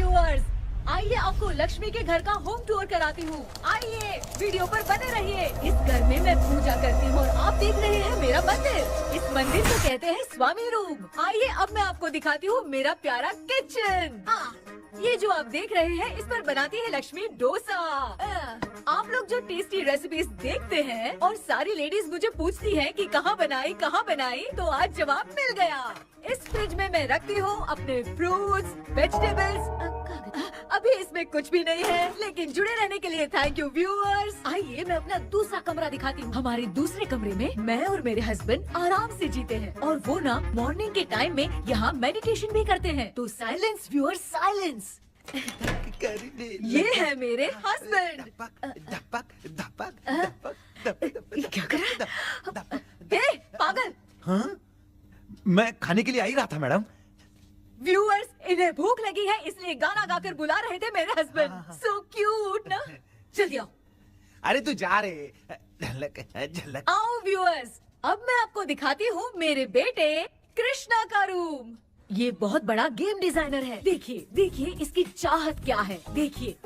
Viewers, आइए आपको लक्ष्मी के घर का होम टूर कराती हूँ। आइए वीडियो पर बने रहिए। इस घर में मैं पूजा करती हूँ और आप देख रहे हैं मेरा मंदिर। इस मंदिर को कहते हैं स्वामी रूम। आइए अब मैं आपको दिखाती हूँ मेरा प्यारा किचन। ये जो आप देख रहे हैं इस पर बनाती है लक्ष्मी डोसा। आप लोग जो टेस्टी रेसिपीज देखते हैं और सारी लेडीज मुझे पूछती हैं कि कहाँ बनाई, तो आज जवाब मिल गया। इस फ्रिज में मैं रखती हूँ अपने फ्रूट्स, वेजिटेबल्स। अभी इसमें कुछ भी नहीं है, लेकिन जुड़े रहने के लिए थैंक यू व्यूअर्स। आइए मैं अपना दूसरा कमरा दिखाती हूँ। हमारे दूसरे कमरे में मैं और मेरे हस्बैंड आराम से जीते हैं और वो ना मॉर्निंग के टाइम में यहाँ मेडिटेशन भी करते हैं। तो साइलेंस व्यूअर्स, साइलेंस। ये है मेरे हस्बैंड। क्या कर रहा है? पागल। हाँ? मैं खाने के लिए आ ही रहा था मैडम। व्यूअर्स, इन्हें भूख लगी है इसलिए गाना गाकर बुला रहे थे मेरे हस्बैंड। सो क्यूट ना। जल्दी आओ। अरे तू जा रे। झलक। आओ व्यूअर्स, अब मैं आपको दिखाती हूँ मेरे बेटे कृष्णा का रूम। ये बहुत बड़ा गेम डिजाइनर है। देखिए देखिए इसकी चाहत क्या है। देखिए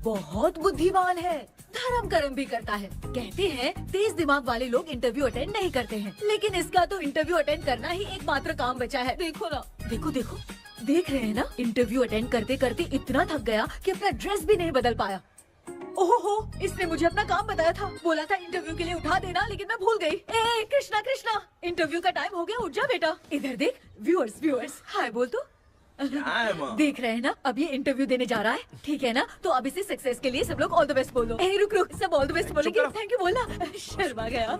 बहुत बुद्धिमान है, धर्म कर्म भी करता है। कहते हैं तेज दिमाग वाले लोग इंटरव्यू अटेंड नहीं करते हैं, लेकिन इसका तो इंटरव्यू अटेंड करना ही एकमात्र काम बचा है। देखो ना, देखो देखो, देख रहे हैं ना। इंटरव्यू अटेंड करते करते इतना थक गया कि अपना ड्रेस भी नहीं बदल पाया। ओहो, इसने मुझे अपना काम बताया था। बोला था इंटरव्यू के लिए उठा देना, लेकिन मैं भूल गई। ए कृष्णा कृष्णा, इंटरव्यू का टाइम हो गया, उठ जा बेटा। इधर देख। व्यूअर्स हाय बोल तो। देख रहे हैं ना, अब ये इंटरव्यू देने जा रहा है, ठीक है ना। तो अब इसे सक्सेस के लिए सब लोग ऑल द बेस्ट बोलो। ए रुक रुक, सब ऑल द बेस्ट बोलेंगे। थैंक यू बोलना। शर्मा गया।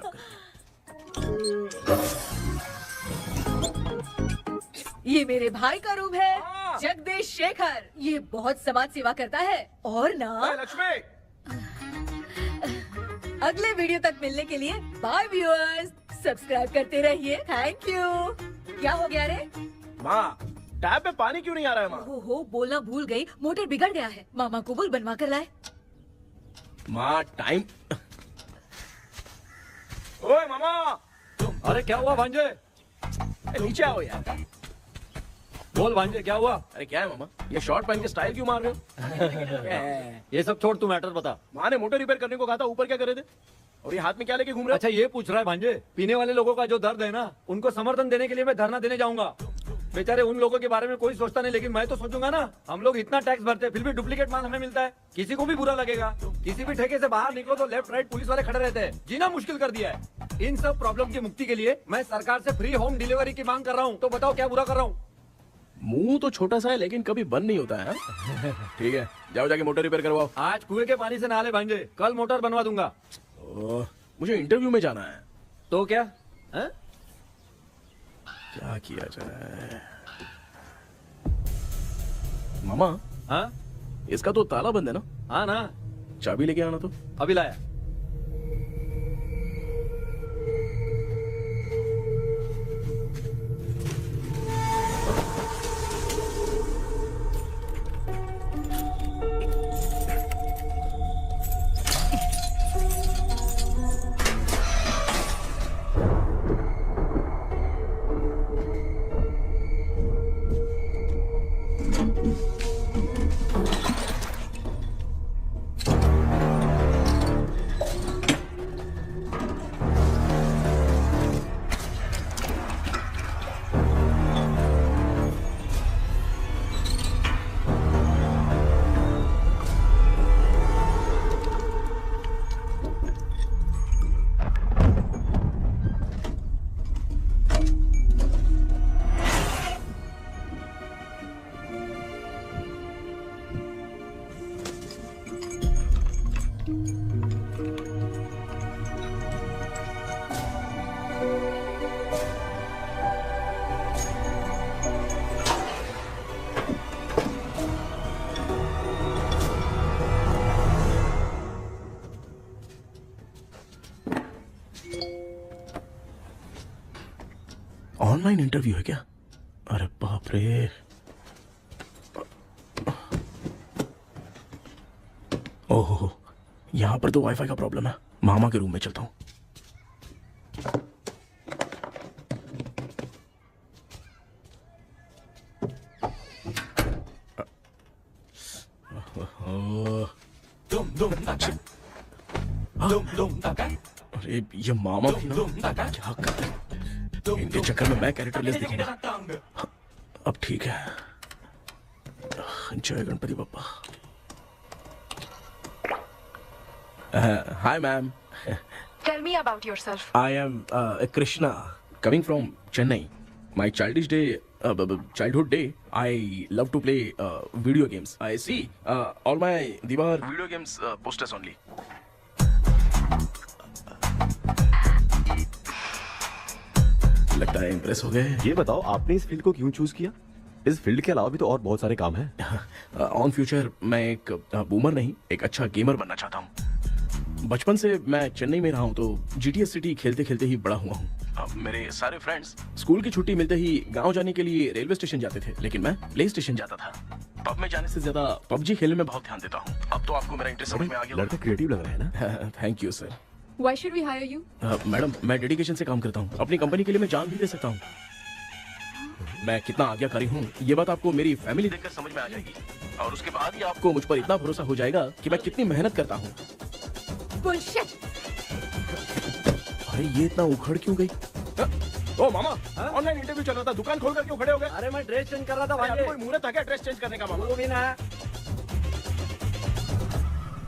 ये मेरे भाई का रूम है, जगदीश शेखर। ये बहुत समाज सेवा करता है और ना लक्ष्मी। अगले वीडियो तक मिलने के लिए बाय व्यूअर्स। सब्सक्राइब करते रहिए। Thank you. क्या हो गया रे? माँ, टैप में पानी क्यों नहीं आ रहा है माँ? हो बोलना भूल गई, मोटर बिगड़ गया है। मामा को बोल बनवा कर लाए। माँ टाइम। ओए मामा। अरे क्या हुआ भांजे? नीचे आओ यार। बोल भांजे क्या हुआ? अरे क्या है मामा, ये शॉर्ट पहन के स्टाइल क्यों मार रहे हो? ये सब छोड़, तू मैटर बता। माँ ने मोटर रिपेयर करने को कहा था, ऊपर क्या करे थे? और ये हाथ में क्या लेके घूम रहे हो? अच्छा ये पूछ रहा है भांजे, पीने वाले लोगों का जो दर्द है ना, उनको समर्थन देने के लिए मैं धरना देने जाऊंगा। बेचारे उन लोगों के बारे में कोई सोचता नहीं, लेकिन मैं तो सोचूंगा ना। हम लोग इतना टैक्स भरते हैं, फिर भी डुप्लीकेट माल हमें मिलता है। किसी को भी बुरा लगेगा। किसी भी ठेके से बाहर निकलो तो लेफ्ट राइट पुलिस वाले खड़े रहते हैं। जीना मुश्किल कर दिया है। इन सब प्रॉब्लम की मुक्ति के लिए मैं सरकार से फ्री होम डिलीवरी की मांग कर रहा हूँ। तो बताओ क्या बुरा कर रहा हूँ? मुंह तो छोटा सा है लेकिन कभी बंद नहीं होता है। ठीक है, जाओ जाके मोटर रिपेयर करवाओ। आज कुएं के पानी से नहा ले भांजे, कल मोटर बनवा दूंगा। मुझे इंटरव्यू में जाना है। तो क्या है? क्या किया जाए? मामा, हाँ इसका तो ताला बंद है ना? हाँ ना। चाबी लेके आना तो। अभी लाया। ऑनलाइन इंटरव्यू है क्या? अरे बाप रे। ओहो, यहाँ पर तो वाईफाई का प्रॉब्लम है। मामा के रूम में चलता हूँ। अरे ये मामा भी ना क्या कर, इनके चक्कर में मैं कैरेक्टरलेस दिखूंगा। अब ठीक है। जय Ganpati Bappa. Hi ma'am. Tell me about yourself. I am Krishna, coming from Chennai. My childhood day, I love to play video games. I see all my Diwar video games posters only. लगता है impress हो गए। ये बताओ आपने इस field को क्यों चूज किया? इस फील्ड के अलावा भी तो और बहुत सारे काम हैं। ऑन फ्यूचर मैं एक बूमर नहीं, एक अच्छा गेमर बनना चाहता हूँ। बचपन से मैं चेन्नई में रहा हूँ तो जीटीएस सिटी खेलते खेलते ही बड़ा हुआ हूँ। मेरे सारे फ्रेंड्स स्कूल की छुट्टी मिलते ही गांव जाने के लिए रेलवे स्टेशन जाते थे, लेकिन मैं प्ले स्टेशन जाता था। पब में जाने से ज्यादा पबजी खेलने में बहुत ध्यान देता हूँ। अब तो आपको मेरा इंटरेस्ट समझ में आ गया। लड़का क्रिएटिव लग रहा है ना। Thank you sir. Why should we hire you? Madam मैं डेडिकेशन से काम करता हूँ, अपनी कंपनी के लिए मैं जान भी दे सकता हूँ। मैं कितना आज्ञाकारी हूँ ये बात आपको मेरी फैमिली देखकर समझ में आ जाएगी, और उसके बाद ही आपको मुझ पर इतना भरोसा हो जाएगा कि मैं कितनी मेहनत करता हूँ। Bullshit! अरे ये इतना उखड़ क्यों गई? ओ मामा, ऑनलाइन इंटरव्यू चल रहा था, दुकान खोलकर क्यों खड़े हो गए? अरे मैं ड्रेस चेंज कर रहा था भाई भाई। कोई मुहूर्त था क्या ड्रेस चेंज करने का मामा? वो भी ना।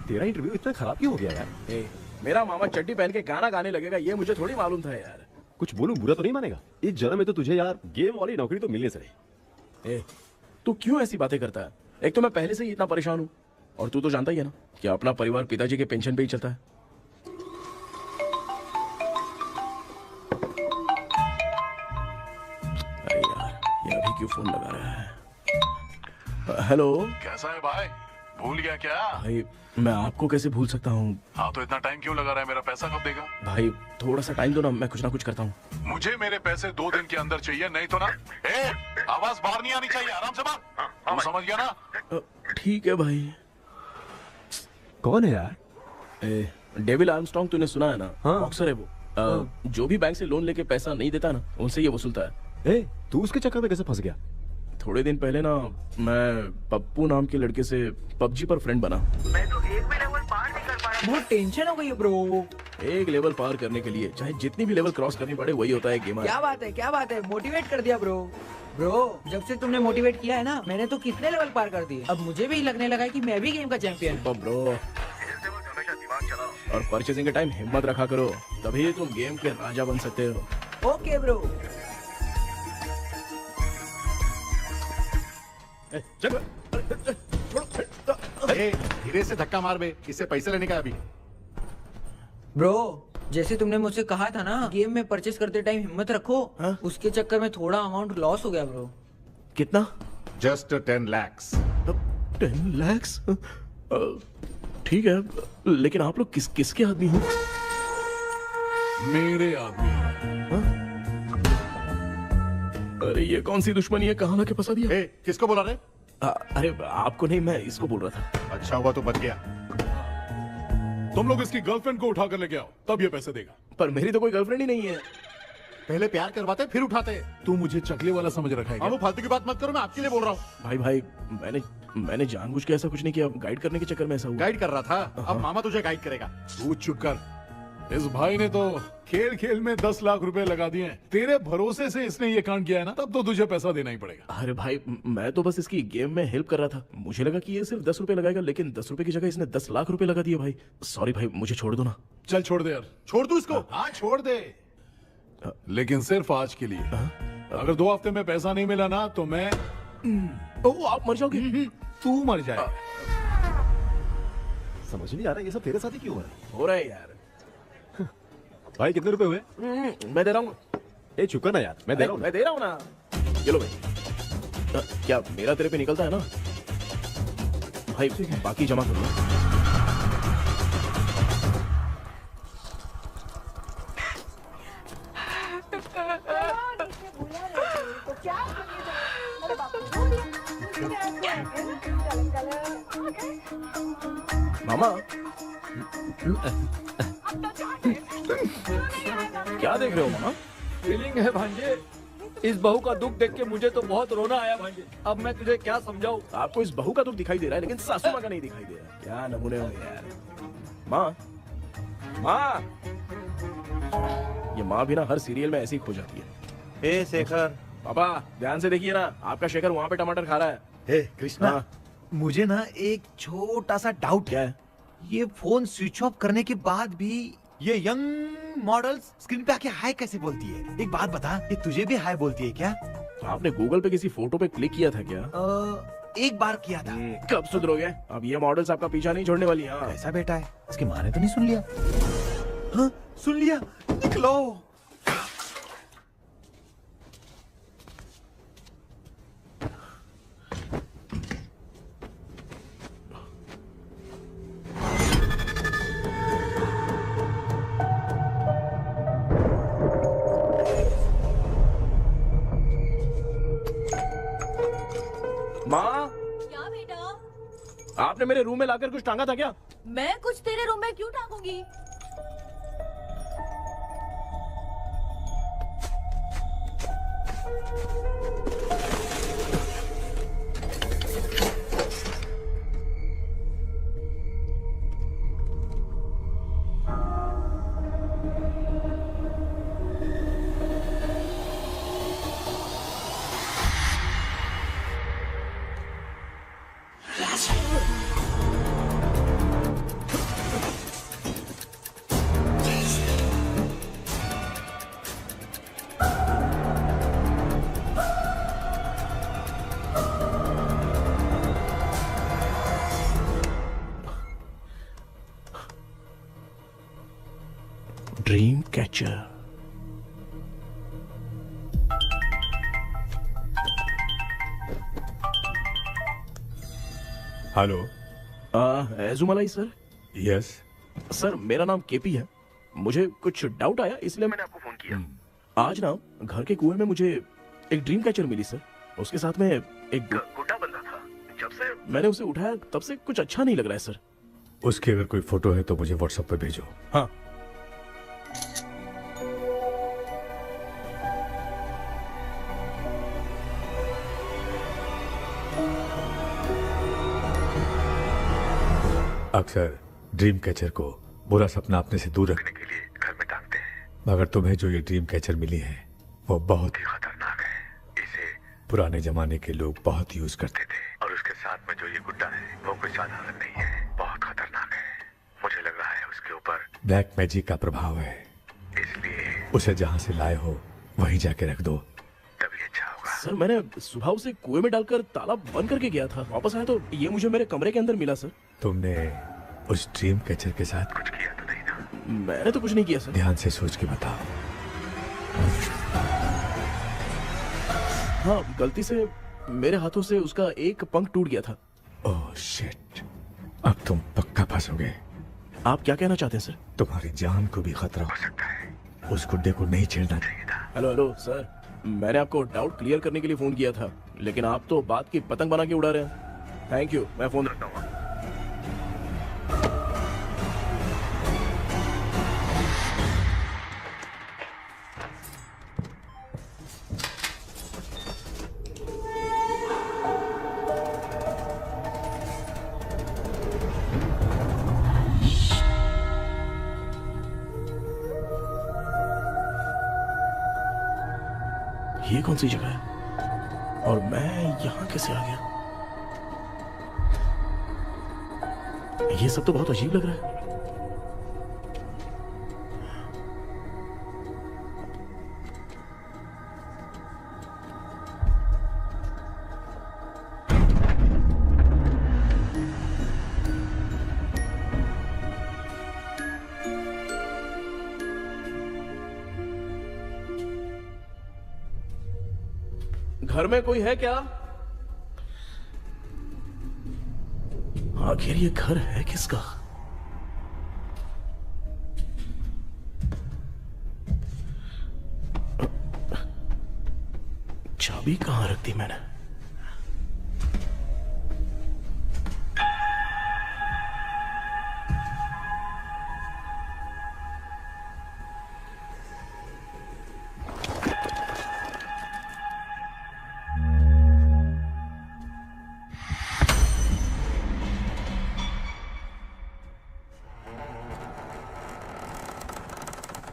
तेरा इंटरव्यू इतना खराब क्यों हो गया यार? ए, मेरा मामा चड्डी पहन के गाना गाने लगेगा ये मुझे थोड़ी मालूम था यार। कुछ बोलूं बुरा तो नहीं मानेगा? इस जन्म में तो तुझे यार गेम वाली नौकरी तो मिलने से रही। ए, तू क्यों ऐसी बातें करता है? एक तो मैं पहले से ही इतना परेशान हूँ, और तू तो जानता ही है ना कि अपना परिवार पिताजी के पेंशन पे ही चलता है। अरे यार ये अभी क्यों फोन लगा रहा है? हेलो कैसा है भाई? भूल गया क्या? भाई, मैं आपको कैसे भूल सकता हूँ? हाँ तो इतना टाइम क्यों लगा रहा है? मेरा पैसा कब देगा? भाई थोड़ा सा टाइम दो ना, मैं कुछ ना कुछ करता हूँ। मुझे मेरे पैसे 2 दिन के अंदर चाहिए, नहीं तो ना आवाज बाहर नहीं आनी चाहिए। आराम से बात, तू समझ गया ना? ठीक है भाई। कौन है यार? डेविल आर्मस्ट्रॉन्ग तूने सुना है ना? हाँ। बॉक्सर है वो। जो भी बैंक से लोन लेके पैसा नहीं देता ना, उनसे ये वसूलता है। तू उसके चक्कर में कैसे फंस गया? थोड़े दिन पहले ना मैं पप्पू नाम के लड़के से पबजी पर फ्रेंड बना। बहुत टेंशन हो गई है ब्रो। एक लेवल पार करने के लिए चाहे जितनी भी लेवल क्रॉस करनी पड़े, वही होता है गेमर। क्या बात है, मोटिवेट कर दिया ब्रो। ब्रो जब से तुमने मोटिवेट किया है ना, मैंने तो कितने लेवल पार कर दिए। अब मुझे भी लगने लगा है कि मैं भी गेम का चैंपियन हूँ। ब्रो, और परचेसिंग के टाइम हिम्मत रखा करो, तभी तुम गेम के राजा बन सकते हो। Okay bro. धीरे से धक्का मार बे, इससे पैसे लेने का अभी। ब्रो जैसे तुमने मुझसे कहा था ना, गेम में परचेस करते टाइम हिम्मत रखो। हाँ? उसके चक्कर में थोड़ा अमाउंट लॉस हो गया ब्रो। कितना? Just 10 lakhs। 10 lakhs? ठीक है, लेकिन आप लोग किसके आदमी हो? मेरे आदमी। अरे ये कौन सी दुश्मनी है, कहाँ लाके फंसा दिया? किसको बोला रे? अरे आपको नहीं, मैं इसको बोल रहा था। अच्छा हुआ तो बच गया। तुम लोग इसकी गर्लफ्रेंड को उठा कर लेके आओ, तब ये पैसे देगा। पर मेरी तो कोई गर्लफ्रेंड ही नहीं है। पहले प्यार करवाते फिर उठाते। तू मुझे चकले वाला समझ रखा है क्या? वो फालतू की बात मत करो, मैं आपके लिए बोल रहा हूँ। भाई मैंने जानबूझ के ऐसा कुछ नहीं किया, गाइड करने के चक्कर में ऐसा हुआ। गाइड कर रहा था, अब मामा तुझे गाइड करेगा। तू चुप कर। इस भाई ने तो खेल खेल में 10 लाख रुपए लगा दिए हैं। तेरे भरोसे से इसने ये कांड किया है ना, तब तो तुझे पैसा देना ही पड़ेगा। अरे भाई मैं तो बस इसकी गेम में हेल्प कर रहा था, मुझे लगा कि ये सिर्फ 10 रुपए लगाएगा, लेकिन 10 रुपए की जगह इसने 10 लाख रुपए लगा दिए। भाई सॉरी भाई, मुझे छोड़ दो ना। चल छोड़ दे यार। छोड़ दू इसको। हाँ छोड़ दे, लेकिन सिर्फ आज के लिए। अगर 2 हफ्ते में पैसा नहीं मिला ना तो मैं ओ आप मर जाओगे। तू मर जाए। समझ नहीं आ रहा ये सब तेरे साथ ही क्यों हो रहा है? हो रहा है यार। भाई कितने रुपए हुए? मैं दे रहा हूँ। चुका ना यार, मैं दे रहा हूँ। मैं दे रहा हूँ ना। ये लो भाई। क्या मेरा तेरे पे निकलता है ना भाई? बाकी जमा कर लो। मामा क्या देख रहे हो मामा? फीलिंग है भांजे, इस बहू का दुख देख के मुझे तो बहुत रोना आया भाई। अब मैं तुझे क्या समझाऊं? आपको इस बहू का दुख दिखाई दे रहा है लेकिन सासू माँ का नहीं दिखाई दे रहा है। क्या नमूने हो यार। माँ, माँ, ये माँ भी ना हर सीरियल में ऐसी खो जाती है। ए शेखर। पापा ध्यान से देखिए ना, आपका शेखर वहाँ पे टमाटर खा रहा है। हे कृष्णा, हाँ। मुझे ना एक छोटा सा डाउट क्या है। है? ये फोन स्विच ऑफ करने के बाद भी ये यंग मॉडल्स स्क्रीन पे आके हाय कैसे बोलती है? एक बात बता, ये तुझे भी हाय बोलती है क्या? आपने गूगल पे किसी फोटो पे क्लिक किया था क्या? एक बार किया था। कब सुधरोगे? अब ये मॉडल्स आपका पीछा नहीं छोड़ने वाली। हाँ। कैसा बेटा है? इसकी माँ ने तो नहीं सुन लिया? हाँ, सुन लिया। निकलो। माँ, क्या बेटा? आपने मेरे रूम में लाकर कुछ टांगा था क्या? मैं कुछ तेरे रूम में क्यों टांगूंगी? Dream catcher. Hello. Ezhumalai sir. Yes. Sir मेरा नाम केपी है। मुझे कुछ डाउट आया इसलिए मैंने आपको फोन किया। आज ना घर के कुएं में मुझे एक ड्रीम कैचर मिली सर। उसके साथ में एक गुड्डा बंधा था। जब से मैंने उसे उठाया तब से कुछ अच्छा नहीं लग रहा है सर। उसकी अगर कोई फोटो है तो मुझे व्हाट्सएप पे भेजो। हाँ। अक्सर ड्रीम कैचर को बुरा सपना अपने से दूर रखने के लिए घर में टांगते हैं, मगर तुम्हें जो ये ड्रीम कैचर मिली है वो बहुत ही खतरनाक है। इसे पुराने जमाने के लोग बहुत यूज करते थे और उसके साथ में जो ये गुड्डा है वो कोई साधारण नहीं है, बहुत खतरनाक है। मुझे लग रहा है उसके ऊपर ब्लैक मैजिक का प्रभाव है, इसलिए उसे जहाँ से लाए हो वहीं जाके रख दो, तभी अच्छा होगा। सर मैंने सुबह उसे कुएं में डालकर ताला बंद करके गया था। वापस आया तो ये मुझे मेरे कमरे के अंदर मिला सर। तुमने उस ड्रीम कैचर के साथ कुछ किया तो नहीं ना? मैंने तो कुछ नहीं किया सर। ध्यान से सोच के बताओ। हाँ, गलती से मेरे हाथों से उसका एक पंख टूट गया था। ओह शिट, अब तुम पक्का फंसोगे। आप क्या कहना चाहते हैं सर? तुम्हारी जान को भी खतरा हो सकता है। उस गुड्डे को नहीं छेड़ना चाहिए था। हेलो हेलो सर, मैंने आपको डाउट क्लियर करने के लिए फोन किया था, लेकिन आप तो बात की पतंग बना के उड़ा रहे हैं। थैंक यू, मैं फोन रखता हूँ। ये कौन सी जगह है और मैं यहाँ कैसे आ गया? ये सब तो बहुत अजीब लग रहा है। घर में कोई है क्या? आखिर ये घर है किसका? चाबी कहां रख दी मैंने?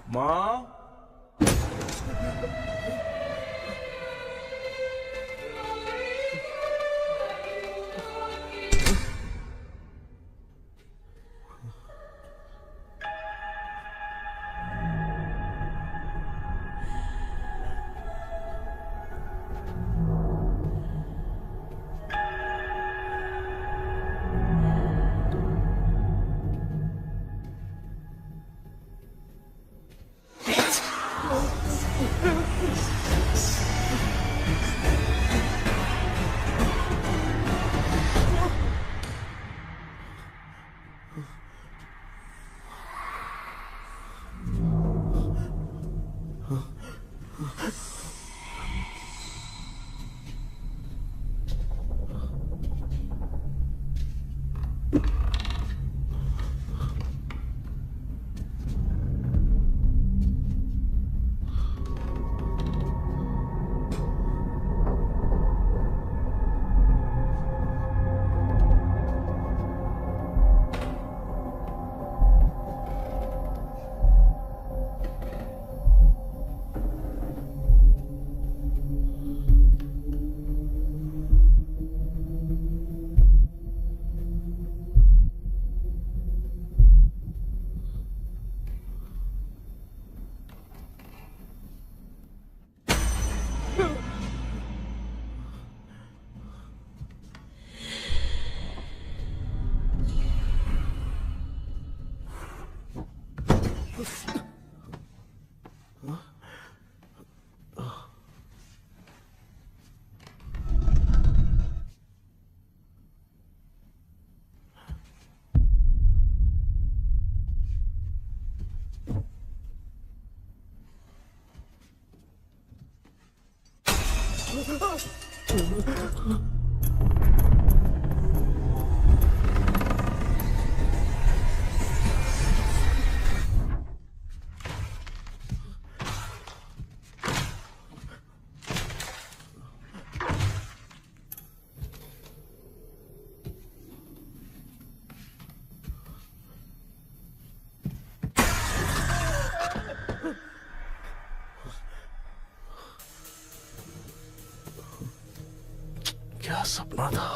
माँ क्या सपना था।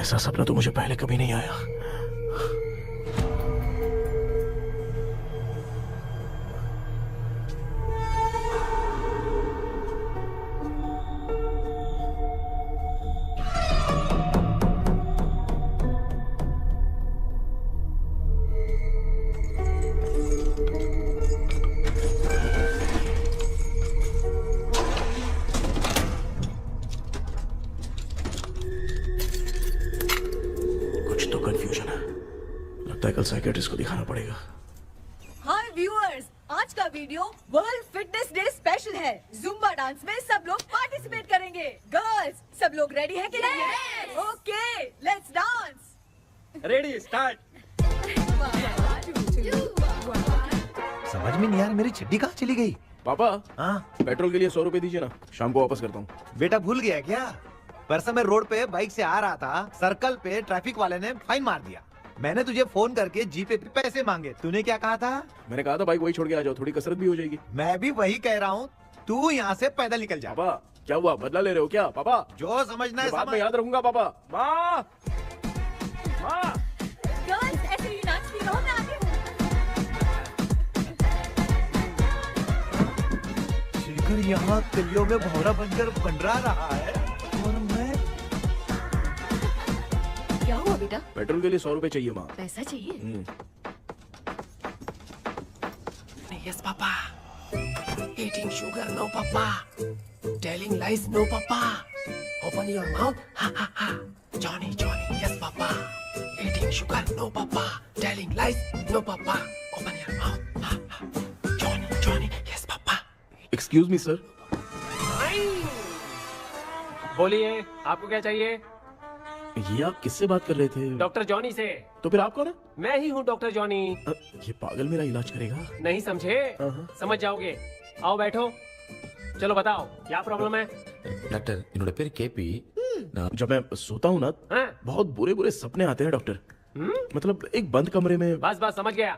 ऐसा सपना तो मुझे पहले कभी नहीं आया। कंफ्यूजन है, लगता है कल साइकियाट्रिस्ट को दिखाना पड़ेगा। हाय व्यूअर्स, आज का video world fitness day special है। जुम्बा डांस में सब लोग पार्टिसिपेट करेंगे। गर्ल्स, सब लोग रेडी हैं कि नहीं? Okay, let's dance. Ready, start. समझ में नहीं यार, मेरी चड्डी कहाँ चली गई? पापा, हाँ पेट्रोल के लिए 100 रुपए दीजिए ना, शाम को वापस करता हूँ। बेटा भूल गया क्या? परसों मैं रोड पे बाइक से आ रहा था, सर्कल पे ट्रैफिक वाले ने फाइन मार दिया। मैंने तुझे फोन करके जीपे पे पैसे मांगे, तूने क्या कहा था? मैंने कहा था बाइक वही छोड़ के आ जाओ, थोड़ी कसरत भी हो जाएगी। मैं भी वही कह रहा हूँ, तू यहाँ से पैदल निकल जा। पापा क्या हुआ, बदला ले रहे हो क्या? पापा जो समझना है बाद में समझ। याद रखूंगा। पापा, माँ माँ गर्ल्स, ऐसे ही नाचती रहो, मैं आती हूँ। शेखर यहाँ कलियों में भौरा बनकर बंडरा रहा है और मैं। क्या हुआ बेटा? पेट्रोल के लिए 100 रुपए चाहिए माँ। पैसा चाहिए? Yes, Papa. Eating sugar, no, Papa. Telling lies, no, Papa. Open your mouth, ha ha ha. Johnny, Johnny, yes, Papa. Eating sugar, no, Papa. Telling lies, no, Papa. Open your mouth, ha ha. Johnny, Johnny, yes, Papa. Excuse me sir. बोलिए, आपको क्या चाहिए? ये आप किससे बात कर रहे थे? डॉक्टर जॉनी से। तो फिर आप कौन है? मैं ही हूँ डॉक्टर जॉनी। ये पागल मेरा इलाज करेगा? नहीं समझे? समझ जाओगे। आओ बैठो। चलो बताओ क्या प्रॉब्लम है? டாக்டர் என்னோட பேர் கேபி जब मैं सोता हूँ ना, हाँ? बहुत बुरे बुरे सपने आते हैं डॉक्टर। मतलब एक बंद कमरे में। बस बस समझ गया।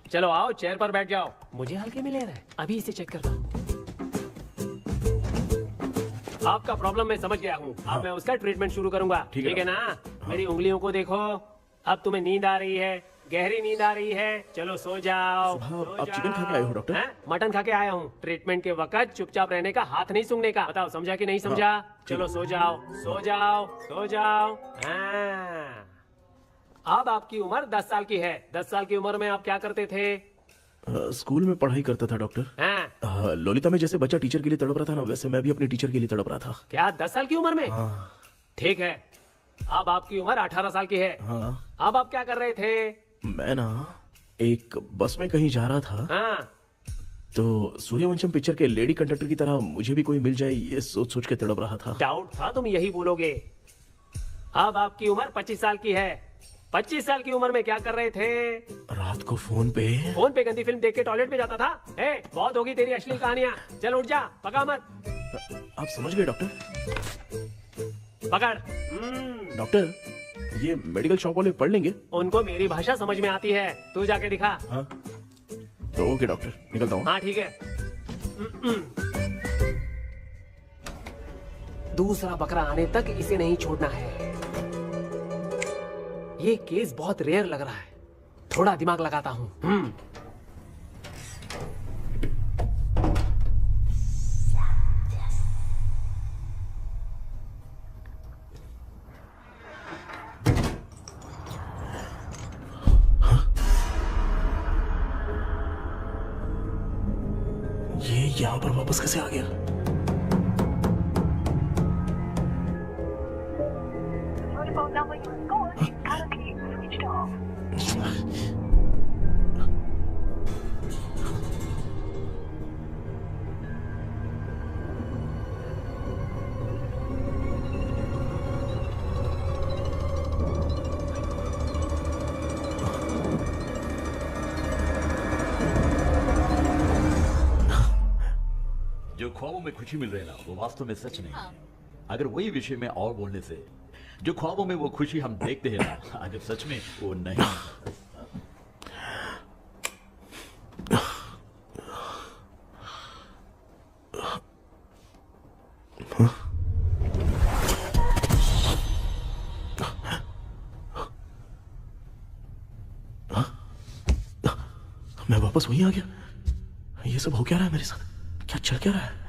चलो आओ, चेयर पर बैठ जाओ। मुझे हल्के में ले रहा है, अभी इसे चेक करता हूँ। आपका प्रॉब्लम मैं समझ गया हूँ। अब मैं उसका ट्रीटमेंट शुरू करूंगा, ठीक है ना? मेरी उंगलियों को देखो, अब तुम्हें नींद आ रही है, गहरी नींद आ रही है। चलो सो जाओ। आप चिकन खा के आए हो डॉक्टर? मटन खा के आया हूँ। ट्रीटमेंट के वक्त चुपचाप रहने का, हाथ नहीं सूंघने का। बताओ समझा कि नहीं समझा? चलो सो जाओ, सो जाओ, सो जाओ। हाँ। अब आपकी उम्र 10 साल की है। 10 साल की उम्र में आप क्या करते थे? स्कूल में पढ़ाई करता था डॉक्टर। ललिता में जैसे बच्चा टीचर के लिए तड़प रहा था ना, वैसे मैं भी अपने टीचर के लिए तड़प रहा था। क्या 10 साल की उम्र में? ठीक है, अब आपकी उम्र 18 साल की है। अब आप क्या कर रहे थे? मैं ना एक बस में कहीं जा रहा था, तो सूर्यवंशम पिक्चर के लेडी कंडक्टर की तरह मुझे भी कोई मिल जाए, ये सोच सोच के तड़प रहा था। डाउट था तुम यही बोलोगे। अब आपकी उम्र 25 साल की है। 25 साल की उम्र में क्या कर रहे थे? रात को फोन पे गंदी फिल्म देख के टॉयलेट में जाता था। बहुत होगी तेरी अश्लील कहानियां। चल उठ जा, पका मत। आप समझ गए डॉक्टर? पकड़। डॉक्टर, ये मेडिकल शॉप वाले पढ़ लेंगे? उनको मेरी भाषा समझ में आती है, तू जाके दिखा। तो ओके डॉक्टर, निकलता हूँ। हाँ ठीक है। दूसरा बकरा आने तक इसे नहीं छोड़ना है। ये केस बहुत रेयर लग रहा है, थोड़ा दिमाग लगाता हूँ। ये यहाँ पर वापस कैसे आ गया? जो ख्वाबों में खुशी मिल रही है ना, वो वास्तव में सच नहीं है। अगर वही विषय में और बोलने से, जो ख्वाबों में वो खुशी हम देखते हैं ना, अगर सच में वो नहीं। मैं वापस वहीं आ गया। ये सब हो क्या रहा है मेरे साथ? क्या चल क्या रहा है?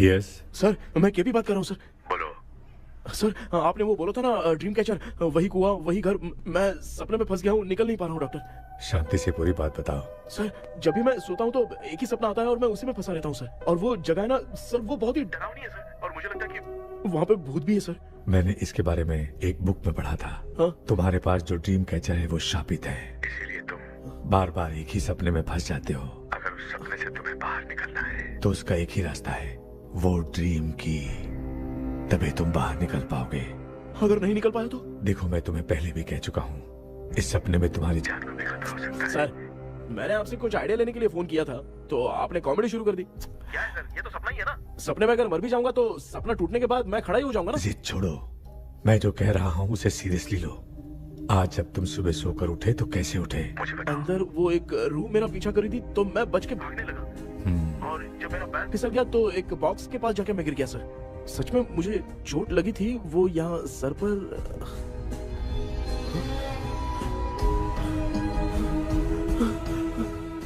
यस सर मैं केपी बात कर रहा हूँ सर। बोलो सर, आपने वो बोला था ना ड्रीम कैचर, वही कुआं वही घर, मैं सपने में फंस गया हूँ, निकल नहीं पा रहा हूँ डॉक्टर। शांति से पूरी बात बताओ। सर जब भी मैं सोता हूँ तो एक ही सपना आता है और मैं उसी में फंसा रहता हूँ सर। और वो जगह है ना सर, वो बहुत ही डरावनी है सर, और मुझे लगता है कि वहाँ पे भूत भी है सर। मैंने इसके बारे में एक बुक में पढ़ा था। हाँ? तुम्हारे पास जो ड्रीम कैचर है वो शापित है, इसीलिए तुम बार बार एक ही सपने में फंस जाते हो। अगर उस सपने से तुम्हें बाहर निकलना है तो उसका एक ही रास्ता है, वो ड्रीम की, तभी तुम बाहर निकल पाओगे। अगर नहीं निकल पाया तो? देखो मैं तुम्हें पहले भी कह चुका हूँ, इस सपने में तुम्हारी जान को भी खतरा हो सकता है। सर मैंने आपसे कुछ आइडिया लेने के लिए फोन किया था तो आपने कॉमेडी शुरू कर दी। क्या है सर, ये तो सपना ही है ना। सपने में अगर मर भी जाऊंगा तो सपना टूटने के बाद मैं खड़ा ही हो जाऊंगा ना। जिद छोड़ो, मैं जो कह रहा हूँ उसे सीरियसली लो। आज जब तुम सुबह सोकर उठे तो कैसे उठे? अंदर वो एक रूह मेरा पीछा करी थी तो मैं बच के भागने लगा, और जब मेरा पैर फिसल गया तो एक बॉक्स के पास जाके मैं गिर गया सर। सच में मुझे चोट लगी थी, वो यहाँ सर पर।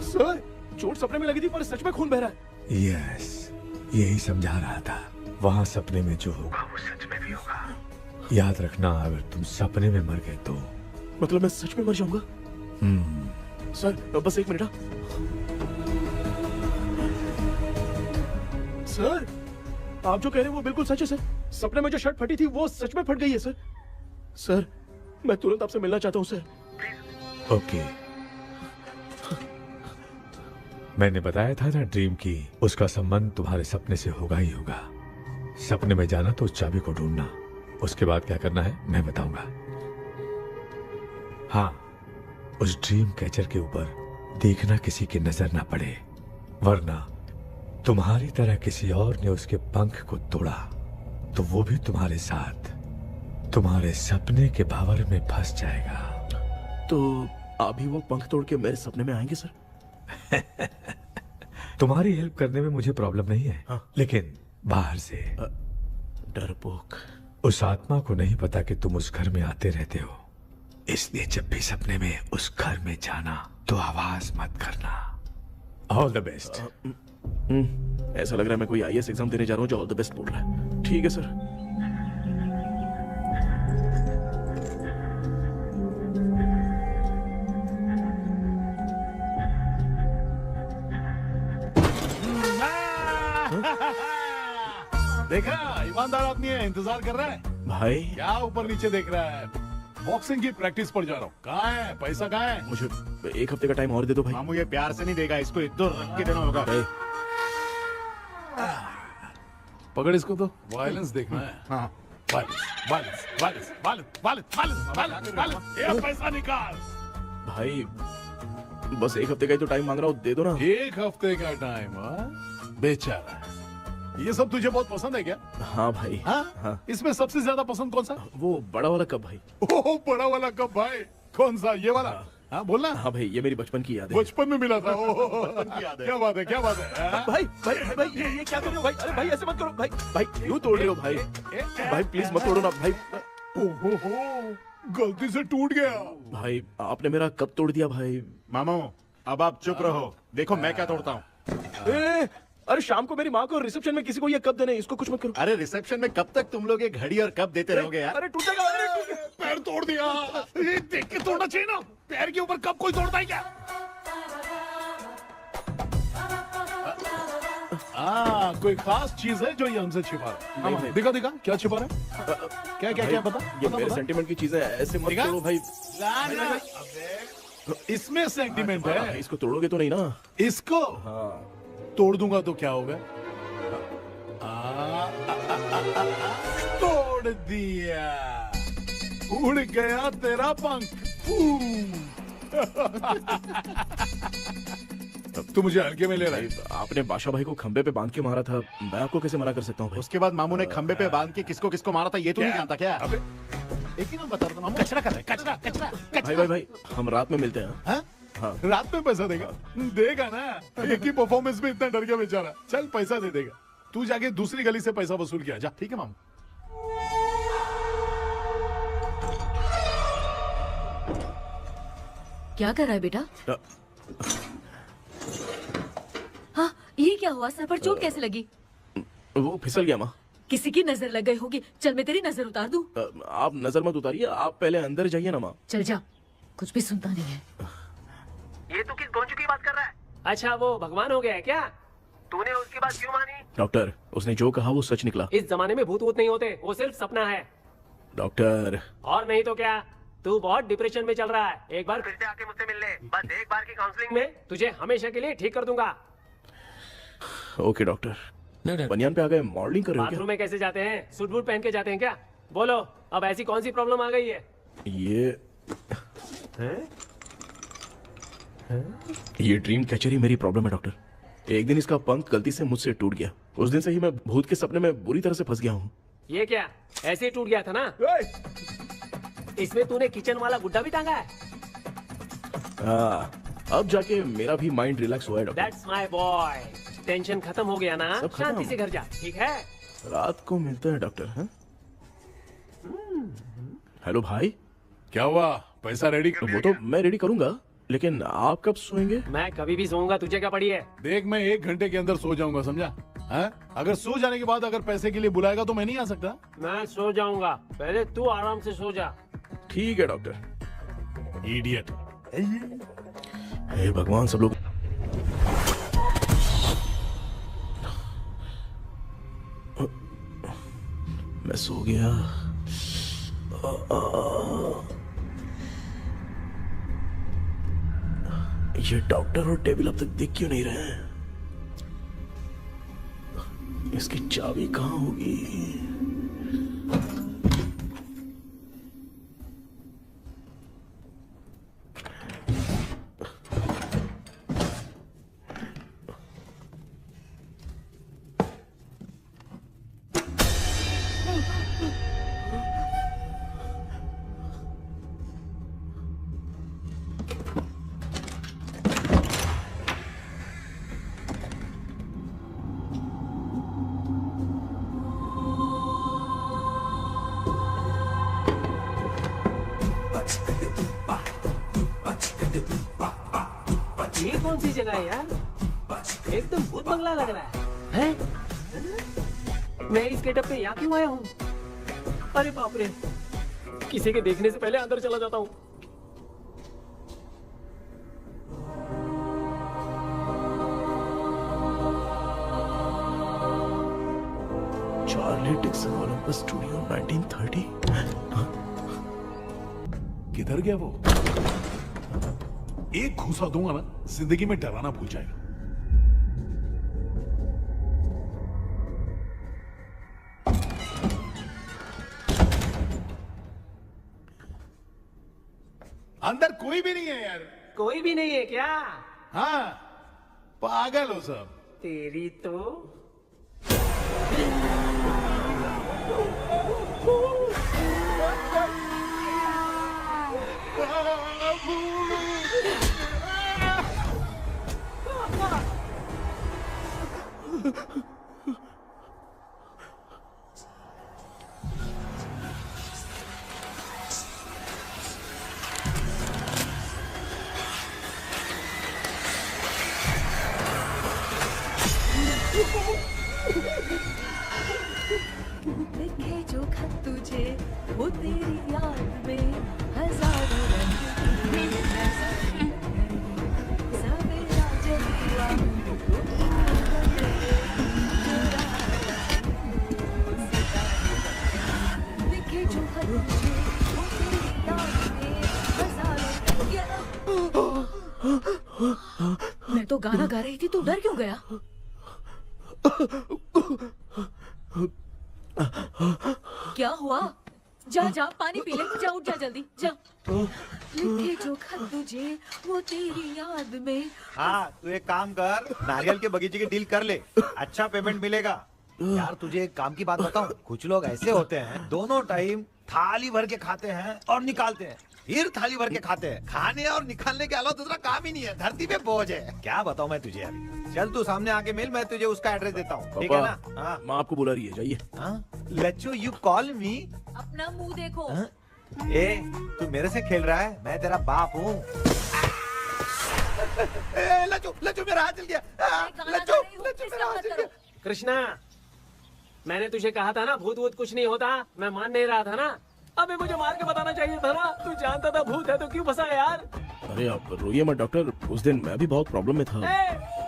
सर चोट सपने में लगी थी पर सच में खून बह रहा है। यस, यही समझा रहा था, वहाँ सपने में जो होगा वो सच में भी होगा। याद रखना, अगर तुम सपने में मर गए तो मतलब मैं सच में मर जाऊंगा? सर बस एक मिनट। सर आप जो कह रहे हैं वो बिल्कुल सच है सर। सपने में जो शर्ट फटी थी वो सच में फट गई है सर। सर मैं तुरंत आपसे मिलना चाहता हूँ सर। ओके, मैंने बताया था ना ड्रीम की, उसका संबंध तुम्हारे सपने से होगा ही होगा। सपने में जाना तो उस चाबी को ढूंढना, उसके बाद क्या करना है मैं बताऊंगा। हाँ, उस ड्रीम कैचर के ऊपर देखना किसी की नजर ना पड़े, वरना तुम्हारी तरह किसी और ने उसके पंख को तोड़ा तो वो भी तुम्हारे साथ तुम्हारे सपने के भावर में फंस जाएगा। तो अभी वो पंख तोड़ के मेरे सपने में आएंगे सर? तुम्हारी हेल्प करने में मुझे प्रॉब्लम नहीं है, हाँ। लेकिन बाहर से डरपोक। उस आत्मा को नहीं पता कि तुम उस घर में आते रहते हो, इसलिए जब भी सपने में उस घर में जाना तो आवाज मत करना। All the best. ऐसा लग रहा है मैं कोई आईएएस एग्जाम देने जा रहा हूँ जो ऑल द बेस्ट बोल रहा है। ठीक है सर। देखा, ईमानदार आदमी है, इंतजार कर रहा है। भाई क्या ऊपर नीचे देख रहा है? बॉक्सिंग की प्रैक्टिस पर जा रहा हूँ। कहाँ है पैसा, कहाँ है? मुझे एक हफ्ते का टाइम और दे दो भाई। मामू ये प्यार से नहीं देगा, इसको एक दो रख के देना होगा। पकड़ इसको तो। वायलेंस देखना है। हाँ, violence violence violence violence violence violence violence violence. ये पैसा निकाल। भाई बस एक हफ्ते का ही तो टाइम मांग रहा हूँ, दे दो ना। एक हफ्ते का टाइम? बेचारा, ये सब तुझे बहुत पसंद है क्या? हाँ भाई। हाँ? इसमें सबसे ज्यादा पसंद कौन सा? वो बड़ा वाला कप भाई। ओह, बड़ा वाला कप भाई। कौन सा, ये वाला? हाँ बोलना। हाँ भाई, ये मेरी बचपन की याद है। बचपन में मिला था। क्या बात है, क्या बात है। भाई भाई भाई ये क्या कर रहे हो भाई? अरे भाई ऐसे मत करो भाई। भाई क्यों तोड़ रहे हो भाई? भाई प्लीज मत तोड़ो ना भाई। ओहो, गलती से टूट गया। भाई आपने मेरा कप तोड़ दिया भाई। मामू अब आप चुप रहो, देखो मैं क्या तोड़ता हूँ। अरे शाम को मेरी माँ को रिसेप्शन में किसी को ये कप देने, इसको कुछ मत करो। अरे रिसेप्शन में कब तक तुम लोग ये घड़ी और कप देते रहोगे यार? अरे टूटेगा, अरे टूट गया। पैर तोड़ दिया। ये देख के तोड़ना चाहिए ना, पैर के ऊपर कब कोई तोड़ता है क्या? कोई खास चीज है जो ये हमसे छिपा रहा है? दिखा दिखा, क्या छिपा रहा है? क्या क्या क्या बता? ये मेरे सेंटिमेंट की चीजें ऐसे मत करो भाई। इसमें सेंटिमेंट है। इसको तोड़ोगे तो नहीं ना? इसको तोड़ दूंगा तो क्या होगा? तोड़ दिया। उड़ गया तेरा पंख। तू मुझे हल्के में ले रहा है। आपने बादशाह भाई को खंबे पे बांध के मारा था, मैं आपको कैसे मना कर सकता हूँ भाई? उसके बाद मामू ने खंबे पे बांध के किसको किसको मारा था ये तो नहीं जानता क्या? अबे एक ही नाम बता रहा था मामू। कचरा कर रहा है, कचरा कचरा भाई भाई भाई, हम रात में मिलते हैं। हाँ? हाँ। रात में पैसा देगा? देगा ना, एक ही परफॉर्मेंस में इतना डर गया बेचारा। चल पैसा दे देगा, तू जाके दूसरी गली से पैसा वसूल किया जा। ठीक है मामू। क्या कर रहा है बेटा? हाँ, ये क्या हुआ? सर पर चोट कैसे लगी? वो फिसल गया माँ। किसी की नजर लग गई होगी। चल मैं तेरी नजर उतार दूं। आप नजर मत उतारिए, आप पहले अंदर जाइए ना माँ। चल जा, कुछ भी सुनता नहीं है। ये तू किस गोंचू की बात कर रहा है? अच्छा वो भगवान हो गया है क्या? तूने उसकी बात क्यों मानी? डॉक्टर, उसने जो कहा वो सच निकला। इस जमाने में भूत वूत नहीं होते, वो सिर्फ सपना है। डॉक्टर, और नहीं तो क्या, तू बहुत डिप्रेशन में चल रहा है। एक बार फिर से आके मुझसे मिल ले, बस एक बार की काउंसलिंग में तुझे हमेशा के लिए ठीक कर दूंगा। Okay doctor. बनियान पे आ गए, मॉडलिंग कर रहे हो बाथरूम में कैसे जाते हैं? सूट बूट पहन के जाते हैं क्या? बोलो, अब ऐसी कौन सी प्रॉब्लम आ गई है? ये ड्रीम कैचर ही मेरी प्रॉब्लम है डॉक्टर। एक दिन इसका पंख गलती से मुझसे टूट गया। उस दिन से ही मैं भूत के सपने में बुरी तरह से फंस गया हूँ। ये क्या ऐसे ही टूट गया था ना? इसमें तूने किचन वाला गुड्डा भी टांगा है? अब जाके मेरा भी माइंड रिलैक्स हुआ है doctor. That's my boy. Tension खत्म हो गया ना? सब खत्म। शांति से घर जा, ठीक है? रात को मिलते हैं डॉक्टर। हाँ? हेलो भाई, क्या हुआ? पैसा रेडी कर वो तो मैं रेडी करूंगा, लेकिन आप कब सोएंगे? मैं कभी भी सोऊंगा, तुझे क्या पड़ी है? देख, मैं 1 घंटे के अंदर सो जाऊंगा, समझा? हाँ? अगर सो जाने के बाद अगर पैसे के लिए बुलाएगा तो मैं नहीं आ सकता। मैं सो जाऊंगा, पहले तू आराम से सो जा। ठीक है डॉक्टर। इडियट। हे भगवान, सब लोग मैं सो गया। ये डॉक्टर और टेबल अब तक दिख क्यों नहीं रहे हैं? इसकी चाबी कहाँ होगी? ये कौन सी जगह है यार? एकदम भूत बंगला लग रहा है। हैं? मैं इस गेटअप पे यहाँ क्यों आया हूँ? अरे बाप रे, किसी के देखने से पहले अंदर चला जाता हूँ। Charlie Dixon Olympus studio 1930। किधर गया वो? एक घूसा दूंगा ना, जिंदगी में डराना भूल जाएगा। अंदर कोई भी नहीं है यार। कोई भी नहीं है क्या? हाँ, पागल हो सब। तेरी तो लिखे जो खत तुझे वो तेरी याद में हजारों रंग की सवेरा जब हुआ लिखे जो खत तुझे वो तेरी याद में हजारों मैं तो गाना गा रही थी, तू डर क्यों गया? क्या हुआ? जा जा पानी पी ले, जा उठ जा जल्दी जा। लिखे जो खत तुझे वो तेरी याद में। हाँ तू एक काम कर, नारियल के बगीचे की डील कर ले, अच्छा पेमेंट मिलेगा। यार तुझे एक काम की बात बताऊं, कुछ लोग ऐसे होते हैं दोनों टाइम थाली भर के खाते हैं और निकालते हैं, फिर थाली भर के खाते हैं। खाने और निकालने के अलावा दूसरा काम ही नहीं है, धरती पे बोझ है। क्या बताऊं मैं तुझे अभी। चल तू सामने आके मिल, मैं तुझे उसका एड्रेस देता हूँ, ठीक है ना? हाँ माँ आपको बुला रही है, जाइए। लच्चू यू कॉल मी। अपना मुंह देखो। ए तू मेरे से खेल रहा है, मैं तेरा बाप हूँ। लच्चू लच्चू मेरा हाथ जल गया। लच्चू लच्चू मेरा हाथ जल गया। कृष्णा, मैंने तुझे कहा था ना भूत वूत कुछ नहीं होता, मैं मान नहीं रहा था ना। अबे मुझे मार के बताना चाहिए था ना, तू जानता था भूत है तो क्यों फंसा यार। अरे आप रोइए मत डॉक्टर, उस दिन मैं भी बहुत प्रॉब्लम में था।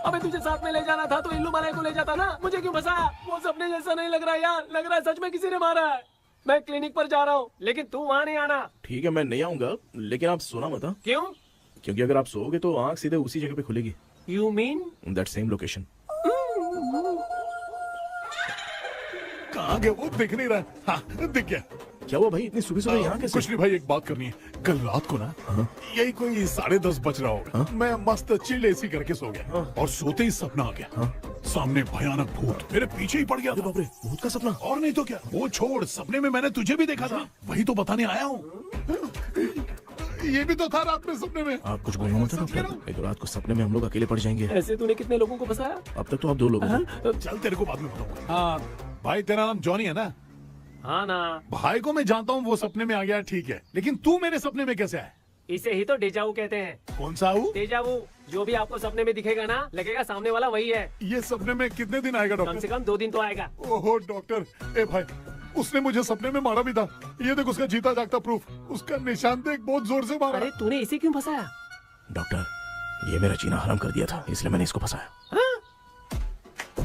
अबे तुझे साथ में ले जाना था तो इल्लू मलाई को ले जाता ना, मुझे क्यों फंसाया? वो सपने जैसा नहीं लग रहा यार, लग रहा है सच में किसी ने मारा है। मैं क्लिनिक पर जा रहा हूँ, लेकिन तू वहाँ नहीं आना। ठीक है मैं नहीं आऊंगा, लेकिन आप सोना मत। क्यों? क्योंकि अगर आप सोओगे तो आंख सीधे उसी जगह पे खुलेगी। You mean that same location. कहाँ गया वो, दिख नहीं रहा। हाँ दिख गया। क्या हुआ भाई, इतनी सुबह सुबह यहाँ कैसे? कुछ नहीं भाई, एक बात करनी है। कल रात को ना यही कोई 10:30 बज रहा होगा, मैं मस्त चिल एसी करके सो गया और सोते ही सपना आ गया। सामने भयानक भूत मेरे पीछे ही पड़ गया। बाप रे, भूत का सपना? और नहीं तो क्या, वो छोड़, सपने में मैंने तुझे भी देखा था, वही तो बताने आया हूँ। ये भी तो था रात में सपने में। आप कुछ बोलना मत डॉक्टर, एक रात को सपने में हम लोग अकेले पड़ जाएंगे। ऐसे तूने कितने लोगों को फंसाया? अब तक तो आप 2 लोग हो। चल तेरे को बाद में बताऊंगा। हाँ भाई, तेरा नाम जॉनी है ना? हाँ ना। भाई को मैं जानता हूँ, वो सपने में आ गया, ठीक है, लेकिन तू मेरे सपने में कैसे आया? इसे ही तो डेजावू कहते हैं। कौन सा हूँ? डेजावू, जो भी आपको सपने में दिखेगा ना, लगेगा सामने वाला वही है। ये सपने में कितने दिन आएगा डॉक्टर? कम से कम 2 दिन तो आएगा। ओहो डॉक्टर, ए भाई, उसने मुझे सपने में मारा भी था। ये देख उसका जीता जागता प्रूफ, उसका निशान देख, बहुत जोर से मारा। अरे तूने इसे क्यों फंसाया? डॉक्टर, ये मेरा जीना हराम कर दिया था, इसलिए मैंने इसको फंसाया।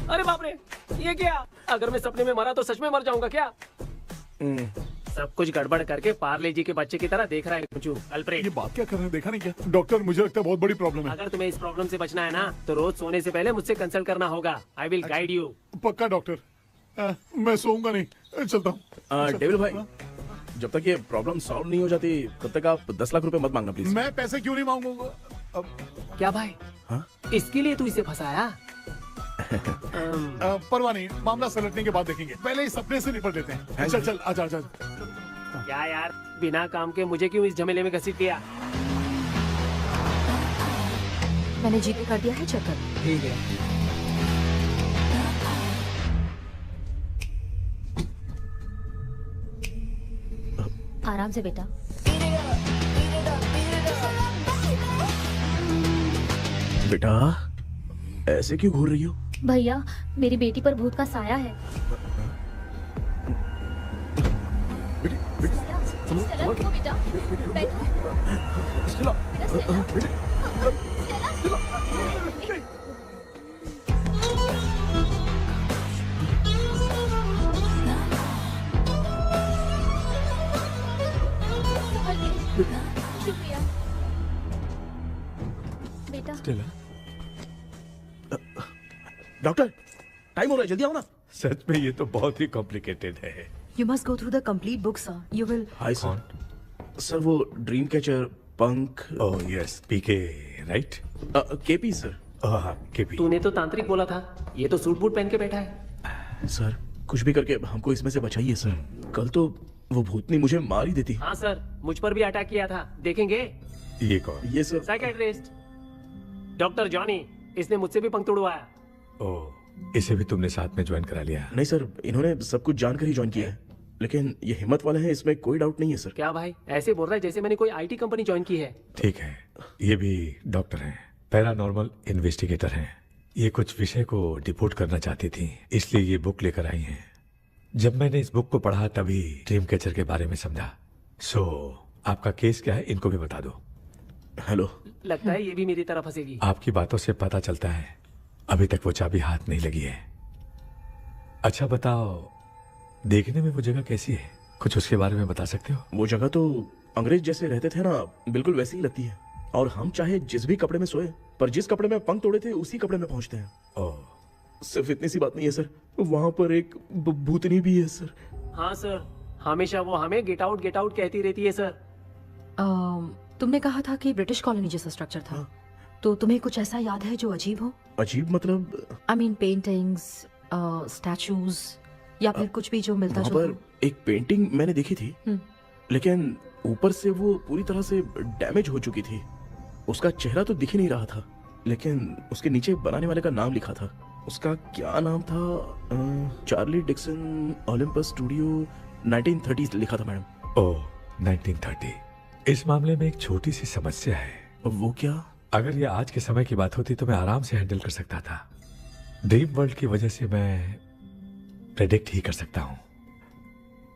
अरे बाप रे, ये क्या? अगर मैं सपने में मरा तो सच में मर जाऊंगा क्या? सब कुछ गड़बड़ करके पार्ले जी के बच्चे की तरह देख रहा है कुचू अल्फ्रेड। ये बात क्या कर रहे हैं, देखा नहीं क्या? डॉक्टर मुझे लगता है बहुत बड़ी प्रॉब्लम है। अगर तुम्हें इस प्रॉब्लम से बचना है ना, तो रोज सोने से पहले मुझसे कंसल्ट करना होगा। I will guide you. पक्का डॉक्टर, मैं सोऊंगा नहीं, चलता हूँ। डेविल भाई, जब तक ये प्रॉब्लम सॉल्व नहीं हो जाती तब तक आप 10 लाख रुपए मत मांगना प्लीज। मैं पैसे क्यों नहीं मांगूंगा? क्या भाई? हाँ? इसके लिए तू इसे फंसाया? परवाह नहीं, मामला सलटने के बाद देखेंगे, पहले इस सपने से निपट लेते हैं। चल चल, आजा आजा। क्या यार, बिना काम के मुझे क्यों इस झमेले में घसीट दिया? मैंने जीपे कर दिया है, चेक कर। ठीक है। आराम से बेटा। बेटा ऐसे क्यों घूर रही हो? भैया, मेरी बेटी पर भूत का साया है। स्टेला, रुको बेटा, बैठो। स्टेला। शुक्रिया बेटा। डॉक्टर, टाइम हो रहा है, जल्दी आओ ना। सच में ये तो बहुत ही कॉम्प्लिकेटेड है। You must go through the complete book, sir. You will. Hi sir. Sir वो ड्रीम कैचर, पंख। ओह यस, पीके राइट? KP sir. हाँ केपी। तूने तो तांत्रिक बोला था, ये तो सूट बूट पहन के बैठा है। सर कुछ भी करके हमको इसमें से बचाइए सर, कल तो वो भूतनी मुझे मार ही देती। हाँ सर, मुझ पर भी अटैक किया था, देखेंगे? ये कौन? ये सर साइकियाट्रिस्ट डॉक्टर जॉनी, इसने मुझसे भी पंख तोड़वाया। ओह, इसे भी तुमने साथ में ज्वाइन करा लिया? नहीं सर, इन्होंने सब कुछ जानकर ही ज्वाइन किया है, लेकिन ये हिम्मत वाले हैं, इसमें कोई डाउट नहीं है सर। क्या भाई, ऐसे बोल रहा है जैसे मैंने कोई आईटी कंपनी ज्वाइन की है। ठीक है, ये भी डॉक्टर हैं, पैरानॉर्मल इन्वेस्टिगेटर हैं। ये कुछ विषय को डिपोर्ट करना चाहती थी, इसलिए ये बुक लेकर आई हैं। जब मैंने इस बुक को पढ़ा तभी ड्रीम कैचर के बारे में समझा। सो आपका केस क्या है, इनको भी बता दो। हेलो। लगता है ये भी मेरी तरह फंसेगी। आपकी बातों से पता चलता है अभी तक वो चाबी हाथ नहीं लगी है। अच्छा बताओ, देखने में वो जगह कैसी है, कुछ उसके बारे में बता सकते हो? वो जगह तो अंग्रेज जैसे रहते थे ना, बिल्कुल वैसी ही लगती है। और हम चाहे जिस भी कपड़े में सोए, पर जिस कपड़े में पंख तोड़े थे उसी कपड़े में पहुंचते हैं। ओह, सिर्फ इतनी सी बात नहीं है सर, वहां पर एक भूतनी भी है सर। हाँ सर, हमेशा वो हमें गेट आउट कहती रहती है सर। तुमने कहा था कि ब्रिटिश कॉलोनी जैसा स्ट्रक्चर था, तो तुम्हें कुछ ऐसा याद है जो अजीब हो? अजीब मतलब? आई मीन पेंटिंग्स, स्टैचूज या फिर कुछ भी जो मिलता वहाँ जुलता पर एक पेंटिंग मैंने देखी थी, लेकिन ऊपर से वो पूरी तरह से डैमेज हो चुकी थी। उसका चेहरा तो दिख ही नहीं रहा था, लेकिन उसके नीचे बनाने वाले का नाम लिखा था। उसका क्या नाम था? चार्ली डिक्सन ओलंपस स्टूडियो 1930 लिखा था मैडम। ओह 1930। इस मामले में एक छोटी सी समस्या है। वो क्या? अगर ये आज के समय की बात होती तो मैं आराम से हैंडल कर सकता था। ड्रीम वर्ल्ड की वजह से मैं प्रेडिक्ट ही कर सकता हूँ।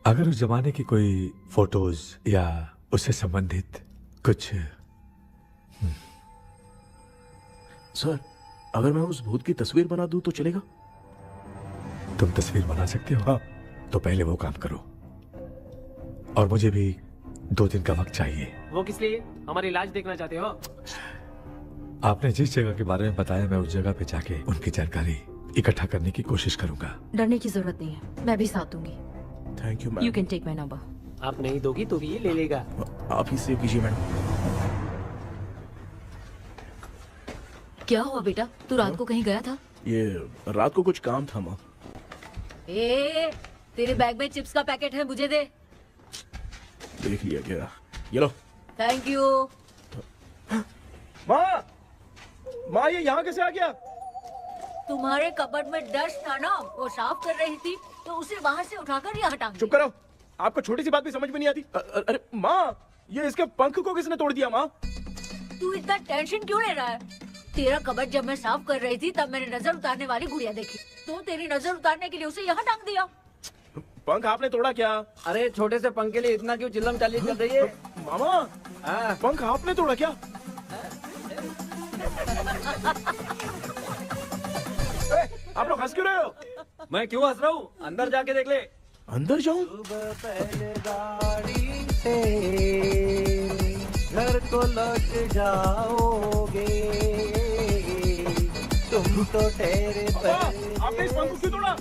अगर उस जमाने की कोई फोटोज या उससे संबंधित कुछ। सर, अगर मैं उस भूत की तस्वीर बना दूं तो चलेगा? तुम तस्वीर बना सकते हो? हाँ। तो पहले वो काम करो, और मुझे भी 2 दिन का वक्त चाहिए। वो किस लिए? हमारी इलाज देखना चाहते हो? आपने जिस जगह के बारे में बताया, मैं उस जगह पे जाके उनकी जानकारी इकट्ठा करने की कोशिश करूंगा। डरने की जरूरत नहीं है, मैं भी साथ दूंगी। Thank you ma'am. You can take my number. आप नहीं दोगी तो भी ये ले लेगा। आप ही सेव कीजिए मैडम। क्या हुआ बेटा, तू रात को कहीं गया था? ये रात को कुछ काम था माँ। ए, तेरे बैग में चिप्स का पैकेट है, मुझे दे। देख लिया क्या? ये लो। Thank you. माँ, माँ ये यहाँ कैसे आ गया? तुम्हारे कबर्ड में डस्ट था ना, वो साफ कर रही थी तो उसे वहाँ से उठाकर यहाँ टांग चुप करो, आपको छोटी सी बात भी समझ में नहीं आती। अरे माँ, ये इसके पंख को किसने तोड़ दिया? माँ तू इतना टेंशन क्यों ले रहा है? तेरा कबर्ड जब मैं साफ कर रही थी तब मैंने नजर उतारने वाली गुड़िया देखी, तो तेरी नजर उतारने के लिए उसे यहाँ टांग दिया। पंख आपने तोड़ा क्या? अरे छोटे से पंख के लिए इतना क्यों चिल्लम चाली कर रही है? मामा, पंख आपने तोड़ा क्या? आप लोग हंस क्यों रहे हो? मैं क्यों हंस रहा हूँ? अंदर जाके देख ले। अंदर जाऊं? घर को लौट जाओगे तुम तो ठहरे। आपने इस पंख को क्यों तोड़ा?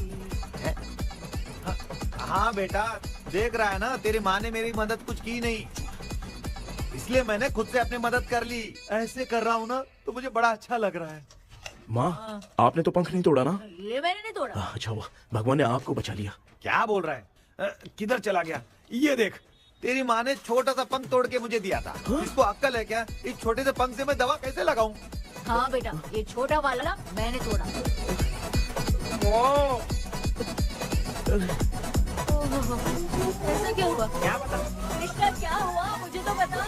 हाँ बेटा, देख रहा है ना, तेरी माँ ने मेरी मदद कुछ की नहीं, इसलिए मैंने खुद से अपनी मदद कर ली। ऐसे कर रहा हूँ ना तो मुझे बड़ा अच्छा लग रहा है। माँ, आपने तो पंख नहीं तोड़ा ना? ये मैंने नहीं तोड़ा। अच्छा हुआ, भगवान ने आपको बचा लिया। क्या बोल रहा है? किधर चला गया? ये देख, तेरी माँ ने छोटा सा पंख तोड़ के मुझे दिया था। इसको अक्ल है क्या? इस छोटे से पंख से मैं दवा कैसे लगाऊं? हाँ बेटा, ये छोटा वाला मैंने तोड़ा। ऐसा क्या हुआ? क्या बता? रिश्ता क्या हुआ, मुझे तो बता।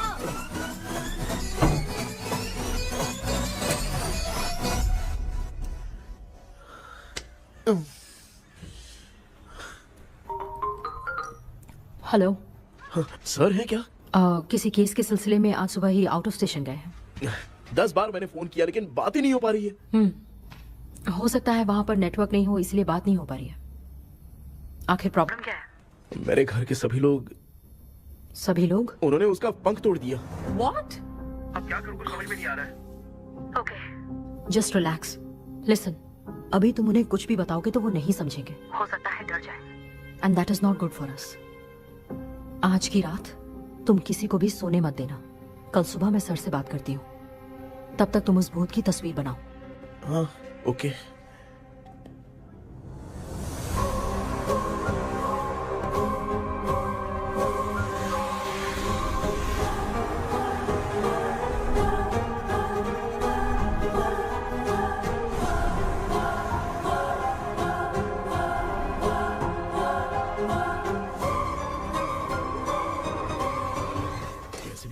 हेलो। सर है क्या? किसी केस के सिलसिले में आज सुबह ही आउट ऑफ स्टेशन गए हैं। 10 बार मैंने फोन किया लेकिन बात ही नहीं हो पा रही है। हो सकता है वहाँ पर नेटवर्क नहीं हो, इसलिए बात नहीं हो पा रही है। आखिर प्रॉब्लम क्या है? मेरे घर के सभी लोग उन्होंने उसका पंख तोड़ दिया। What? अब क्या करूँ, कुछ समझ में नहीं आ रहा है। Okay. Just relax. Listen. अभी तुम उन्हें कुछ भी बताओगे तो वो नहीं समझेंगे। हो सकता है डर जाए। And that is not good for us. आज की रात तुम किसी को भी सोने मत देना। कल सुबह मैं सर से बात करती हूँ। तब तक तुम उस भूत की तस्वीर बनाओ। हाँ, ओके।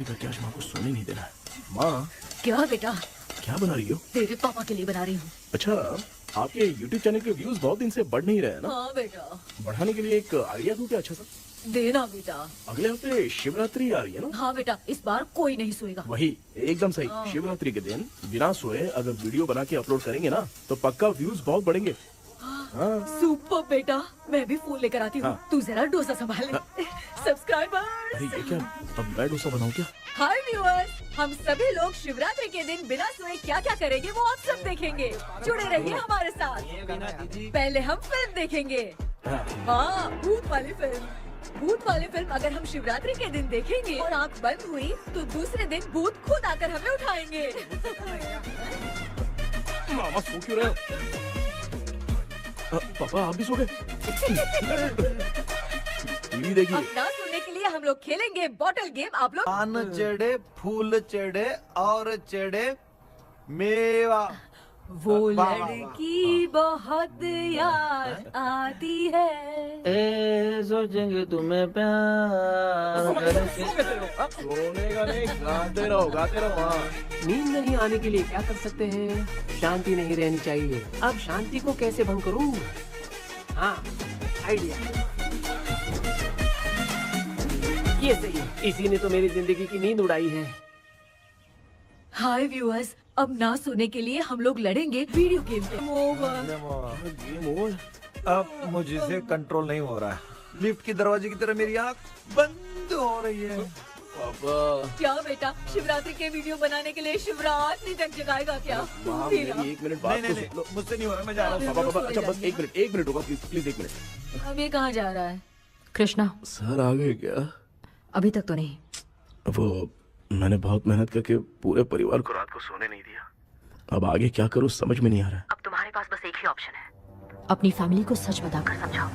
करके आज माँ को सोने नहीं देना है। माँ, क्या बेटा? क्या बना रही हो? तेरे पापा के लिए बना रही हूँ। अच्छा, आपके YouTube चैनल के व्यूज बहुत दिन से बढ़ नहीं रहे हैं ना? हाँ बेटा। बढ़ाने के लिए एक आइडिया दूं क्या अच्छा सा? देना बेटा। अगले हफ्ते शिवरात्रि आ रही है ना? हाँ बेटा, इस बार कोई नहीं सोएगा। वही, एकदम सही। शिवरात्रि के दिन बिना सोए अगर वीडियो बना के अपलोड करेंगे ना तो पक्का व्यूज बहुत बढ़ेंगे। हाँ। सुपर बेटा, मैं भी फोन लेकर आती हूँ। हाँ। तू जरा डोसा संभाल ले। सब्सक्राइबर्स। अरे ये क्या, अब मैं डोसा बनाऊं क्या? हाय व्यूअर्स, हम सभी लोग शिवरात्रि के दिन बिना सोए क्या क्या करेंगे वो आप सब देखेंगे। जुड़े रहिए हमारे साथ। पहले हम फिल्म देखेंगे। हाँ, भूत वाली फिल्म। भूत वाली फिल्म अगर हम शिवरात्रि के दिन देखेंगे और आँख बंद हुई तो दूसरे दिन भूत खुद आकर हमें उठाएंगे। मामा सो क्यों रहे हो? पापा आप भी सो गए? टीवी देखिए। अब ना सोने के लिए हम लोग खेलेंगे बॉटल गेम। आप लोग पान चढ़े, फूल चढ़े और चढ़े मेवा। वो वाह, वाह, वाह। लड़की बहुत याद आती है। ए सोचेंगे तुम्हें प्यार सोने का नहीं, गाते रहो हाँ। नींद नहीं आने के लिए क्या कर सकते हैं? शांति नहीं रहनी चाहिए। अब शांति को कैसे भंग करूं? हाँ, आइडिया। ये सही है। इसी ने तो मेरी जिंदगी की नींद उड़ाई है। हाय व्यूअर्स, अब ना सोने के लिए हम लोग लड़ेंगे वीडियो गेम पे। अब मुझसे कंट्रोल नहीं हो रहा है। लिफ्ट की दरवाजे की तरह मेरी आँख बंद हो रही है। पापा क्या बेटा, शिवरात्रि के वीडियो बनाने के लिए शिवरात्रि तक जगाएगा क्या? माँ, फिर मेरी एक मिनट बात नहीं, तो नहीं, सुन लो। मुझसे नहीं हो रहा, मैं जा रहा हूँ। पापा अच्छा बस एक मिनट होगा प्लीज 1 मिनट। अब ये कहाँ जा रहा है? कृष्णा, सर आ गए क्या? अभी तक तो नहीं। वो मैंने बहुत मेहनत करके पूरे परिवार को रात को सोने नहीं दिया। अब आगे क्या करूँ समझ में नहीं आ रहा है। अब तुम्हारे पास बस एक ही ऑप्शन है, अपनी फैमिली को सच बताकर समझाओ।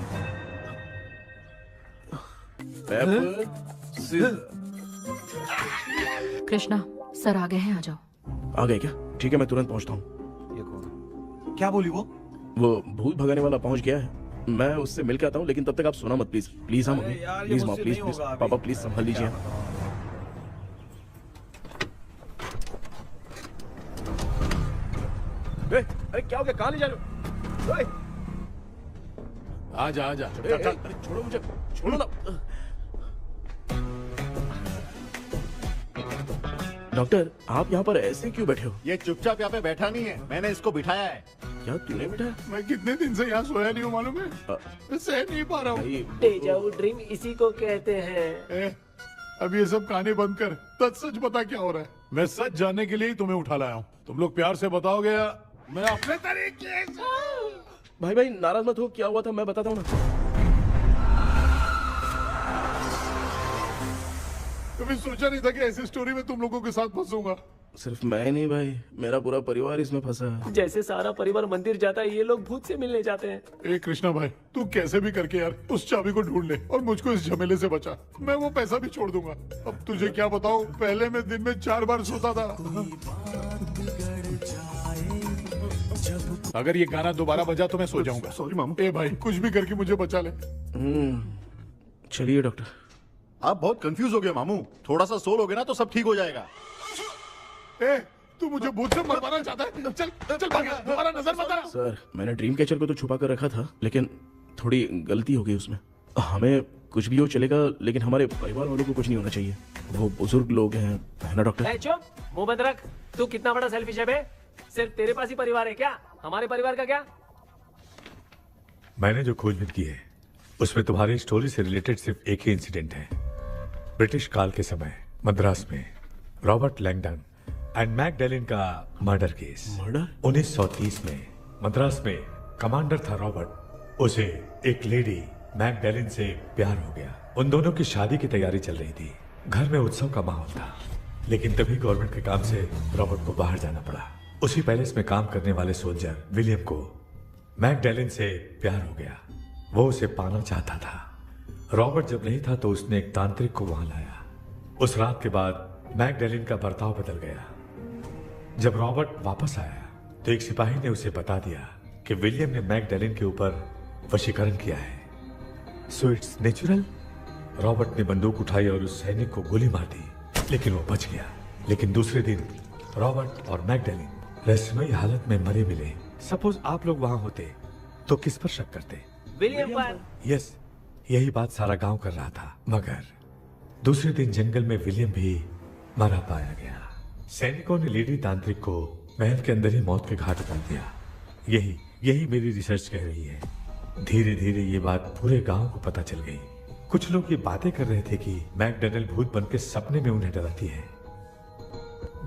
कृष्णा, सर आ गए हैं, आ जाओ। आ गए क्या? ठीक है मैं तुरंत पहुंचता हूँ। ये कौन? क्या बोली वो? वो भूत भगाने वाला पहुंच गया है, मैं उससे मिल के आता हूँ, लेकिन तब तक आप सोना मत प्लीज। प्लीज हाँ मम्मी, यार, ये प्लीज माँ, मुझसे प्लीज नहीं प्लीज होगा अभी। पापा प्लीज संभाल लीजिए। अरे क्या हो गया? कहाँ ले जा रहे हो? ओए, आजा आजा ए, ए, अरे छोड़ो मुझे, छोड़ो ना। डॉक्टर आप यहाँ पर ऐसे क्यों बैठे हो? ये चुपचाप यहाँ पे बैठा नहीं है, मैंने इसको बिठाया है। क्या तूने बैठा? मैं कितने दिन से यहाँ सोया नहीं हूँ मालूम है, मैं सह नहीं पा रहा हूँ। डेजाऊ ड्रीम इसी को कहते हैं। ए, अब ये सब कहानी बंद कर, सच बता क्या हो रहा है। मैं सच जानने के लिए ही तुम्हें उठा लाया हूँ। तुम लोग प्यार से बताओगे या मैं अपने तरीके से। भाई नाराज मत हो, क्या हुआ था मैं बताता हूँ ना। कभी सोचा नहीं था कि ऐसी स्टोरी में तुम लोगों के साथ फंसूंगा। सिर्फ मैं नहीं भाई, मेरा पूरा परिवार इसमें फंसा है। जैसे सारा परिवार मंदिर जाता है, ये लोग भूत से मिलने जाते हैं। ए कृष्णा भाई, तू कैसे भी करके यार उस चाबी को ढूंढ ले और मुझको इस झमेले से बचा। मैं वो पैसा भी छोड़ दूंगा। अब तुझे क्या बताऊं, पहले मैं दिन में 4 बार सोता था। अगर ये गाना दोबारा बजा तो मैं सो जाऊंगा। सॉरी मामू। ए भाई कुछ भी करके मुझे बचा ले। चलिए डॉक्टर। आप बहुत कंफ्यूज हो गए मामू, थोड़ा सा सो लोगे ना तो सब ठीक हो जाएगा। ए तू मुझे भूत से मरवाना चाहता है? चल चल भाग, दोबारा नजर मत आना। सर मैंने ड्रीम कैचर को तो छुपा कर रखा था, लेकिन थोड़ी गलती हो गई उसमें। हमें कुछ भी हो चलेगा, लेकिन हमारे परिवार वालों को कुछ नहीं होना चाहिए। वो बुजुर्ग लोग हैं, है ना डॉक्टर? चुप, मुंह बंद रख। तू कितना बड़ा सेल्फिश है बे? सिर्फ तेरे पास ही परिवार है क्या? हमारे परिवार का क्या? मैंने जो खोजबीन की है उसमें तुम्हारी स्टोरी से रिलेटेड सिर्फ एक ही इंसिडेंट है। ब्रिटिश काल के समय मद्रास में रॉबर्ट लैंगडन एंड मैकडैलिन का मर्डर केस। मर्डर? 1930 में मद्रास में कमांडर था रॉबर्ट, उसे एक लेडी मैकडैलिन से प्यार हो गया। उन दोनों की शादी की तैयारी चल रही थी, घर में उत्सव का माहौल था, लेकिन तभी गवर्नमेंट के काम से रॉबर्ट को बाहर जाना पड़ा। उसी पैलेस में काम करने वाले सोल्जर विलियम को मैकडैलिन से प्यार हो गया, वो उसे पाना चाहता था। रॉबर्ट जब नहीं था तो उसने एक तांत्रिक को वहां लाया। उस रात के बाद मैकडैलिन का बर्ताव बदल गया। जब रॉबर्ट वापस आया तो एक सिपाही ने उसे बता दिया कि विलियम ने मैकडैलिन के ऊपर वशीकरण किया है। So it's natural. रॉबर्ट ने बंदूक उठाई और उस सैनिक को गोली मार दी, लेकिन वो बच गया। लेकिन दूसरे दिन रॉबर्ट और मैकडैलिन रहस्यमयी हालत में मरे मिले। सपोज आप लोग वहां होते तो किस पर शक करते? विलियम पर। यस, यही बात सारा गांव कर रहा था। मगर दूसरे दिन जंगल में विलियम भी मरा पाया गया। सैनिकों ने लेडी तांत्रिक को महल के अंदर ही मौत के घाट उतार दिया। यही मेरी रिसर्च कह रही है। धीरे धीरे ये बात पूरे गांव को पता चल गई। कुछ लोग ये बातें कर रहे थे कि मैकडैलिन भूत बनकर सपने में उन्हें डराती है।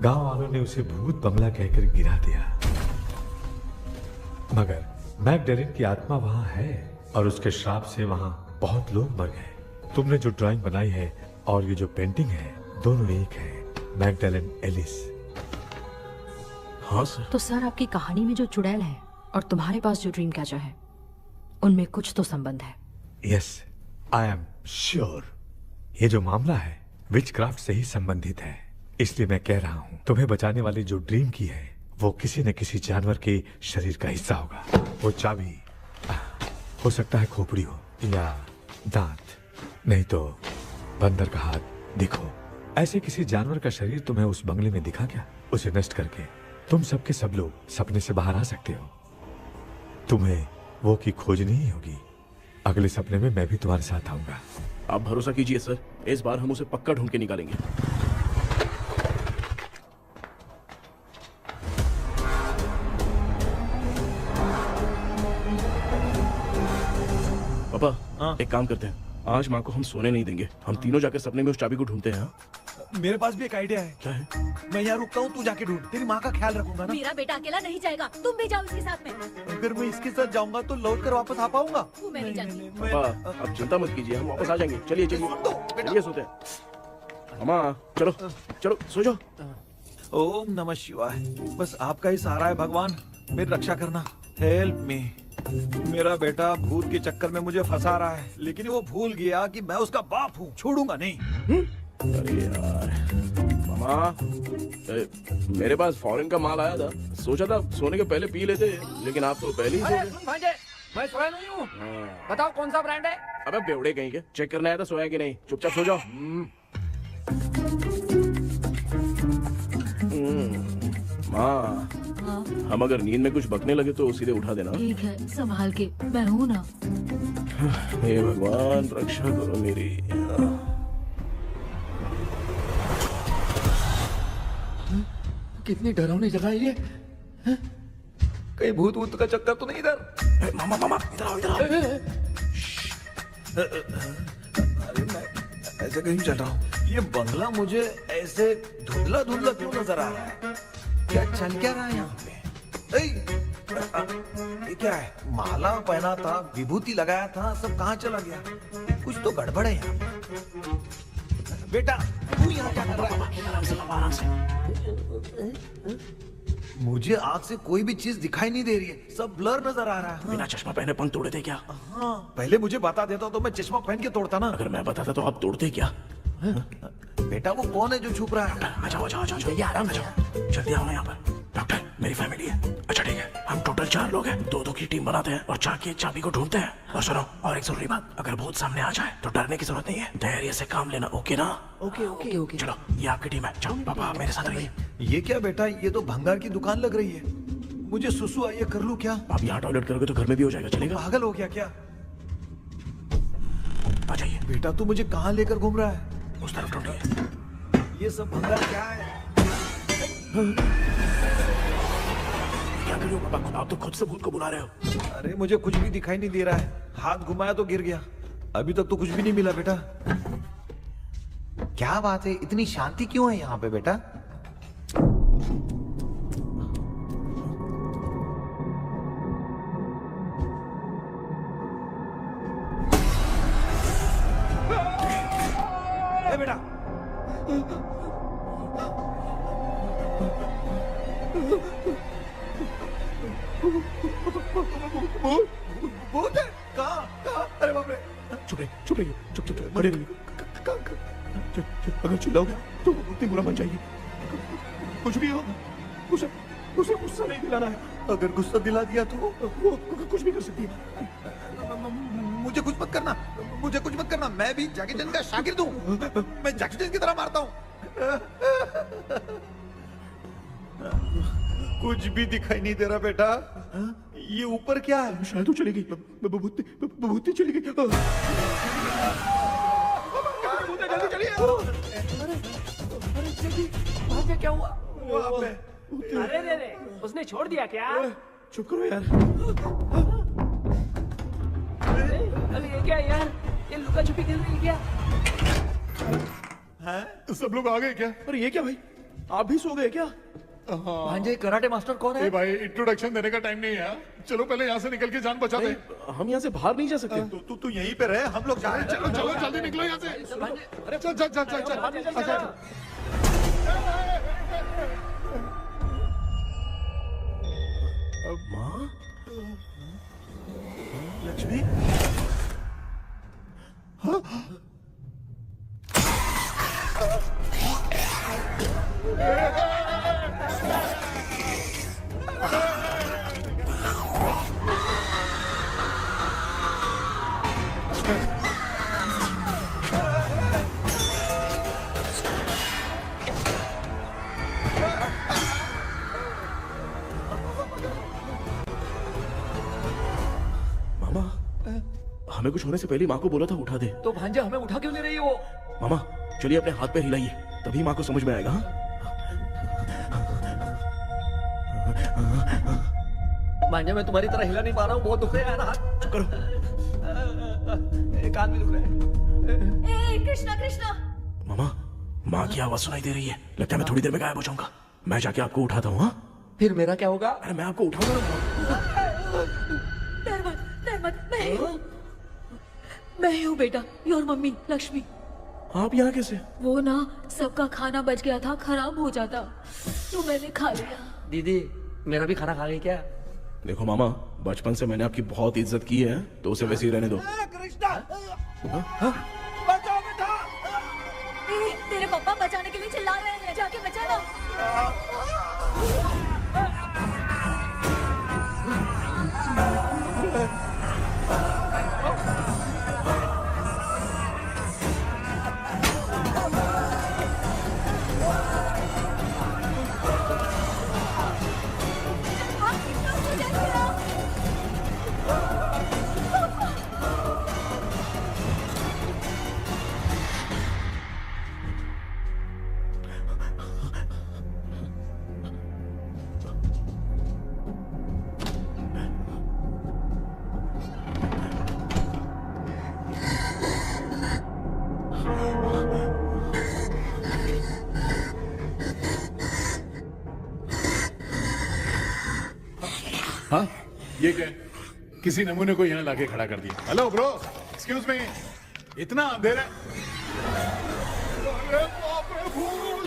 गांव वालों ने उसे भूत बंगला कहकर गिरा दिया। मगर मैकडैलिन की आत्मा वहां है और उसके श्राप से वहां बहुत लोग मर गए। तुमने जो ड्राइंग बनाई है और ये जो पेंटिंग है दोनों एक है, मैगडेलन एलिस। हाँ सर। तो सर आपकी कहानी में जो चुड़ैल है और तुम्हारे पास जो ड्रीम कैचर है उनमें कुछ तो संबंध है। यस, आई एम श्योर ये जो मामला है विचक्राफ्ट से ही संबंधित है। इसलिए मैं कह रहा हूँ तुम्हें बचाने वाली जो ड्रीम की है वो किसी न किसी जानवर के शरीर का हिस्सा होगा। वो चाबी हो सकता है खोपड़ी हो या दांत, नहीं तो बंदर का हाथ। देखो, ऐसे किसी जानवर का शरीर तुम्हें उस बंगले में दिखा क्या? उसे नष्ट करके तुम सबके सब लोग सपने से बाहर आ सकते हो। तुम्हें वो की खोजनी ही होगी। अगले सपने में मैं भी तुम्हारे साथ आऊंगा। आप भरोसा कीजिए सर, इस बार हम उसे पक्का ढूंढ के निकालेंगे। पापा, एक काम करते हैं, आज माँ को हम सोने नहीं देंगे। हम तीनों जाकर सपने में उस चाबी को ढूंढते हैं। मेरे पास भी एक आइडिया है। क्या है? मैं यहाँ रुकता हूँ, तू जाके ढूंढ। तेरी माँ का ख्याल रखूंगा ना। मेरा बेटा अकेला नहीं जाएगा, तुम भी जाओ इसके साथ में। अगर मैं इसके साथ जाऊंगा तो लौट कर वापस आ पाऊंगा? वो मैं नहीं जानती। पापा, अब चिंता मत कीजिए, हम वापस आ जाएंगे। चलिए चलिए चलिए, सोते हैं। अम्मा चलो चलो सो जाओ। ओम नमः शिवाय। बस आपका ही सहारा है भगवान, मेरी रक्षा करना। Help me. मेरा बेटा भूत के चक्कर में मुझे फंसा रहा है, लेकिन वो भूल गया कि मैं उसका बाप हूँ। छोड़ूंगा नहीं। अरे यार मामा, मेरे पास फॉरेन का माल आया था, सोचा था सोने के पहले पी लेते, लेकिन आप तो पहले ही सो अरे गए। सुन भांजे, मैं सोया नहीं हूँ। बताओ कौन सा ब्रांड है? अबे बेवड़े कहीं के, चेक करना है तो सोया कि नहीं। चुपचाप सो जाओ। माँ, हम अगर नींद में कुछ बकने लगे तो सीधे उठा देना। ठीक है, संभाल के, मैं हूँ ना। हे भगवान रक्षा करो मेरी। कितनी डरावनी जगह है ये। कहीं भूत भूत का चक्कर तो नहीं इधर? मामा मामा इधर आओ, इधर आओ। अरे मैं ऐसे कहीं चल रहा हूँ। ये बंगला मुझे ऐसे धुंधला धुंधला क्यों नजर आ रहा है? क्या चल क्या रहा है यहाँ पे? ये क्या है? माला पहना था, विभूति लगाया था, सब कहाँ चला गया? कुछ तो गड़बड़ है यहाँ पे। बेटा तू यहाँ क्या कर रहा है? आराम से। मुझे आँख से कोई भी चीज दिखाई नहीं दे रही है, सब ब्लर नजर आ रहा है। बिना चश्मा पहने पंख तोड़े थे क्या? हाँ, पहले मुझे बता देता तो मैं चश्मा पहन के तोड़ता ना। अगर मैं बताता तो आप तोड़ते क्या? बेटा वो कौन है जो छुप रहा है? आ जाओ आ जाओ आ जाओ, ये आराम से जाओ। जल्दी आओ ना यहाँ पर। डॉक्टर, मेरी फैमिली है। अच्छा ठीक है, हम टोटल 4 लोग हैं। 2-2 की टीम बनाते हैं और जाके चाबी को ढूंढते हैं। और सुनो, और एक जरूरी बात, अगर भूत सामने आ जाए तो डरने की जरूरत नहीं है, धैर्य से काम लेना। ओके ना? Okay okay okay. चलो, ये आपकी टीम है। जाओ पापा, मेरे साथ रहिए। ये क्या बेटा, ये तो भंगार की दुकान लग रही है। मुझे सुसु आई है, कर लूं क्या? आप यहाँ टॉयलेट करोगे तो घर में भी हो जाएगा, चलेगा? पागल हो गया क्या? आ जाइए। बेटा तू मुझे कहाँ लेकर घूम रहा है? उस तरफ ढूंढिए। ये सब भंगार क्या है? क्या कर रहे हो पापा? आप तो खुद से भूत को बुला रहे हो। अरे मुझे कुछ भी दिखाई नहीं दे रहा है, हाथ घुमाया तो गिर गया। अभी तक तो कुछ भी नहीं मिला बेटा। क्या बात है, इतनी शांति क्यों है यहाँ पे बेटा? बेटा भूत है? कहाँ? अरे बाप रे! चुप रहिए, चुप रहिए, चुप चुप चुप, खड़े रहिए। अगर चिल्लाओगे तो वो इतनी बुरा बन जाएगी। कुछ भी हो, उसे उसे गुस्सा नहीं दिलाना है। अगर गुस्सा दिला दिया तो वो कुछ भी कर सकती है। मुझे कुछ मत करना, मुझे कुछ मत करना। मैं भी जैकी चैन का शागिर्द हूँ। मैं जैकी चैन की तरह मारता हूँ। कुछ भी दिखाई नहीं दे रहा बेटा। ये ऊपर क्या है? शायद वो चली गई। भूती चली गई। जल्दी चलिए। भांजे क्या हुआ? वहाँ पे अरे रे रे, उसने छोड़ दिया क्या? चुप करो यार। अरे ये क्या यार, ये लुका छुपी खेल रही है क्या? हैं? सब लोग आ गए क्या? अरे ये क्या भाई, आप भी सो गए क्या? भांजे कराटे मास्टर कौन ए है? भाई इंट्रोडक्शन देने का टाइम नहीं है यार। चलो पहले यहाँ से निकल के जान बचा दे। हम यहाँ से बाहर नहीं जा सकते। तू यहीं पे रहे, हम लोग जा रहे हैं। चलो चलो जल्दी निकलो यहाँ से। चल चल चल चल चल। अच्छा माँ, लक्ष्मी, मामा, हमें कुछ होने से पहले माँ को बोला था उठा दे। तो भांजे हमें उठा क्यों ले रही हो? मामा चलिए अपने हाथ पैर हिलाइए, तभी माँ को समझ में आएगा। हाँ? भांजे मैं तुम्हारी तरह हिला नहीं पा रहा हूँ, बहुत दुख रहा है यार हाथ। चुप करो। एक हाथ भी दुख रहा है। ए कृष्णा कृष्णा, मामा, माँ की आवाज सुनाई दे रही है, लगता है मैं थोड़ी देर में गायब हो जाऊंगा। मैं जाके आपको उठाता हूँ। हाँ, फिर मेरा क्या होगा? अरे मैं आपको उठाऊंगा। डर मत, मैं हूँ बेटा, योर मम्मी लक्ष्मी। आप यहाँ कैसे? वो ना सबका खाना बच गया था, खराब हो जाता तो मैंने खा लिया। दीदी मेरा भी खाना खा गई क्या? देखो मामा, बचपन से मैंने आपकी बहुत इज्जत की है, तो उसे वैसे ही रहने दो। तेरे पापा बचाने के लिए चिल्ला रहे हैं, जाके बचा ना। हाँ ये क्या? किसी नमूने को यहाँ लाके खड़ा कर दिया। हेलो ब्रो, एक्सक्यूज मी, इतना अंधेरा है? अरे बाप रे, भूत!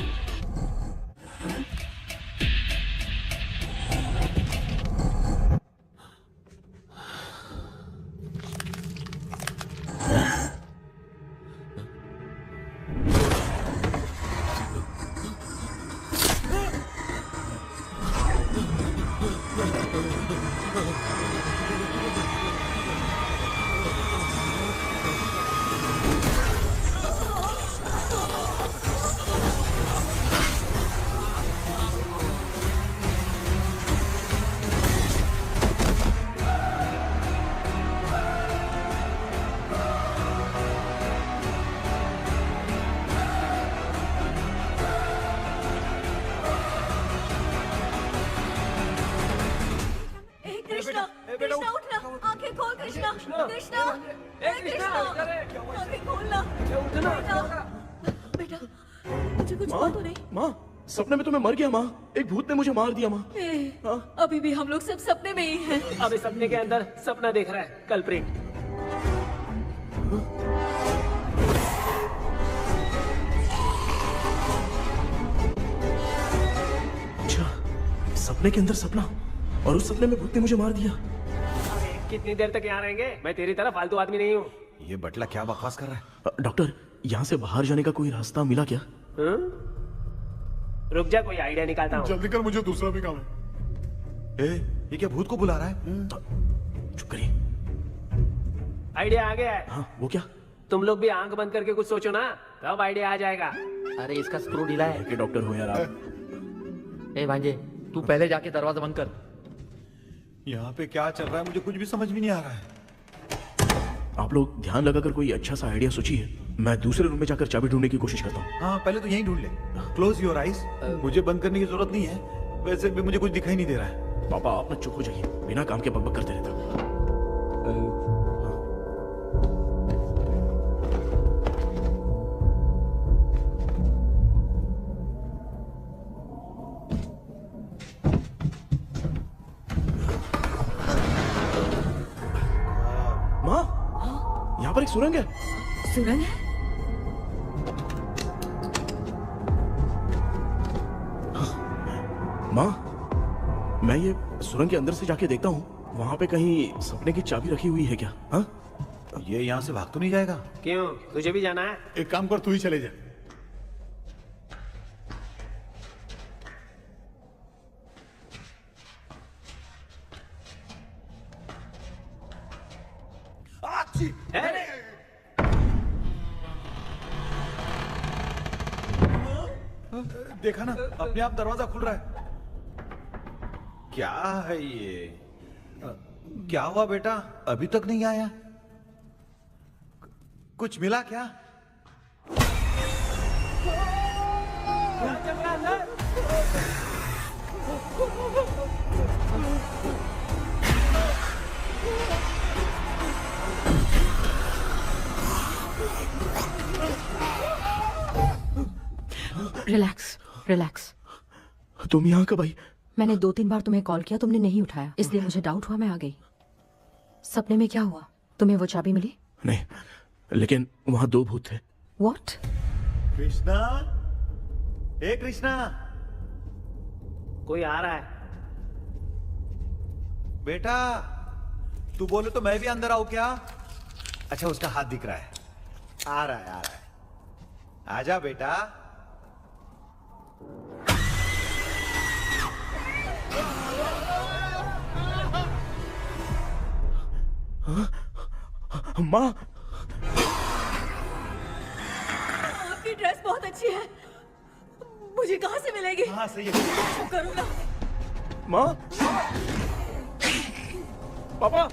कृष्णा, कृष्णा उठना, आंखें खोल कृष्णा, कृष्णा, आंखें खोलना, बेटा, मुझे कुछ हुआ तो नहीं? माँ, सपने में तो मैं मर गया माँ, एक भूत ने मुझे मार दिया माँ। अभी भी हम लोग सब सपने में ही हैं। अब इस सपने के अंदर सपना देख रहा है कल्प्रिट। अच्छा, सपने के अंदर सपना, और उस सपने में भूत ने मुझे मार दिया। कितनी देर तक यहाँ रहेंगे? मैं तेरी तरह फालतू आदमी नहीं हूँ। ये बटला क्या बकवास कर रहा है? डॉक्टर, यहाँ से बाहर जाने का कोई रास्ता मिला क्या? रुक जा, कोई आइडिया निकालता हूँ। जल्दी कर, मुझे दूसरा भी काम है। ये क्या भूत को बुला रहा है? चुप करिए। आइडिया आ गया है। हाँ, वो क्या? तुम लोग भी आंख बंद करके कुछ सोचो ना, तब आइडिया आ जाएगा। अरे इसका स्क्रू ढीला है। के डॉक्टर हो यार आप। ए भांजे, तू पहले जाके दरवाजा बंद कर। यहाँ पे क्या चल रहा है मुझे कुछ भी समझ में नहीं आ रहा है। आप लोग ध्यान लगाकर कोई अच्छा सा आइडिया सोचिए, मैं दूसरे रूम में जाकर चाबी ढूंढने की कोशिश करता हूँ। हाँ, पहले तो यहीं ढूंढ ले। Close your eyes. मुझे बंद करने की जरूरत नहीं है, वैसे भी मुझे कुछ दिखाई नहीं दे रहा है। पापा आप ना चुप हो जाइए, बिना काम के बकबक करते रहते हो। पर एक सुरंग है। सुरंग है? माँ, मैं ये सुरंग के अंदर से जाके देखता हूँ, वहाँ पे कहीं सपने की चाबी रखी हुई है क्या? हाँ? ये यहाँ से भाग तो नहीं जाएगा? क्यों, तुझे भी जाना है? एक काम कर, तू ही चले जा। देखा ना, अपने आप दरवाजा खुल रहा है। क्या है ये? क्या हुआ बेटा, अभी तक नहीं आया? कुछ मिला क्या? Relax relax. तुम यहाँ कब आई? मैंने 2-3 बार तुम्हें कॉल किया, तुमने नहीं उठाया, इसलिए मुझे डाउट हुआ, मैं आ गई। सपने में क्या हुआ? तुम्हें वो चाबी मिली? नहीं, लेकिन वहाँ 2 भूत थे। व्हाट? कृष्णा, ए कृष्णा, कोई आ रहा है। बेटा तू बोले तो मैं भी अंदर आऊं क्या? अच्छा, उसका हाथ दिख रहा है, आ रहा है, आ रहा है। आजा बेटा। माँ, आपकी ड्रेस बहुत अच्छी है, मुझे कहाँ से मिलेगी? हाँ सही है। करूँगा। माँ, पापा,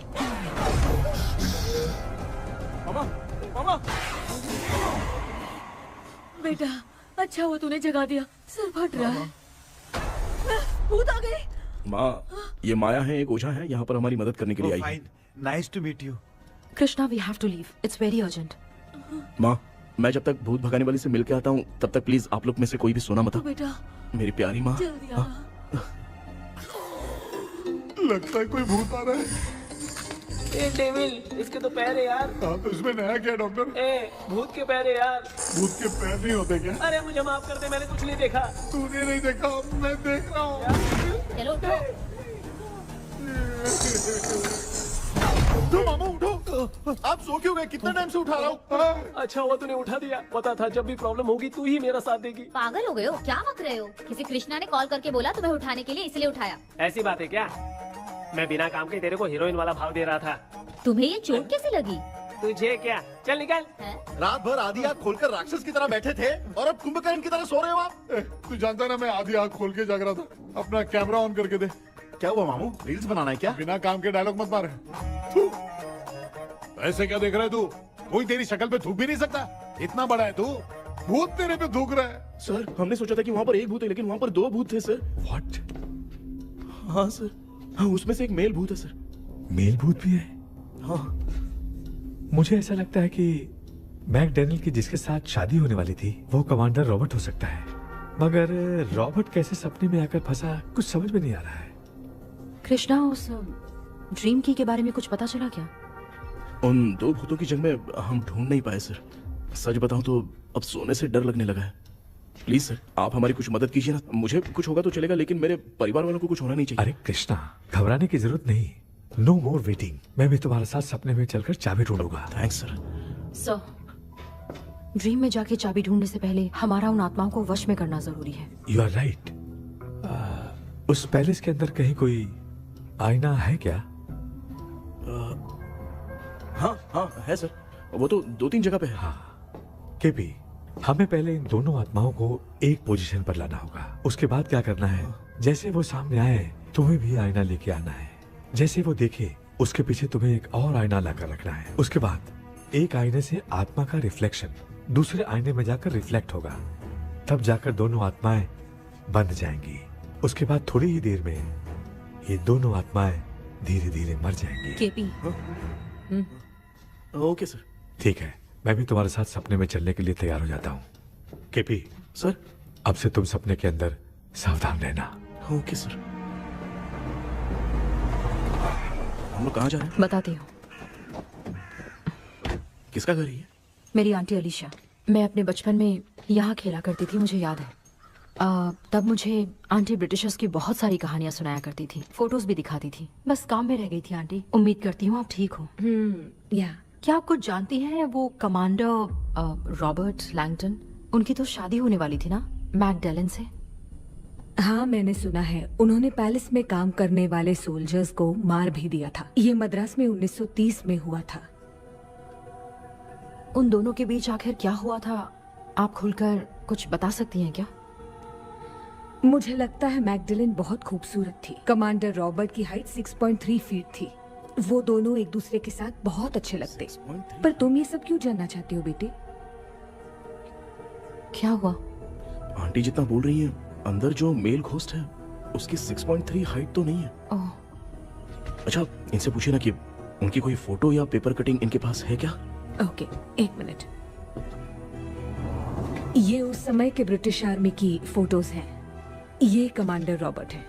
मामा, मामा। बेटा अच्छा हुआ तूने जगा दिया, सर फट रहा है। भूत आ गई। माँ, ये माया है, एक ओझा है, यहाँ पर हमारी मदद करने के लिए आई है। Fine, nice to meet you. Krishna, we have to leave, it's very urgent. माँ, मैं जब तक भूत भगाने वाली से मिल के आता हूँ, तब तक प्लीज आप लोग में से कोई भी सोना मत। तो बेटा मेरी प्यारी माँ। जल्दी आना। लगता है कोई भूत आ रहा है। ए डेविल, इसके तो पैर है यार। हाँ, तो इसमें नया क्या डॉक्टर? ए, भूत के पैर है यार। भूत के पैर नहीं होते क्या? अरे मुझे माफ कर दे, मैंने कुछ नहीं देखा। तूने नहीं देखा, मैं देख रहा हूँ। चलो उठो। उठो मामा, उठो। आप सो क्यों गए? कितना टाइम से उठा रहा हूँ। अच्छा हुआ तूने उठा दिया, पता था जब भी प्रॉब्लम होगी तू ही मेरा साथ देगी। पागल हो गए हो क्या? बक रहे हो? किसी कृष्णा ने कॉल करके बोला तुम्हें उठाने के लिए, इसलिए उठाया। ऐसी बात है क्या? मैं बिना काम के तेरे को हीरोइन वाला भाव दे रहा था। तुम्हें ये चोट कैसे लगी? तुझे क्या? चल निकल। रात भर आधी आंख खोलकर राक्षस की तरह बैठे थे और अब कुंभकर्ण की तरह सो रहे हो आप। तू जानता है ना, मैं आधी आंख खोल के जाग रहा था। अपना कैमरा ऑन करके दे। क्या हुआ मामू, रील्स बनाना है क्या? बिना काम के डायलॉग मत मार। थू। ऐसे क्या देख रहा है तू? कोई तेरी शक्ल पे थूक भी नहीं सकता, इतना बड़ा है तू। भूत तेरे पे थूक रहा है। सर, हमने सोचा था कि वहाँ पर एक भूत है, लेकिन वहाँ पर 2 भूत थे सर। व्हाट? हाँ सर, हाँ, उसमें से एक मेल भूत है सर। मेल भूत भी है? हाँ। मुझे ऐसा लगता है कि मैकडैनियल की जिसके साथ शादी होने वाली थी वो कमांडर रॉबर्ट हो सकता है, मगर रॉबर्ट कैसे सपने में आकर फंसा, कुछ समझ में नहीं आ रहा है। कृष्णा, उस ड्रीम की के बारे में कुछ पता चला क्या? उन 2 भूतों की जंग में हम ढूंढ नहीं पाए सर। सच बताऊं तो अब सोने से डर लगने लगा है। प्लीज सर, आप हमारी कुछ मदद कीजिए ना। मुझे कुछ होगा तो चलेगा, लेकिन मेरे परिवार वालों को कुछ होना नहीं चाहिए। अरे कृष्णा, घबराने की जरूरत नहीं, नो मोर वेटिंग। मैं भी तुम्हारे साथ सपने में चलकर चाबी ढूंढूंगा। Thanks sir. सर, ड्रीम में जाके चाबी ढूंढने से पहले हमारा उन आत्माओं को वश में करना जरूरी है। You are right. उस पैलेस के अंदर कहीं कोई आईना है क्या? हाँ हाँ है सर, वो तो 2-3 जगह पे है। हाँ केपी, हमें पहले इन दोनों आत्माओं को एक पोजीशन पर लाना होगा। उसके बाद क्या करना है, जैसे वो सामने आए तुम्हें भी आईना लेके आना है। जैसे वो देखे उसके पीछे तुम्हें एक और आईना लाकर रखना है। उसके बाद एक आईने से आत्मा का रिफ्लेक्शन दूसरे आईने में जाकर रिफ्लेक्ट होगा, तब जाकर दोनों आत्माएं बंध जाएंगी। उसके बाद थोड़ी ही देर में ये दोनों आत्माएं धीरे धीरे मर जाएंगी। KP, okay sir. ठीक है, मैं भी तुम्हारे साथ सपने में चलने के लिए तैयार हो जाता हूँ। केपी सर, अब से तुम सपने के अंदर सावधान रहना। Okay sir. हम लोग कहाँ जा रहे हैं? बताती हूँ। किसका घर है ये? मेरी आंटी अलीशा। मैं अपने बचपन में यहाँ खेला करती थी, मुझे याद है। तब मुझे आंटी ब्रिटिशर्स की बहुत सारी कहानियां सुनाया करती थी, फोटोज भी दिखाती थी। बस काम में रह गई थी आंटी। उम्मीद करती हूँ आप ठीक हो। या क्या आप कुछ जानती हैं वो कमांडर रॉबर्ट लैंगटन? उनकी तो शादी होने वाली थी ना मैकडेलन से। हाँ, मैंने सुना है उन्होंने पैलेस में काम करने वाले सोल्जर्स को मार भी दिया था। ये मद्रास में 1930 में हुआ था। उन दोनों के बीच आखिर क्या हुआ था, आप खुलकर कुछ बता सकती हैं क्या? मुझे लगता है मैकडेलन बहुत खूबसूरत थी। कमांडर रॉबर्ट की हाइट 6.3 फीट थी। वो दोनों एक दूसरे के साथ बहुत अच्छे लगते। पर तुम ये सब क्यों जानना चाहती हो बेटे? क्या हुआ? आंटी जितना बोल रही है, अंदर जो मेल घोस्ट है उसकी 6.3 हाइट तो नहीं है। ओह, अच्छा, इनसे पूछिए ना कि उनकी कोई फोटो या पेपर कटिंग इनके पास है क्या? ओके, एक मिनट। ये उस समय के ब्रिटिश आर्मी की फोटोज हैं। ये कमांडर रॉबर्ट है।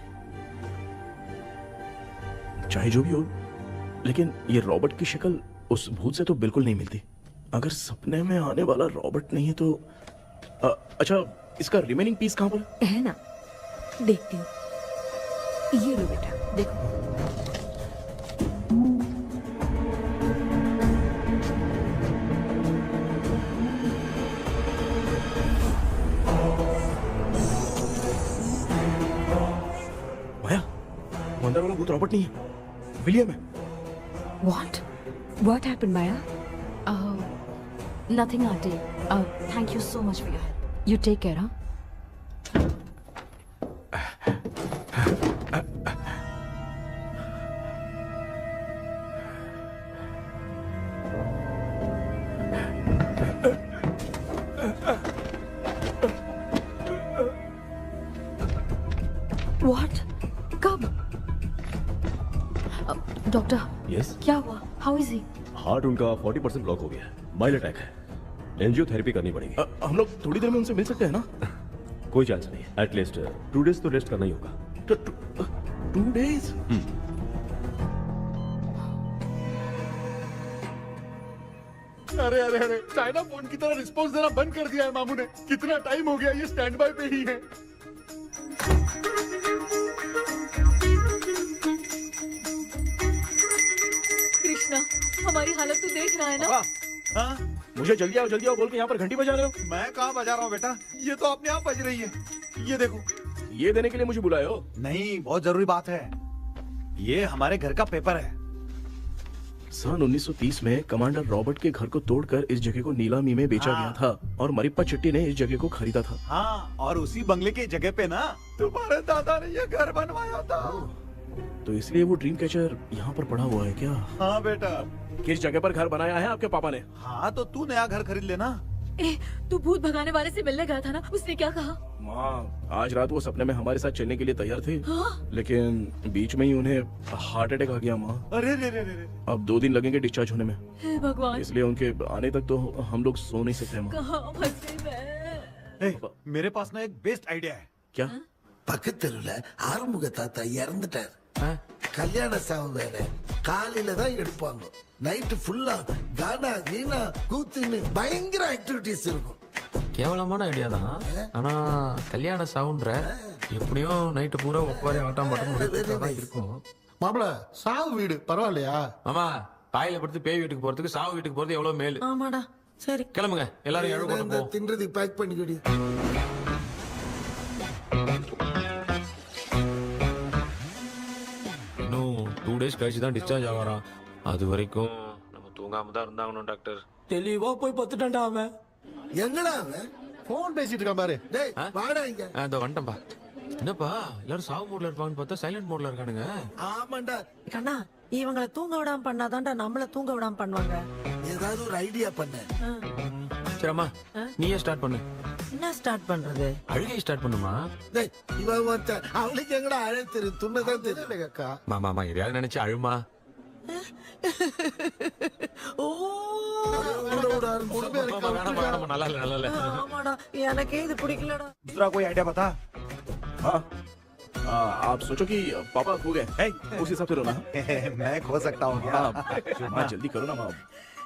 चाहे जो भी हो, लेकिन ये रॉबर्ट की शक्ल उस भूत से तो बिल्कुल नहीं मिलती। अगर सपने में आने वाला रॉबर्ट नहीं है तो अच्छा, इसका रिमेनिंग पीस कहाँ पर है ना? देखती हूँ। ये लो बेटा, देखो। माया, वो अंदर वाला भूत रॉबर्ट नहीं है, विलियम है। What happened, Maya? Nothing, auntie. Thank you so much for your help. You take care, huh? What? कब? डॉक्टर, यस, क्या हुआ? How is he? हार्ट उनका 40% ब्लॉक हो गया है। माइल्ड अटैक है। एंजियोथेरेपी करनी पड़ेगी। हम लोग थोड़ी देर में उनसे मिल सकते हैं ना? कोई चांस नहीं। एटलीस्ट 2 डेज तो रेस्ट करना ही होगा। 2 days? अरे अरे अरे, चाइना फोन की तरह रिस्पॉन्स देना बंद कर दिया है मामू ने। कितना टाइम हो गया, ये स्टैंड बाय पे ही है। कृष्णा, हमारी हालत तो देख रहा है ना? हाँ? मुझे जल्दी आओ बोल के यहाँ पर घंटी बजा रहे हो। मैं कहाँ बजा रहा हूँ बेटा, ये तो अपने आप बज रही है। ये देखो। ये देने के लिए मुझे बुलाए हो? नहीं, बहुत जरूरी बात है। ये हमारे घर का पेपर है। सन 1930 में कमांडर रॉबर्ट के घर को तोड़कर इस जगह को नीलामी में बेचा गया था और मरिप्पा चिट्टी ने इस जगह को खरीदा था। हाँ, और उसी बंगले की जगह पे ना तुम्हारे दादा ने ये घर बनवाया था। तो इसलिए वो ड्रीम कैचर यहाँ पर पड़ा हुआ है क्या? हाँ बेटा। किस जगह पर घर बनाया है आपके पापा ने? हाँ, तो तू नया घर खरीद लेना। तू भूत भगाने वाले से मिलने गया था ना? उसने क्या कहा? माँ, आज रात वो सपने में हमारे साथ चलने के लिए तैयार थे। हाँ? लेकिन बीच में ही उन्हें हार्ट अटैक आ गया माँ। अरे रे रे रे रे। अब 2 दिन लगेंगे डिस्चार्ज होने में। हे भगवान, इसलिए उनके आने तक तो हम लोग सो नहीं सकते माँ। कहाँ फंसे मैं? मेरे पास ना एक बेस्ट आइडिया है। क्या? பக்கத்தெருவுல ஆறுமுக தாத்தா இறந்துட்டார். கல்யாண சாவு வேற. காலையில தான் எடுப்பாங்க. நைட்டு ஃபுல்லா கானா கீனா கூத்துன்னு பயங்கர ஆக்டிவிட்டிஸ் இருக்கும். கேவலமான ஐடியா தான். ஆனா கல்யாண சவுண்ட்ற எப்படியும் நைட்டு பூரா ஒப்பாரி ஆட்டம் பாட்டம் இருக்கும். மாப்பிள சாவு வீடு பரவாயில்லையா? மாமா, பாயில படுத்து பேய் வீட்டுக்கு போறதுக்கு சாவு வீட்டுக்கு போறது எவ்வளவு மேல். ஆமாடா, சரி கிளம்புங்க, எல்லாரும் எழு கொண்டு போ. தின்றதுக்கு பேக் பண்ணிக்கடி. இன்னும் 2 டேஸ் கழிச்சு தான் டிஸ்சார்ஜ் ஆவாராம். அது வரைக்கும் நம்ம தூங்காம தான் இருந்தாகணும் டாக்டர். தெளிவா போய் பத்துட்டான்டா அவன். எங்கடா அவன்? फोन பேசிட்டு இருக்கான் பாரு. டேய் வாடா இங்க. இதோ வந்துட்டேன்பா. என்னப்பா எல்லாரும் சாவு மோட்ல இருப்பாங்கன்னு பார்த்தா சைலண்ட் மோட்ல இருக்கானுங்க. ஆமாண்டா. கண்ணா, இவங்களை தூங்க விடாம பண்ணாதான்டா நம்மள தூங்க விடாம பண்ணுவாங்க. ஏதாவது ஒரு ஐடியா பண்ண. சரிம்மா, நீயே ஸ்டார்ட் பண்ணு. என்ன ஸ்டார்ட் பண்றது? அழுகை ஸ்டார்ட் பண்ணுமா? டேய் இவன் மத்த அவளுக்கு எங்கடா அழ தெரியும்? துண்ணதான் தெரியல அக்கா. மாமா எதையாவது நினைச்சு அழுமா. ஓ, வேணாம், நல்லா இல்ல. ஆமாடா, எனக்கே இது பிடிக்கலடா. दूसरा कोई आइडिया बता। हाँ, आप सोचो कि पापा खो गए, उस हिसाब से रोना। मैं खो सकता हूँ क्या? माँ, जल्दी करो ना माँ।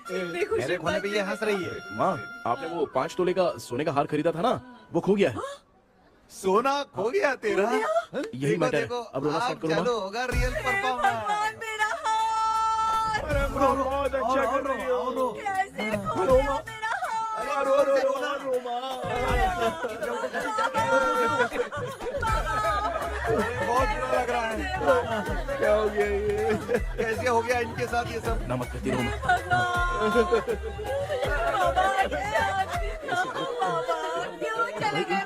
इतनी खुशी मेरे खोने पे ये हंस रही है। माँ, आपने वो 5 तोले का सोने का हार खरीदा था ना, वो खो गया है। सोना खो गया तेरा? यही मैटर है। अब रोना स्टार्ट करो चालू माँ। होगा रियल परफॉर्मेंस। भगवान मेरा हाथ बहुत अच्छा कर रही हो। कैसे खो गया मेरा हाथ? बहुत बुरा लग रहा है। क्या हो गया ये? कैसे हो गया इनके साथ ये सब? ना मत करती रो माँ। बाबा क्यों चले गए?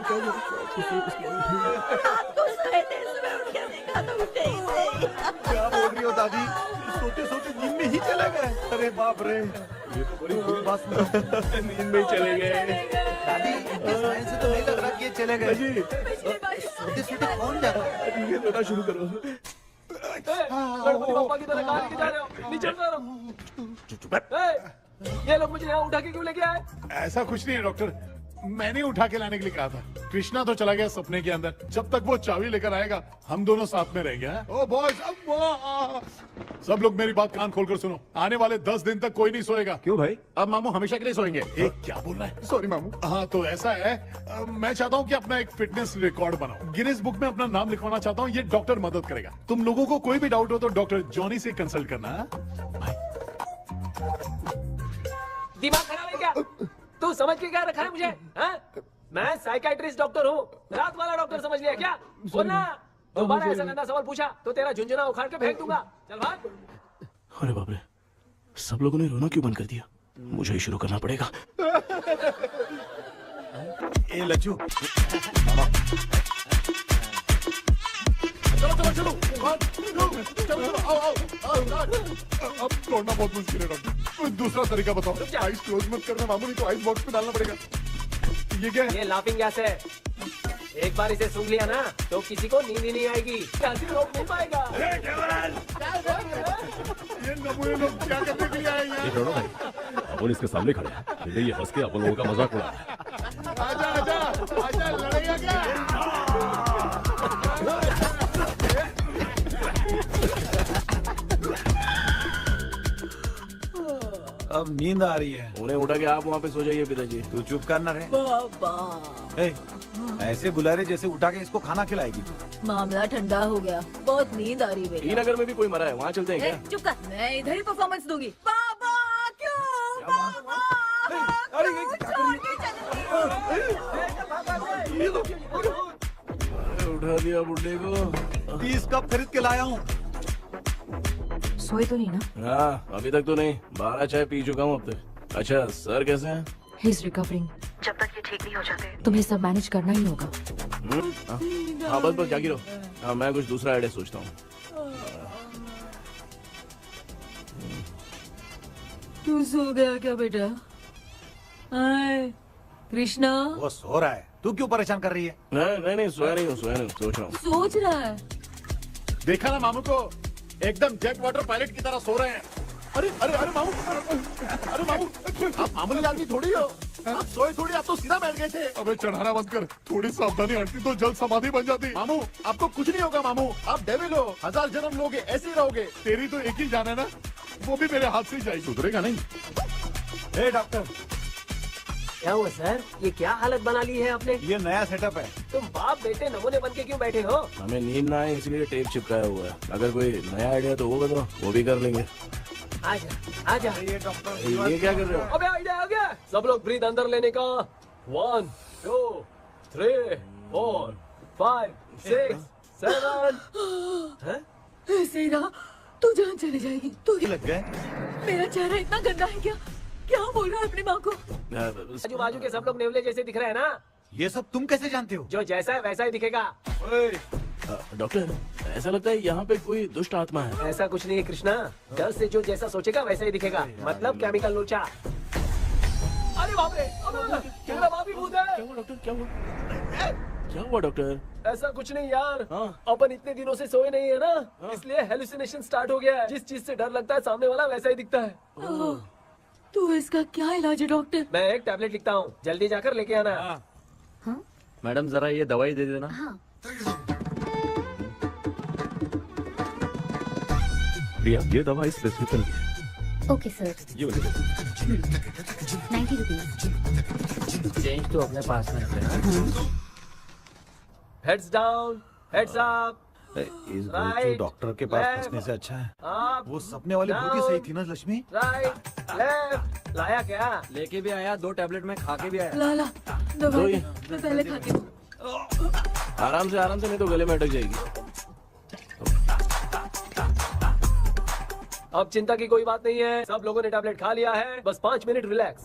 रात को सोए थे, सुबह उठ के देखा तो उठे ही नहीं। क्या बोल रही हो दादी? सोते सोते नींद में ही चले गए? अरे बाप रे, ये तो बड़ी बुरी बात सुना। नींद में ही चले गए। दादी, इस लाइन से तो नहीं लग रहा कि ये चले गए। सोते सोते कौन जाता है? ठीक है, रोना शुरू करो। गणपति बापा की तरह कहाँ लेके जा रहे हो? नीचे उतारो। ये लोग मुझे यहाँ उठा के क्यों लेके आए? ऐसा कुछ नहीं है डॉक्टर, मैंने उठा के लाने के लिए कहा था। कृष्णा तो चला गया सपने के अंदर, जब तक वो चाबी लेकर आएगा हम दोनों साथ में रहेंगे। ओ बॉयज, सब लोग मेरी बात कान खोलकर सुनो, आने वाले 10 दिन तक कोई नहीं सोएगा। क्यों भाई? अब मामू हमेशा के लिए सोएंगे। एक क्या बोल रहा है? सॉरी मामू। हाँ तो ऐसा है, मैं चाहता हूँ कि अपना एक फिटनेस रिकॉर्ड बनाओ, गिनीज बुक में अपना नाम लिखवाना चाहता हूँ। ये डॉक्टर मदद करेगा। तुम लोगों को कोई भी डाउट हो तो डॉक्टर जॉनी से कंसल्ट करना। दिमाग खराब है क्या? तू समझ के क्या रखा है मुझे? हाँ? मैं साइकाइट्रिस्ट डॉक्टर हूँ, रात वाला डॉक्टर समझ लिया क्या? बोलना, दोबारा ऐसा गंदा सवाल पूछा तो तेरा झुंझुना उखाड़ के फेंक दूंगा। चल भाग। अरे बाप रे, सब लोगों ने रोना क्यों बंद कर दिया? मुझे ही शुरू करना पड़ेगा। ए लज्जू, चलो अब तोड़ना बहुत मुश्किल है डॉक्टर, कोई दूसरा तरीका बताओ। आइस क्लोज मत करना मामू, नहीं तो आइस बॉक्स में डालना पड़ेगा। ये क्या है? ये लाफिंग गैस है, एक बार इसे सूंघ लिया ना तो किसी को नींद ही नहीं आएगी, हंसी रोक नहीं पाएगा। ये नमूने लोग क्या करने के लिए आए हैं? ये छोड़ो भाई, अपन इसके सामने खड़े हैं, फिर ये हंस के अपन लोगों का मजाक उड़ा रहा है। आजा आजा आजा, लड़ेगा क्या? अब नींद आ रही है। उन्हें उठा के आप वहाँ पे सो जाइए पिताजी। तू चुप करना रे। बाबा ए, ऐसे बुला रहे जैसे उठा के इसको खाना खिलाएगी। मामला ठंडा हो गया, बहुत नींद आ रही है। नगर में भी कोई मरा है, वहाँ चलते हैं क्या? चुप कर, मैं इधर ही परफॉर्मेंस दूंगी। बाबा क्यों? बाबा अरे ये क्या कर रही है? उठा दिया बुड्ढे को। 20 कप खरीद के लाया हूँ। सोए तो नहीं ना? हाँ, अभी तक तो नहीं, 12 चाय पी चुका हूँ अब तक। अच्छा, सर कैसे हैं? He is recovering. जब तक ये ठीक नहीं हो जाते तुम्हें सब मैनेज करना ही होगा। हाँ बस बस जागी रहो। हाँ, मैं कुछ दूसरा आइडिया सोचता हूँ। तू सो गया क्या बेटा? आए, कृष्णा वो सो रहा है, तू क्यों परेशान कर रही है? नहीं सोया नहीं हूँ, सोच रहा हूँ। सोच रहा है। देखा ना मामू को, एकदम जेट वाटर पायलट की तरह सो रहे हैं। अरे अरे अरे मामू, अरे मामू, आप मामूली आदमी थोड़ी हो, आप सोए थोड़ी, आप तो सीधा बैठ गए थे। अबे चढ़ाना बंद कर, थोड़ी सावधानी हटती तो जल्द समाधि बन जाती। मामू आपको कुछ नहीं होगा मामू, आप डेविल हो, 1000 जन्म लोगे ऐसे ही रहोगे। तेरी तो एक ही जान है ना, वो भी मेरे हाथ से ही जाएगी। सुधरेगा नहीं। ए डॉक्टर, क्या हुआ सर? ये क्या हालत बना ली है आपने? ये नया सेटअप है। तुम बाप बेटे नमूने बन के क्यों बैठे हो? हमें नींद ना आए इसलिए टेप चिपकाया हुआ है। अगर कोई नया आइडिया तो वो बताओ, वो भी कर लेंगे। आजा आजा। ये डॉक्टर ये क्या कर रहे हो? अबे आइडिया आ गया। सब लोग ब्रीथ अंदर लेने का। 1 2 3 4 5 6 7। ऐसे ना तू जान चली जाएगी। तू लग गए। मेरा चेहरा इतना गंदा है क्या? क्या बोल रहा है अपनी माँ को? आजू बाजू के सब लोग नेवले जैसे दिख रहे हैं ना? ये सब तुम कैसे जानते हो? जो जैसा है वैसा ही दिखेगा। डॉक्टर, ऐसा लगता है यहाँ पे कोई दुष्ट आत्मा है। ऐसा कुछ नहीं है कृष्णा, डर से जो जैसा सोचेगा वैसा ही दिखेगा, मतलब केमिकल लोचा। अरे बाप रे, मेरा बाप ही भूत है। क्या हुआ डॉक्टर, क्या हुआ? क्या हुआ डॉक्टर? ऐसा कुछ नहीं यार, हाँ। अपन इतने दिनों से सोए नहीं है ना, इसलिए हेलुसिनेशन स्टार्ट हो गया है। जिस चीज से डर लगता है सामने वाला वैसा ही दिखता है। तो इसका क्या इलाज है डॉक्टर? मैं एक टैबलेट लिखता हूँ, जल्दी जाकर लेके आना। मैडम जरा ये दवाई दे देना। प्रिया, ये दवा इस प्रिस्क्रिप्शन की है, ओके सर, ये वाली 90 रुपीज। चेंज तो अपने पास में रखना। Heads down, heads up. इस Right, डॉक्टर के पास left, फंसने से अच्छा है अप, वो सपने वाली बूटी सही थी ना लक्ष्मी। Right, left. लाया क्या? लेके भी आया, 2 टैबलेट में खा के भी आया। लाला दवाई मैं पहले खाती हूँ। आराम से नहीं तो गले में अटक जाएगी। अब चिंता की कोई बात नहीं है, सब लोगों ने टैबलेट खा लिया है, बस 5 मिनट रिलैक्स।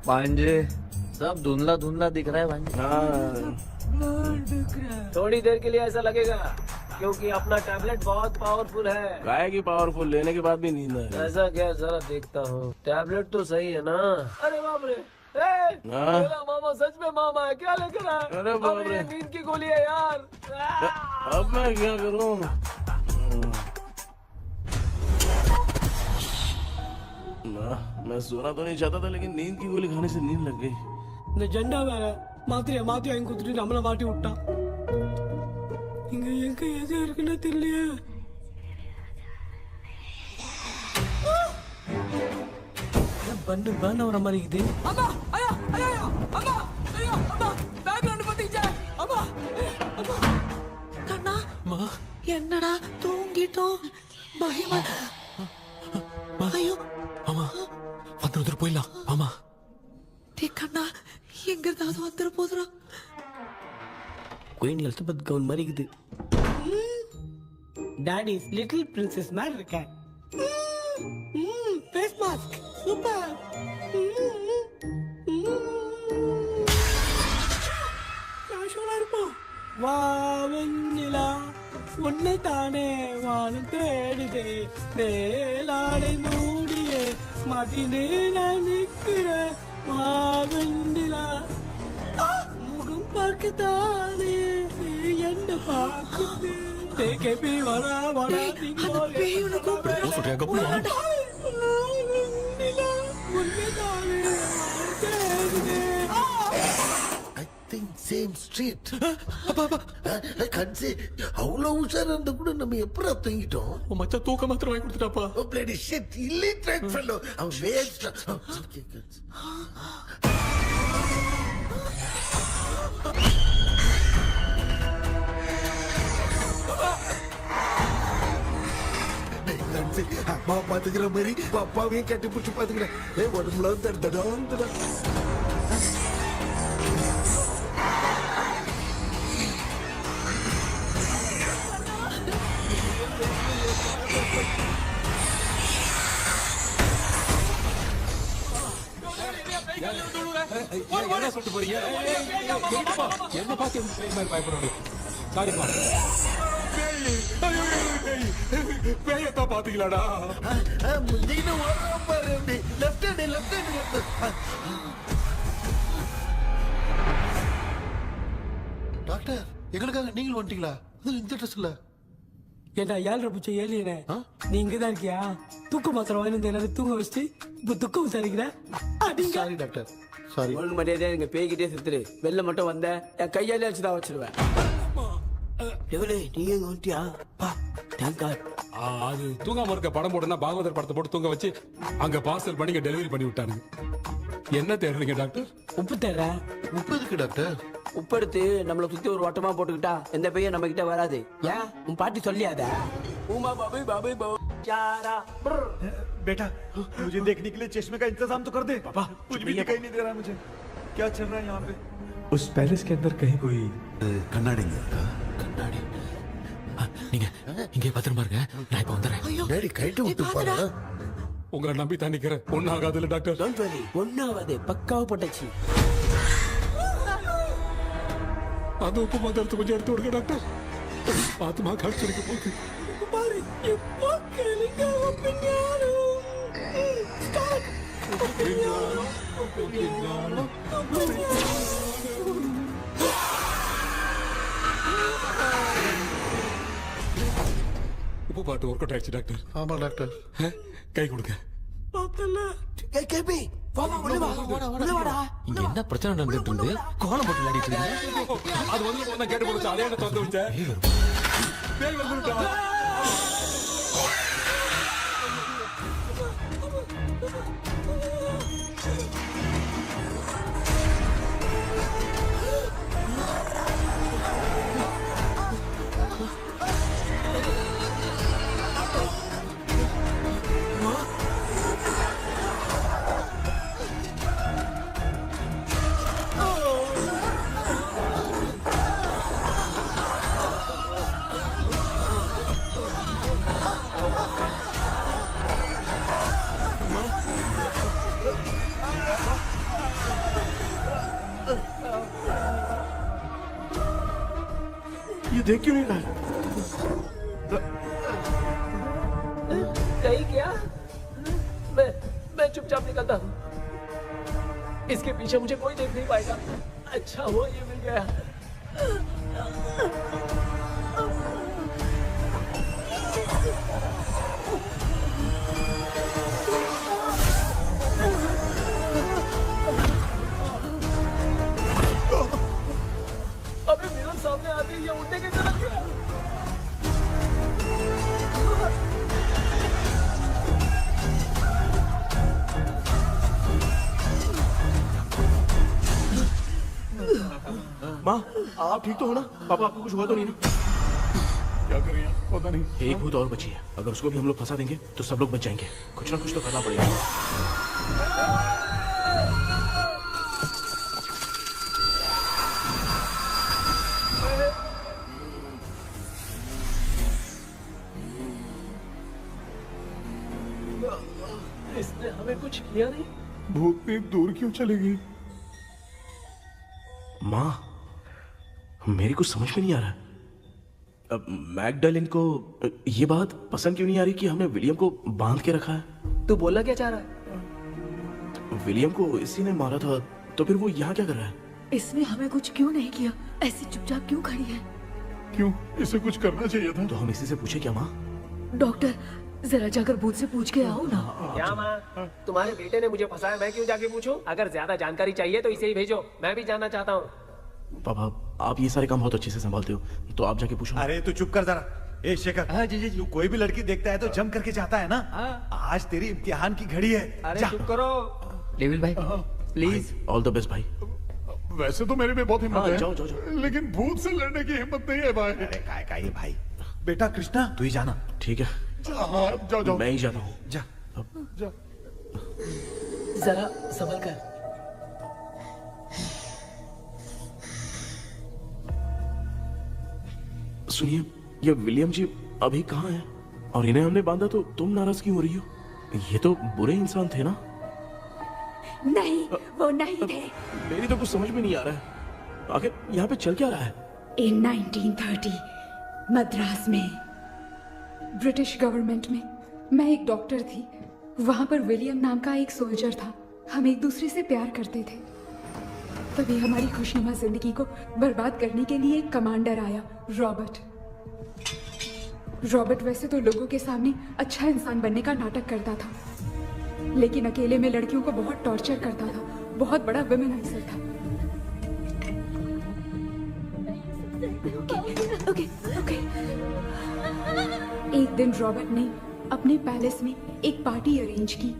भांजे सब धुंधला धुंधला दिख रहा है भांजे। थोड़ी देर के लिए ऐसा लगेगा क्योंकि अपना टैबलेट बहुत पावरफुल है। गाय की पावरफुल लेने के बाद भी नींद है। ऐसा क्या, जरा देखता हूँ। टैबलेट तो सही है ना? अरे बाप रे, हाँ। मेरा मामा सच में मामा है, क्या लेकर आया? अरे बाप अब रे। ये नींद की गोली है यार। अब मैं क्या करूं? मैं सोना तो नहीं चाहता था, लेकिन नींद की गोली खाने से नींद लग गई। நிஜண்டா வேற மாத்திரையா வாங்கி கொடுத்துட்டு நம்மள மாட்டி விட்டான். இங்க எங்க எது இருக்குன்னு தெரியலையே. பண்ண வர மாதிரி இருக்குது. அம்மா ஐயா ஐயா அம்மா ஐயா அம்மா பேக்ரவுண்ட் பத்திச்சே அம்மா அம்மா கண்ணா அம்மா என்னடா தூங்கிட்டோம் பயமா ஐயோ அம்மா வந்துட்டு போயிடலாம் அம்மா. கண்ணா எங்க இருந்தாவது வந்துட போதுரா. குயின் எலிசபெத் கவுன் மாதிரி இருக்குது. டாடி லிட்டில் பிரின்சஸ் மாதிரி இருக்கேன். Face mask super. காஷோலா இருப்போம். வா வெண்ணிலா உன்னை தானே வானம் தேடுதே மேலாடை மூடியே மாட்டினே நான் நிற்கிறேன். மாவெண்டிலா முகம் பார்க்கத்தானே என்ன பார்க்குது தேக்கபி வரா வரா பேயுன கூப்பிடுறா சொல்றியா கப்பு மாவெண்டிலா உன்னைதானே தேடுதே. I think same street. கன்சி அவ்வளவு உஷாரா இருந்தா கூட நம்ம எப்படா தூங்கிட்டோம்? மச்சா தூக்க மாத்திரம் வாங்கி கொடுத்துட்டாப்பா. Oh bloody shit, illiterate fellow. அவன் waste. அம்மா பாத்துக்கிற மாதிரி அப்பாவையும் கட்டி பிடிச்சி பாத்துக்கிறேன். உடம்புல தடா என்ன சொல்லிட்டு போறீங்க? என்ன பார்த்து பயப்படுறீங்க? சாரிப்பா. பேயத்தான் பாத்தீங்களாடா? முந்தின ஓரம் பாரு அப்படி left hand left hand. Doctor எங்களுக்காக நீங்களும் வந்துட்டீங்களா? அது இந்த ட்ரெஸ்ல ஏண்டா 7:30 பூச்ச ஏலியனே, நீ இங்கதான் இருக்கியா? தூக்க மாத்திரம் வாங்கி எல்லாரும் தூங்க வச்சுட்டு இப்ப துக்கம் விசாரிக்கிற. Sorry doctor sorry. ஒழுங்கு மரியாதையா எங்க பேய்கிட்டே செத்துரு. வெளில மட்டும் வந்த என் கையாலே வச்சுதான் வச்சிருவேன். எவ்வளவு நீ எங்க வந்துட்டியா? Thank God. அது தூங்காம இருக்க படம் போடுனா பாகவதர் படத்தை போட்டு தூங்க வச்சு அங்க பார்சல் பண்ணி டெலிவரி பண்ணி விட்டானுங்க. என்ன தேடுறீங்க டாக்டர்? உப்பு தேடுறேன். உப்பு இருக்கு டாக்டர். உப்பு எடுத்து நம்மள சுத்தி ஒரு வட்டமா போட்டுக்கிட்டா எந்த பையன் நம்ம கிட்ட வராது. ஏன் உன் பாட்டி சொல்லியாத? உமா பாபு பாபு பாபு चारा बेटा मुझे देखने के लिए चश्मे का इंतजाम तो कर दे। पापा कुछ भी दिखाई नहीं दे रहा है मुझे, क्या चल रहा है यहाँ पे? उस पैलेस के अंदर कहीं कोई கண்ணாடி கண்ணாடி நீங்க இங்கே பத்திரமா இருங்க, நான் இப்ப வந்துடுறேன். டேடி கைட்டு விட்டு போறா. உங்களை நம்பி தான் நிக்கிறேன். ஒன்னும் ஆகாதுல்ல டாக்டர்? டோன்ட் வரி, ஒன்னாவது பக்காவா போட்டாச்சு. அது உப்பு மாத்திரத்தை கொஞ்சம் எடுத்து விடுங்க டாக்டர். பாத்துமா காய்ச்சலுக்கு போகுது பாரு. இப்போ கேளுங்க ஒப்பினியானோ ஸ்டார்ட். ஒப்பினியானோ ஒப்பினியானோ உப்பு பாட்டு ஒர்க் அவுட் ஆயிடுச்சு டாக்டர். ஆமா டாக்டர். கை கொடுங்க. பார்த்தல கேபி வாமா உள்ள வா உள்ள வாடா. இங்க என்ன பிரச்சனை நடந்துட்டு இருந்து கோலம் போட்டு விளையாடிட்டு இருக்கீங்க? அது வந்து போனா கேட்டு போச்சு. அதே என்ன தந்து வச்ச பேய் வந்துட்டா. ये देख क्यों नहीं रहा है? कहीं क्या? मैं चुपचाप निकलता हूँ। इसके पीछे मुझे कोई देख नहीं पाएगा। अच्छा हुआ ये मिल गया। अबे मेरे सामने आते ही ये उड़ने कैसे लग गया? माँ, आप ठीक तो हो ना? पापा आपको कुछ हुआ तो नहीं ना? क्या करें पता नहीं। एक भूत और बची है, अगर उसको भी हम लोग फंसा देंगे तो सब लोग बच जाएंगे। कुछ ना कुछ तो करना पड़ेगा। इसने हमें कुछ किया नहीं। भूतनी दूर क्यों चली गई? माँ, मेरी कुछ समझ में नहीं आ रहा। अब मैगडालिन को ये बात पसंद क्यों नहीं आ रही कि हमने विलियम को बांध के रखा है? तू बोलना क्या चाह रहा है? विलियम को इसी ने मारा था, तो फिर वो यहाँ क्या कर रहा है? इसने हमें कुछ क्यों नहीं किया? ऐसी चुपचाप क्यों खड़ी है? क्यों? इसे कुछ करना चाहिए था। तो हम इसी से पूछे क्या माँ? डॉक्टर, जरा जाकर भूत से पूछ के आओ ना। क्या माँ? तुम्हारे बेटे ने मुझे फंसाया, मैं क्यों जाके पूछूं? अगर ज्यादा जानकारी चाहिए तो इसे ही भेजो, मैं भी जानना चाहता हूँ। पापा, आप ये सारे काम बहुत अच्छे से संभालते हो, तो आप जाके पूछो। अरे तू चुप कर जरा। ए शेखर, हाँ जी जी जी। तू कोई भी लड़की देखता है तो जम करके जाता है ना? आज तेरी इम्तिहान की घड़ी है। अरे जा। चुप करो। लेविल भाई प्लीज। ऑल द बेस्ट भाई। वैसे तो मेरे में बहुत हिम्मत हाँ, है, जाओ, जाओ, जाओ। लेकिन भूत से लड़ने की हिम्मत नहीं है भाई। अरे काय का ये भाई। बेटा कृष्णा, तू ही जाना। ठीक है, हाँ, जाओ जाओ। मैं ही जाता हूँ। जा। जा। जरा संभल कर। सुनिए, ये विलियम जी अभी कहाँ हैं? और इन्हें हमने बांधा तो तुम नाराज क्यों हो रही हो? ये तो बुरे इंसान थे ना? नहीं, वो नहीं थे। मेरी तो कुछ समझ में नहीं आ रहा है। आखिर यहाँ पे चल क्या रहा है? इन 1930 मद्रास में ब्रिटिश गवर्नमेंट में मैं एक डॉक्टर थी। वहां पर विलियम नाम का एक सोल्जर था। हम एक दूसरे से प्यार करते थे। तभी हमारी खुशनुमा जिंदगी को बर्बाद करने के लिए एक कमांडर आया, रॉबर्ट। रॉबर्ट वैसे तो लोगों के सामने अच्छा इंसान बनने का नाटक करता था, लेकिन अकेले में लड़कियों को बहुत टॉर्चर करता था। बहुत बड़ा वुमेनाइजर था। Okay, okay. एक दिन रॉबर्ट ने अपने पैलेस में एक पार्टी अरेंज की।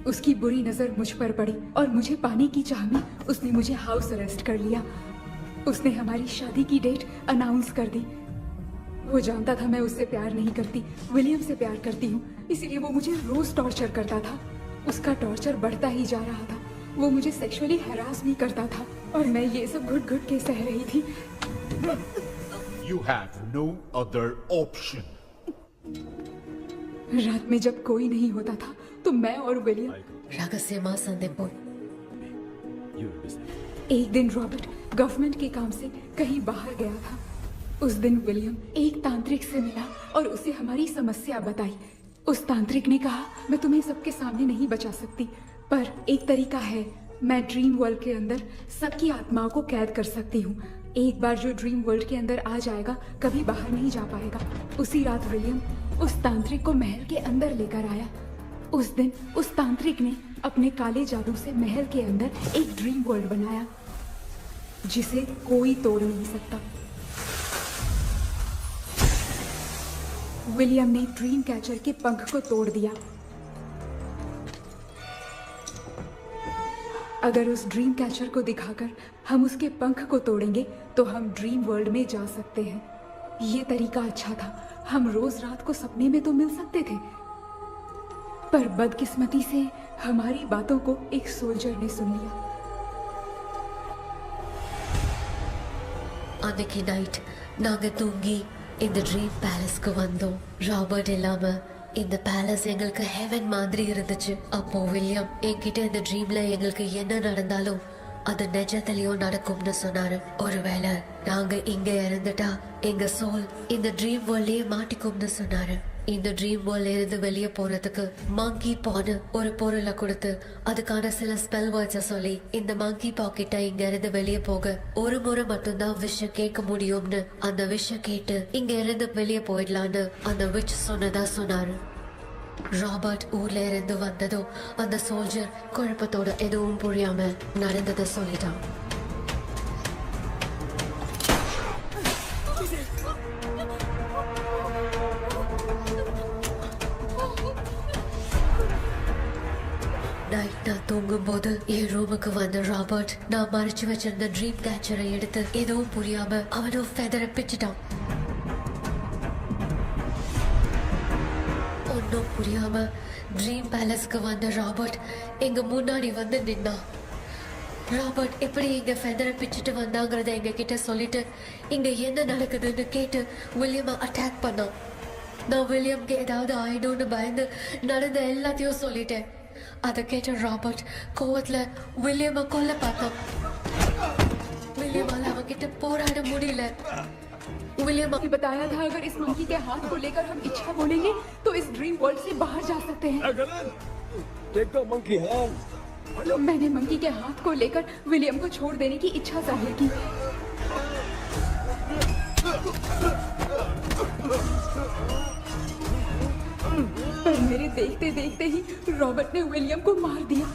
उसकी बुरी नजर मुझ पर पड़ी और मुझे पाने की चाह में उसने मुझे हाउस अरेस्ट कर लिया। उसने हमारी शादी की डेट अनाउंस कर दी। वो जानता था मैं उससे प्यार नहीं करती, विलियम से प्यार करती हूँ, इसीलिए वो मुझे रोज टॉर्चर करता था। उसका टॉर्चर बढ़ता ही जा रहा था। वो मुझे सेक्सुअली हैरास भी करता था और मैं ये सब घुट घुट के सह रही थी। You have no other option. रात में जब कोई नहीं होता था तो मैं और विलियम रहस्यमा संदेपुर। एक दिन रॉबर्ट गवर्नमेंट के काम से कहीं बाहर गया था। उस दिन विलियम एक तांत्रिक से मिला और उसे हमारी समस्या बताई। उस तांत्रिक ने कहा, मैं तुम्हें सबके सामने नहीं बचा सकती, पर एक तरीका है। मैं ड्रीम वर्ल्ड के अंदर सबकी आत्माओं को कैद कर सकती हूँ। एक बार जो ड्रीम वर्ल्ड के अंदर आ जाएगा कभी बाहर नहीं जा पाएगा। उसी रात विलियम उस तांत्रिक को महल के अंदर लेकर आया। उस दिन उस तांत्रिक ने अपने काले जादू से महल के अंदर एक ड्रीम वर्ल्ड बनाया जिसे कोई तोड़ नहीं सकता। विलियम ने ड्रीम कैचर के पंख को तोड़ दिया। अगर उस ड्रीम कैचर को दिखाकर हम उसके पंख को तोड़ेंगे तो हम ड्रीम वर्ल्ड में जा सकते हैं। ये तरीका अच्छा था, हम रोज रात को सपने में तो मिल सकते थे, पर बदकिस्मती से हमारी बातों को एक सोल्जर ने सुन लिया। அன்னைக்கு நைட் நாங்க தூங்கி இந்த ட்ரீம் பேலஸ்க்கு வந்தோம். ராபர்ட் இல்லாம இந்த பேலஸ் எங்களுக்கு ஹெவன் மாதிரி இருந்துச்சு. அப்போ வில்லியம் என்கிட்ட இந்த ட்ரீம்ல எங்களுக்கு என்ன நடந்தாலும் அது நிஜத்திலயும் நடக்கும்னு சொன்னாரு. ஒருவேளை நாங்க இங்க இறந்துட்டா எங்க சோல் இந்த ட்ரீம் வேர்ல்ட்லயே மாட்டிக்கும்னு சொன்னாரு. இந்த ட்ரீம் வேர்ல்ட்ல இருந்து வெளியே போறதுக்கு மங்கி பான்னு ஒரு பொருளை கொடுத்து அதுக்கான சில ஸ்பெல் வேர்ட்ஸை சொல்லி இந்த மங்கி பாக்கெட்டை இங்க இருந்து வெளியே போக ஒரு முறை மட்டும்தான் விஷயம் கேட்க முடியும்னு அந்த விஷயம் கேட்டு இங்க இருந்து வெளியே போயிடலான்னு அந்த விச் சொன்னதா சொன்னாரு. ராபர்ட் ஊர்ல இருந்து வந்ததும் அந்த சோல்ஜர் குழப்பத்தோட எதுவும் புரியாம நடந்ததை சொல்லிட்டான். நைட் நான் தூங்கும் போது என் ரூமுக்கு வந்த ராபர்ட் நான் மறைச்சு வச்சிருந்த ட்ரீம் கேச்சரை எடுத்து எதுவும் புரியாம அவனும் ஃபெதரை பிச்சுட்டான். ஒன்னும் புரியாம ட்ரீம் பேலஸ்க்கு வந்த ராபர்ட் எங்க முன்னாடி வந்து நின்னான். ராபர்ட் எப்படி இங்க ஃபெதரை பிச்சுட்டு வந்தாங்கிறத எங்க கிட்ட சொல்லிட்டு இங்க என்ன நடக்குதுன்னு கேட்டு வில்லியமை அட்டாக் பண்ணான். நான் வில்லியம்க்கு ஏதாவது ஆயிடும்னு பயந்து நடந்த எல்லாத்தையும் சொல்லிட்டேன். அதை கேட்ட ராபர்ட் கோவத்துல வில்லியமை கொல்ல பார்த்தான். வில்லியமால அவன்கிட்ட போராட முடியல. विलियम ने बताया था अगर इस मंकी के हाथ को लेकर हम इच्छा बोलेंगे तो इस ड्रीम वर्ल्ड से बाहर जा सकते हैं। मैंने मंकी के हाथ को लेकर विलियम को छोड़ देने की इच्छा जाहिर की। पर मेरे देखते देखते ही रॉबर्ट ने विलियम को मार दिया।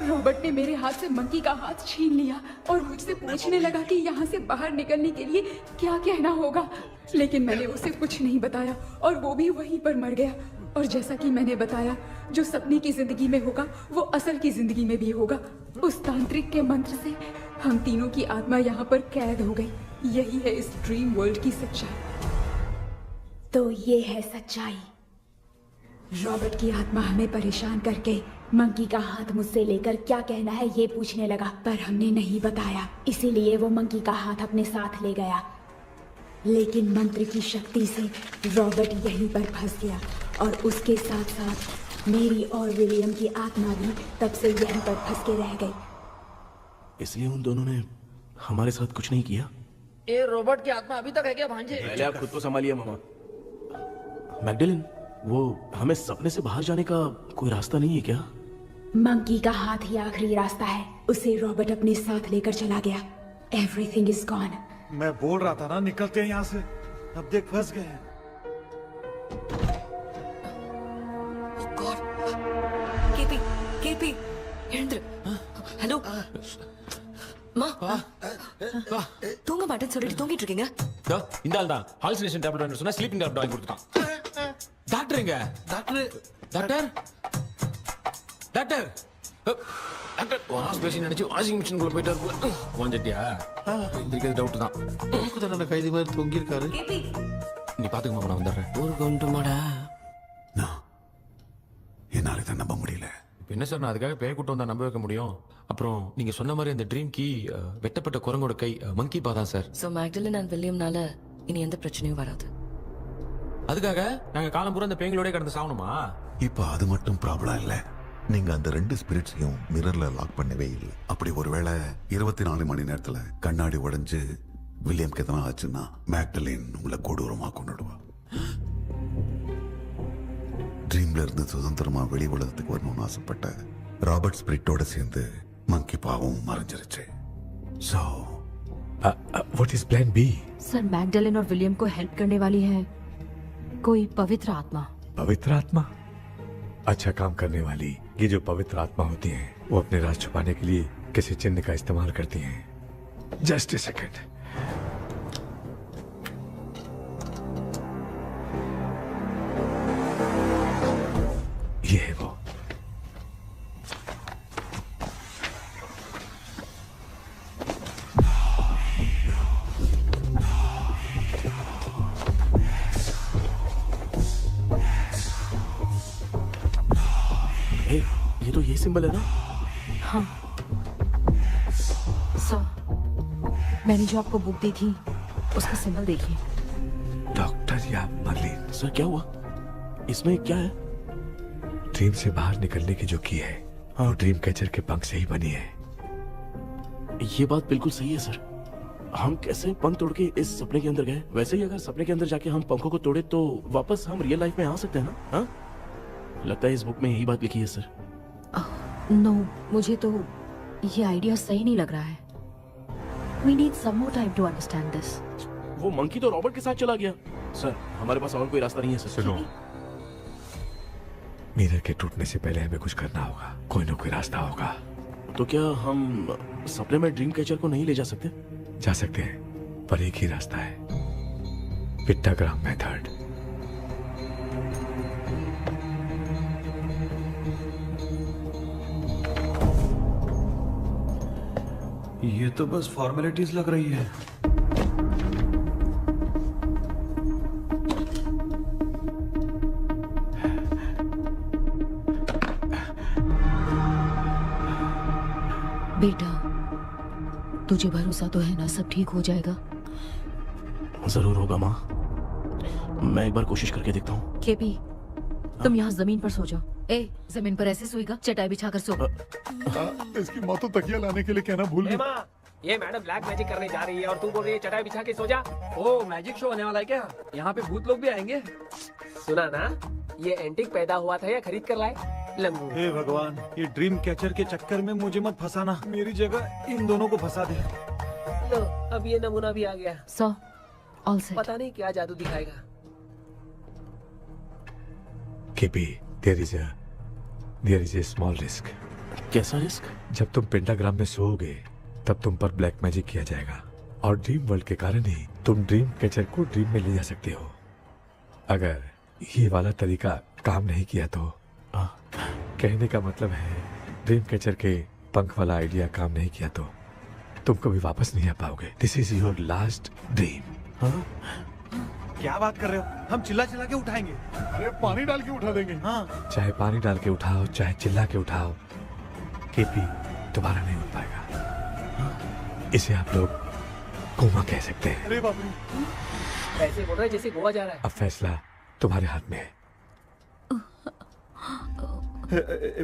रॉबर्ट ने मेरे हाथ से मंकी का हाथ छीन लिया और मुझसे पूछने लगा कि यहाँ से बाहर निकलने के लिए क्या कहना होगा, लेकिन मैंने उसे कुछ नहीं बताया और वो भी वहीं पर मर गया। और जैसा कि मैंने बताया, जो सपने की जिंदगी में होगा वो असल की जिंदगी में भी होगा। उस तांत्रिक के मंत्र से हम तीनों की आत्मा यहाँ पर कैद हो गई। यही है इस ड्रीम वर्ल्ड की सच्चाई। तो ये है सच्चाई। रॉबर्ट की आत्मा हमें परेशान करके मंकी का हाथ मुझसे लेकर क्या कहना है ये पूछने लगा, पर हमने नहीं बताया, इसीलिए वो मंकी का हाथ अपने साथ ले गया। लेकिन मंत्र की शक्ति से रॉबर्ट यहीं पर फंस गया और उसके साथ साथ मेरी और विलियम की आत्मा भी तब से यहीं पर फंस के रह गई। इसलिए उन दोनों ने हमारे साथ कुछ नहीं किया। ये रॉबर्ट की आत्मा अभी तक है क्या भांजे? पहले आप खुद को संभालिए मामा। मैगडेलिन, वो हमें सपने से बाहर जाने का कोई रास्ता नहीं है क्या? मंकी का हाथ ही आखिरी रास्ता है। उसे रॉबर्ट अपने साथ लेकर चला गया। Everything is gone. मैं बोल रहा था ना निकलते हैं यहाँ से, अब देख फंस गए हैं। கேபி எழுந்துரு. ஹலோ மா, தூங்க மாட்டேன்னு சொல்லிட்டு தூங்கிட்டு இருக்கீங்க. இந்த ஆள் தான் ஹாலுசினேஷன் டேப்லெட் வேணும் சொன்னா ஸ்லீப்பிங் டேப்லெட் வாங்கி கொடுத்துட்டான். டாக்டர் எங்க? Doctor doctor doctor doctor hospital நினைச்சு வாஷிங் மிஷினுக்குள்ள போயிட்டாரு. வாஞ்சிட்டியா? இந்த டவுட் தான். உங்களுக்கு தான கைதி மாதிரி தொங்கி இருக்காரு. நீ பாத்துக்க மாமா, நான் வந்துடுறேன். ஒரு கொண்டுமாடா. என்னால இதை நம்ப முடியல. இப்போ என்ன சார், நான் அதுக்காக பேய் கூட்டம் வந்தா நம்ப வைக்க முடியும்? அப்புறம் நீங்க சொன்ன மாதிரி அந்த ட்ரீம் கீ வெட்டப்பட்ட குரங்கோட கை மங்கி பா தான் சார். சோ மேக்டலின் அண்ட் வில்லியம்னால இனி எந்த பிரச்சனையும் வராது. அதுக்காக நாங்க காலம் பூரா அந்த பேய்களோட கடந்து சாவணுமா? இப்ப அது மட்டும் ப்ராப்ளம் இல்ல, நீங்க அந்த ரெண்டு ஸ்பிரிட்ஸையும் மிரர்ல லாக் பண்ணவே இல்லை. அப்படி ஒருவேளை 24 மணி நேரத்துல கண்ணாடி உடைஞ்சு வில்லியம்க்கு எதனா ஆச்சுன்னா மேக்டலின் உங்களை கொடூரமா கொண்டுடுவா. ட்ரீம்ல இருந்து சுதந்திரமா வெளி உலகத்துக்கு வரணும்னு ஆசைப்பட்ட ராபர்ட் ஸ்பிரிட்டோட சேர்ந்து மங்கி பாவும் மறைஞ்சிருச்சு. So what is plan B? Sir Magdalene और विलियम को हेल्प करने वाली है कोई पवित्र आत्मा। पवित्र आत्मा? अच्छा काम करने वाली ये जो पवित्र आत्मा होती हैं वो अपने राज छुपाने के लिए किसी चिन्ह का इस्तेमाल करती हैं। Just a second. है वो। ये तो ये सिंबल है ना? हाँ सर, मैंने जो आपको बुक दी थी उसका सिंबल देखिए। डॉक्टर या मर्लिन, सर क्या हुआ? इसमें क्या है? ड्रीम से बाहर निकलने की जो की है वो ड्रीम कैचर के पंख से ही बनी है। ये बात बिल्कुल सही है सर। हम कैसे पंख तोड़ के इस सपने के अंदर गए, वैसे ही अगर सपने के अंदर जाके हम पंखों को तोड़े तो वापस हम रियल लाइफ में आ सकते हैं ना? हाँ, लगता है इस बुक में यही बात लिखी है सर। नो, मुझे तो ये आइडिया सही नहीं लग रहा है। We need some more time to understand this. वो मंकी तो रॉबर्ट के साथ चला गया। सर हमारे पास और कोई रास्ता नहीं है सर। सुनो, मिरर के टूटने से पहले हमें कुछ करना होगा। कोई ना कोई रास्ता होगा। तो क्या हम सपने में ड्रीम कैचर को नहीं ले जा सकते? जा सकते हैं, पर एक ही रास्ता है, पिट्टाग्राम मेथड। ये तो बस फॉर्मेलिटीज लग रही है। बेटा, तुझे भरोसा तो है ना सब ठीक हो जाएगा? जरूर होगा माँ, मैं एक बार कोशिश करके देखता हूँ। केपी, तुम यहाँ जमीन पर सो जाओ। ए, जमीन पर ऐसे सोएगा? चटाई बिछाकर सो। इसकी माँ तो तकिया लाने के लिए कहना भूल गई। माँ, ये मैडम ब्लैक मैजिक करने जा रही है और तू बोल रही है चटाई बिछा के सो जा। ओ, मैजिक शो होने वाला है क्या? यहाँ पे भूत लोग भी आएंगे। सुना ना, ये एंटीक पैदा हुआ था या खरीद कर लाए? लंगू। हे भगवान, ये ड्रीम कैचर के चक्कर में मुझे मत फंसाना। मेरी जगह इन दोनों को फंसा दे। लो, अब ये नमूना भी आ गया। सो, ऑल सेट। पता नहीं क्या जादू दिखाएगा। KP, there is a small risk। कैसा रिस्क? जब तुम पेंटाग्राम में सोओगे तब तुम पर ब्लैक मैजिक किया जाएगा और ड्रीम वर्ल्ड के कारण ही तुम ड्रीम कैचर को ड्रीम में ले जा सकते हो। अगर ये वाला तरीका काम नहीं किया तो कहने का मतलब है ड्रीम कैचर के पंख वाला आइडिया काम नहीं किया तो तुम कभी वापस नहीं आ पाओगे। This is your last dream. क्या बात कर रहे हो? हम चिल्ला चिल्ला के उठाएंगे। अरे पानी डाल के उठा देंगे। हाँ, चाहे पानी डाल के उठाओ, चाहे चिल्ला के उठाओ, केपी दोबारा नहीं उठ पाएगा। इसे आप लोग कोमा कह सकते हैं। अरे बाप रे, ऐसे बोल रहे जैसे गोवा जा रहा है। अब फैसला तुम्हारे हाथ में है।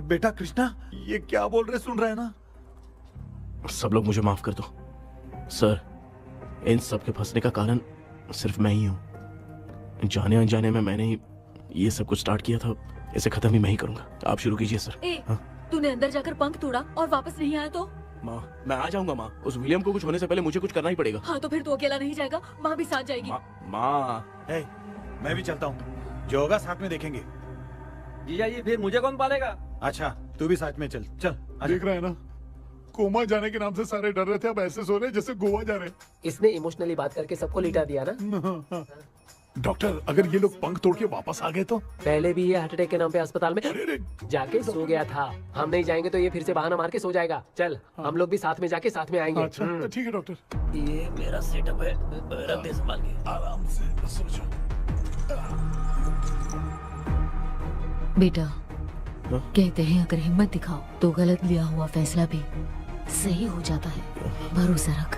बेटा कृष्णा, ये क्या बोल रहे सुन रहे हैं ना? सब लोग मुझे माफ कर दो सर। इन सब के फंसने का कारण सिर्फ मैं ही हूँ। जाने अनजाने में मैंने ही ये सब कुछ स्टार्ट किया था। इसे खत्म भी मैं ही करूंगा। आप शुरू कीजिए सर। ए, तूने अंदर जाकर पंख तोड़ा और वापस नहीं आया तो? माँ, मैं आ जाऊंगा माँ। उस विलियम को कुछ होने से पहले मुझे कुछ करना ही पड़ेगा। हाँ, तो फिर तू अकेला नहीं जाएगा, माँ भी साथ जाएगी। माँ, मैं भी चलता हूँ, जो होगा साथ में देखेंगे। जीजा जी, फिर मुझे कौन पालेगा? अच्छा, तू भी साथ में चल। चल देख रहा है ना, कोमा जाने के नाम से सारे डर रहे थे, अब ऐसे सो रहे जैसे गोवा जा रहे। इसने इमोशनली बात करके सबको लिटा दिया ना। डॉक्टर, अगर ये लोग पंख तोड़ के वापस आ गए तो? पहले भी ये हार्ट अटैक के नाम पे अस्पताल में जाके सो गया था। हम नहीं जाएंगे तो ये फिर से बहाना मार के सो जाएगा। चल, हम लोग भी साथ में जाके साथ में आएंगे। अच्छा, ठीक है डॉक्टर। ये मेरा सेटअप है, रख दे संभाल के। आराम से सो जाओ। बेटा, कहते हैं अगर हिम्मत दिखाओ तो गलत लिया हुआ फैसला भी सही हो जाता है। भरोसा रख।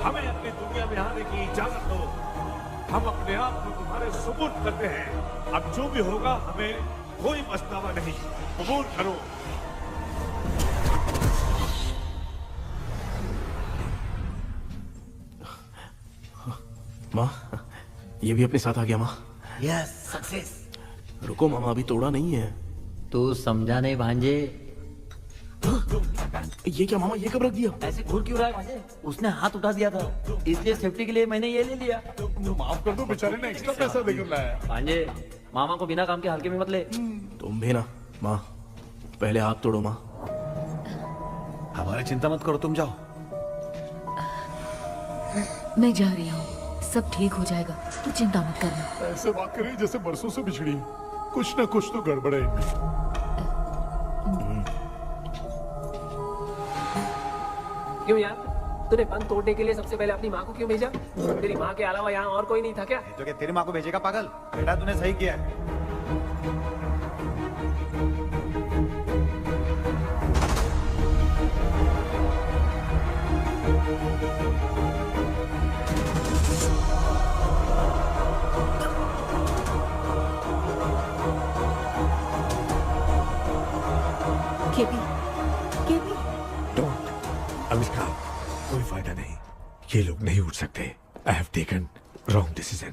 हमें अपनी दुनिया में आने की इजाजत दो। हम अपने आप को तुम्हारे सुपुर्द करते हैं। अब जो भी होगा हमें कोई पछतावा नहीं। कबूल करो। माँ, ये भी अपने साथ आ गया। माँ, यस, सक्सेस। रुको मामा, अभी तोड़ा नहीं है। तू समझा नहीं भांजे। ये क्या मामा, ये कब रख दिया? ऐसे घूर क्यों रहा है भांजे? उसने हाथ उठा दिया था, इसलिए सेफ्टी के लिए मैंने ये ले लिया। माफ कर दो, बेचारे ने एक्स्ट्रा पैसा देकर लाया। भांजे, मामा को बिना काम के हल्के में मत ले। तुम भी ना। माँ, पहले हाथ तोड़ो। माँ, हमारी चिंता मत करो, तुम जाओ। मैं जा रही हूँ, सब ठीक हो जाएगा, तू चिंता मत करना। ऐसे बात कर रही जैसे बरसों से बिछड़ी। कुछ ना कुछ तो गड़बड़ है इनमें। क्यों यार, तूने बंद तोड़ने के लिए सबसे पहले अपनी माँ को क्यों भेजा? तेरी माँ के अलावा यहाँ और कोई नहीं था क्या? तो क्या तेरी माँ को भेजेगा पागल? बेटा तूने सही किया है। केपी, केपी, डोंट अनुष्का, कोई फायदा नहीं, ये लोग नहीं उठ सकते। I have taken wrong decision.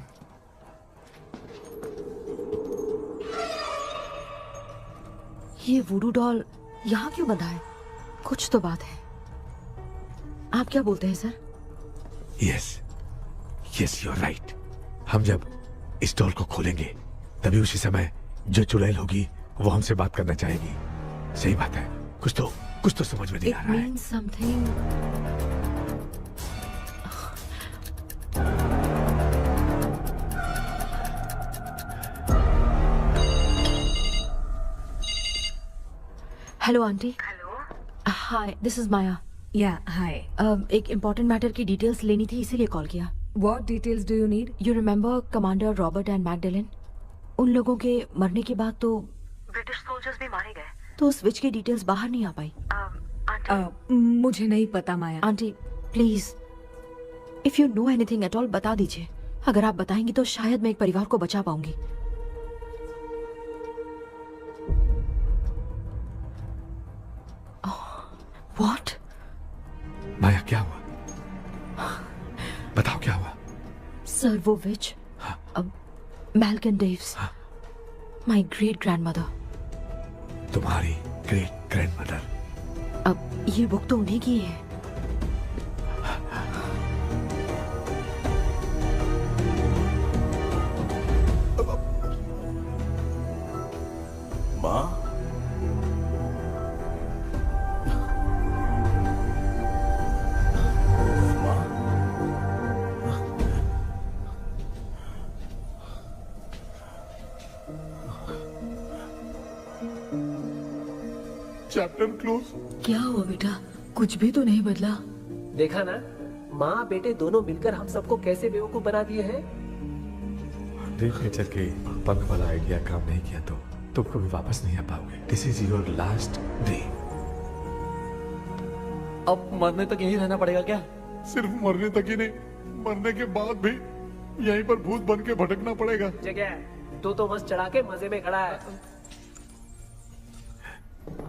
ये वुडू डॉल यहाँ क्यों बंधा है? कुछ तो बात है। आप क्या बोलते हैं sir? Yes yes, you are right. हम जब इस डॉल को खोलेंगे तभी उसी समय जो चुड़ैल होगी वो हमसे बात करना चाहेगी। सही बात है, कुछ तो समझ में नहीं आ रहा है। It means something. Hello aunty. Hello, hi, this is Maya. Yeah hi. एक इम्पोर्टेंट मैटर की डिटेल्स लेनी थी, इसीलिए कॉल किया। What details do you need? You remember commander Robert and Magdalene? उन लोगों के मरने के बाद तो ब्रिटिश सोल्जर्स भी मारे गए। तो स्विच की डिटेल्स बाहर नहीं आ पाई। मुझे नहीं पता Maya. Aunty please, if you know anything at all बता दीजिए। अगर आप बताएंगी तो शायद मैं एक परिवार को बचा पाऊंगी। व्हाट? माया क्या हुआ? बताओ क्या हुआ? सर वो विच, मैल्कन डेव्स, माय ग्रेट ग्रैंडमदर। तुम्हारी ग्रेट ग्रैंडमदर? अब ये बुक तो उन्हीं की है। माँ, चैप्टर क्लोज। क्या हुआ बेटा? कुछ भी तो नहीं बदला। देखा ना, माँ बेटे दोनों मिलकर हम सबको कैसे बेवकूफ बना दिए हैं। ड्रीम कैचर के पंख वाला आइडिया काम नहीं किया तो तुम कभी वापस नहीं आ पाओगे। This is your last dream. अब मरने तक यहीं रहना पड़ेगा क्या? सिर्फ मरने तक ही नहीं, मरने के बाद भी यहीं पर भूत बन के भटकना पड़ेगा। जगह तू तो बस चढ़ा के मजे में खड़ा है।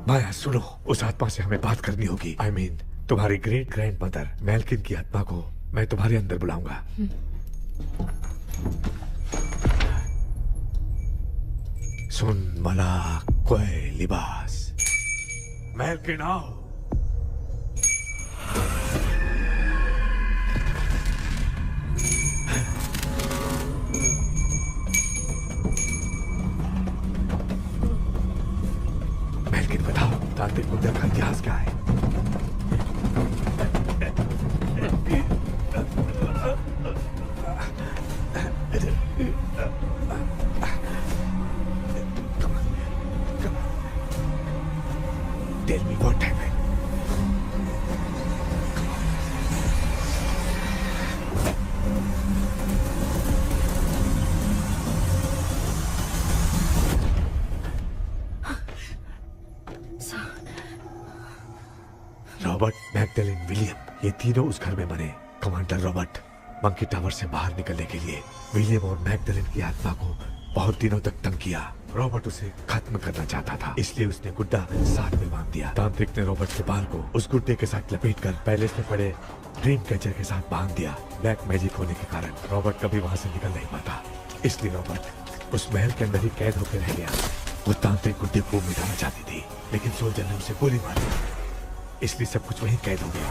माया सुनो, उस आत्मा से हमें बात करनी होगी। आई मीन तुम्हारी ग्रेट ग्रैंड मदर मैल्किन की आत्मा को मैं तुम्हारे अंदर बुलाऊंगा। सुन मला कोई लिबास, मैल्किन आओ। मैल्किन बताओ, तांत्रिक मुद्रा का इतिहास क्या है? Tell me what happened. Robert, Magdalene, William, ये तीनों उस घर में मरे। कमांडर रॉबर्ट मंकी टावर से बाहर निकलने के लिए विलियम और मैगडेलिन की आत्मा को बहुत दिनों तक तंग किया। रॉबर्ट उसे खत्म करना चाहता था, इसलिए उसने गुड्डा साथ में बांध दिया। तांत्रिक ने रॉबर्ट के बाल को उस गुड्डे के साथ लपेटकर पैलेस में पड़े ड्रीम कैचर के साथ बांध दिया। ब्लैक मैजिक होने के कारण रॉबर्ट कभी वहां से निकल नहीं पाता, इसलिए रॉबर्ट उस महल के अंदर ही कैद होकर रह गया। वो तांत्रिक गुड्डे को मिटाना चाहती थी, लेकिन सोल्जर ने उसे गोली मारी, इसलिए सब कुछ वहीं कैद हो गया।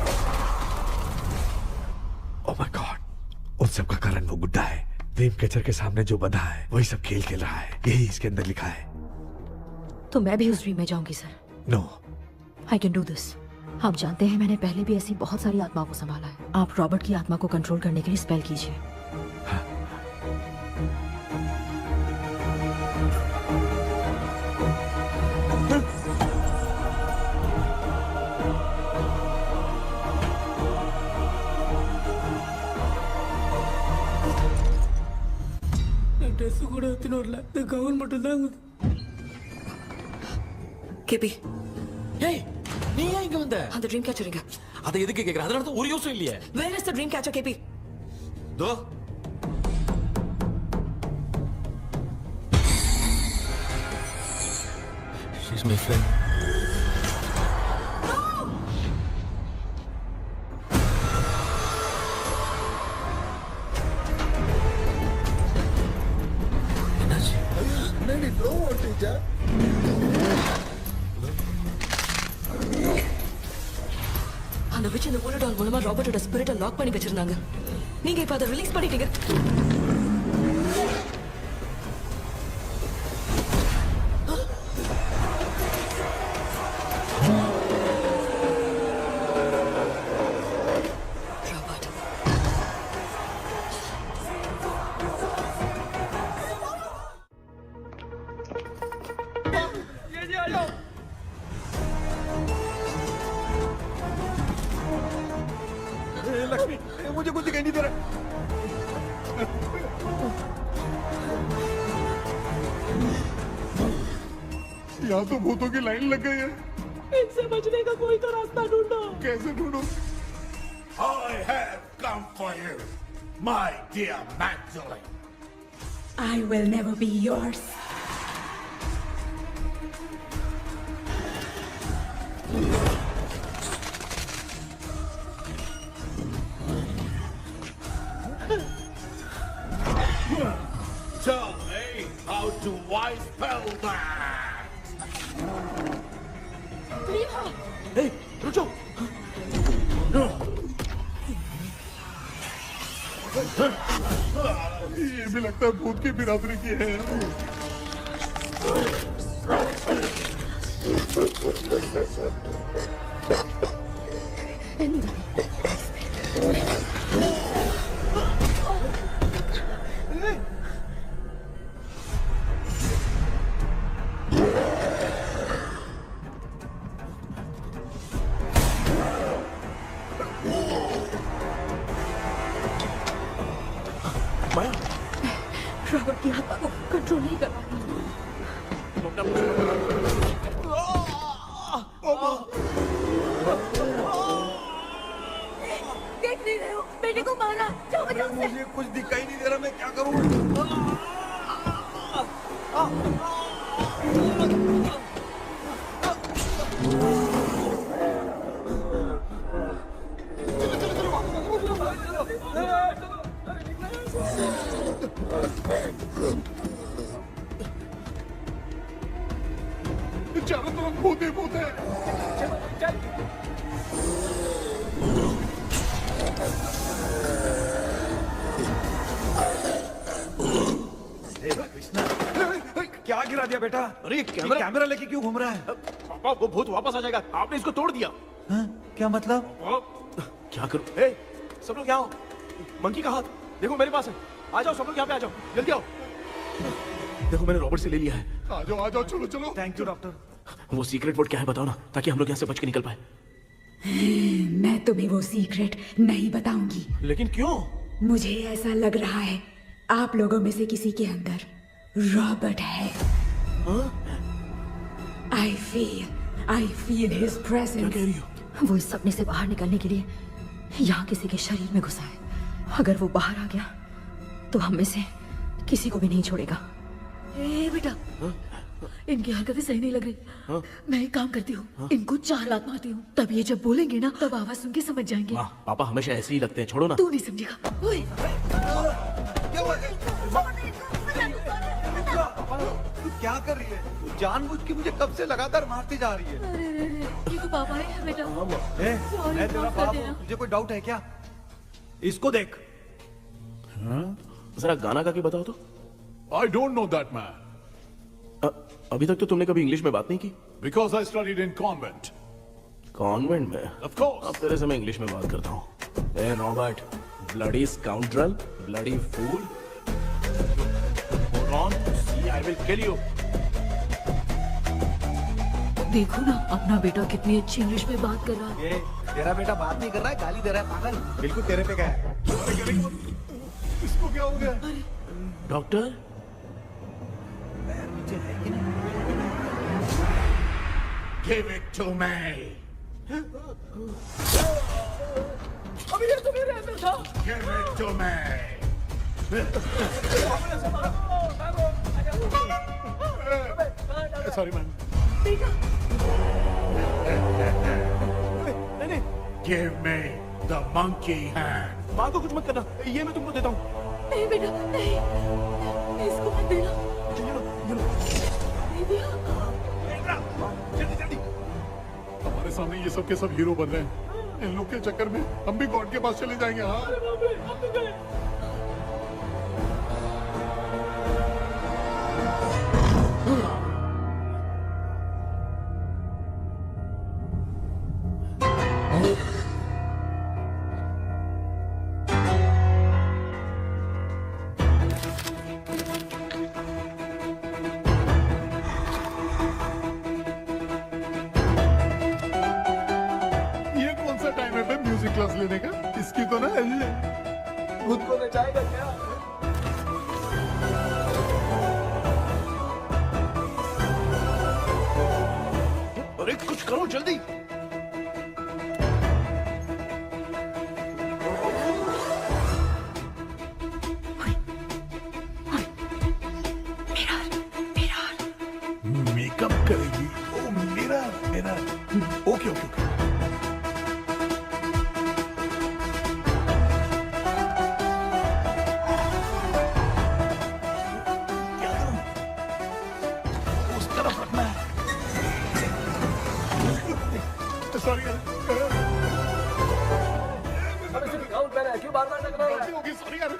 ओह माय गॉड, उन सब का कारण वो गुड्डा है। ड्रीम कैचर के सामने जो बंधा है वही सब खेल खेल रहा है, यही इसके अंदर लिखा है। तो मैं भी उस ड्रीम में जाऊंगी sir? No, I can do this. आप जानते हैं मैंने पहले भी ऐसी बहुत सारी आत्माओं को संभाला है। आप रॉबर्ट की आत्मा को कंट्रोल करने के लिए स्पेल कीजिए। ட்ரெஸ் கூட எடுத்துன்னு வரல இந்த கவுன் மட்டும் தான் கேபி. ஏய் நீ ஏன் இங்க வந்த? அந்த ட்ரீம் கேச்சரிங்க. அதை எதுக்கு கேக்குற? அதனால தான் ஒரு யூஸும் இல்லையே. Where is the dream catcher, KP? தோ she's my friend. என்னடி த்ரோ ஓட்டிச்சா? அந்த விட்ச் இந்த போலடால் மூலமா ராபர்ட்டோட ஸ்பிரிட்டை லாக் பண்ணி வச்சிருந்தாங்க. நீங்க இப்ப அதை ரிலீஸ் பண்ணிட்டீங்க. लक्ष्मी मुझे कुछ दिखाई नहीं दे रहा। यहाँ तो भूतों की लाइन लग गई है। इनसे बचने का कोई तो रास्ता ढूंढो। कैसे ढूंढूं? I have come for you, my dear Magdalene. I will never be yours. Tell me how to I spell that. Hey, रुक जाओ. ये भी लगता है भूत की बिरादरी की है। रॉबर्ट की आत्मा को कंट्रोल नहीं कर पा देख नहीं रहे हो बेटे को मारा। जाओ बचाओ उसे। मुझे कुछ दिखाई नहीं दे रहा, मैं क्या करूं? चारों तरफ भूत ही भूत है। क्या गिरा दिया बेटा? अरे कैमरा लेके क्यों घूम रहा है? पापा वो भूत वापस आ जाएगा. आपने इसको तोड़ दिया. हाँ? क्या मतलब? क्या करूं? ए, सब लोग यहाँ आओ. मंकी का हाथ देखो मेरे पास है. आ जाओ सब लोग यहाँ पे आ जाओ. जल्दी आओ. देखो मैंने रॉबर्ट से ले लिया है. आ जाओ चलो चलो. Thank you doctor. वो सीक्रेट वर्ड क्या है बताओ ना, ताकि हम लोग यहाँ से बच के निकल पाए. मैं तुम्हें वो सीक्रेट नहीं बताऊंगी. लेकिन क्यों? मुझे ऐसा लग रहा है आप लोगों में से किसी के अंदर रॉबर्ट है. I feel his presence. क्या कह रही हो? वो इस सपने से बाहर निकलने के लिए यहाँ किसी के शरीर में घुसा है. अगर वो बाहर आ गया तो हम में से किसी को भी नहीं छोड़ेगा. ए बेटा, इनकी हरकतें सही नहीं लग रही. मैं एक काम करती हूँ, इनको 4 लात मारती हूँ. तब ये जब बोलेंगे ना तब आवाज सुन के समझ जाएंगे. पापा हमेशा ऐसे ही लगते हैं, छोड़ो ना. तू नहीं समझेगा. ओए, तू क्या कर रही है? जानबूझ के मुझे कब से लगातार मारती जा रही है. अरे ये तो पापा है बेटा. मैं तेरा बाप हूँ, तुझे कोई डाउट है क्या? इसको देख. जरा गाना गा के बताओ तो. I don't know that man. अभी तक तो तुमने कभी इंग्लिश में बात नहीं की. Because I studied in convent. Convent में? Of course. अब तेरे से मैं इंग्लिश में बात करता हूँ. ए Robert, bloody scoundrel, bloody fool. Hold on, see, I will kill you. देखो ना अपना बेटा कितनी अच्छी इंग्लिश में बात कर रहा है. ये तेरा बेटा बात नहीं कर रहा है, गाली दे रहा है पागल. बिल्कुल तेरे पे क्या है. इसको क्या हो गया? Doctor, Give it to me. अभी ये तो मेरे अंदर था. Give it to me. Sorry, man. Give me the monkey hand. माँ को कुछ मत करना, ये मैं तुमको देता हूँ. नहीं बेटा नहीं, इसको मत देना. हमारे सामने ये सब के सब हीरो बन रहे हैं. इन लोग के चक्कर में हम भी गॉड के पास चले जाएंगे. हाँ. ये कौन सा टाइम है बे म्यूजिक क्लास लेने का? इसकी तो ना खुद को नचाएगा क्या? अरे कुछ करो जल्दी. मेकअप करेगी. ओ मेरा मेरा. Okay okay okay. क्या करूं? उस तरफ रखना है. सॉरी यार. अबे सिर्फ गाउन पहना है, क्यों बार-बार टकरा रहा है? गलती होगी. सॉरी यार.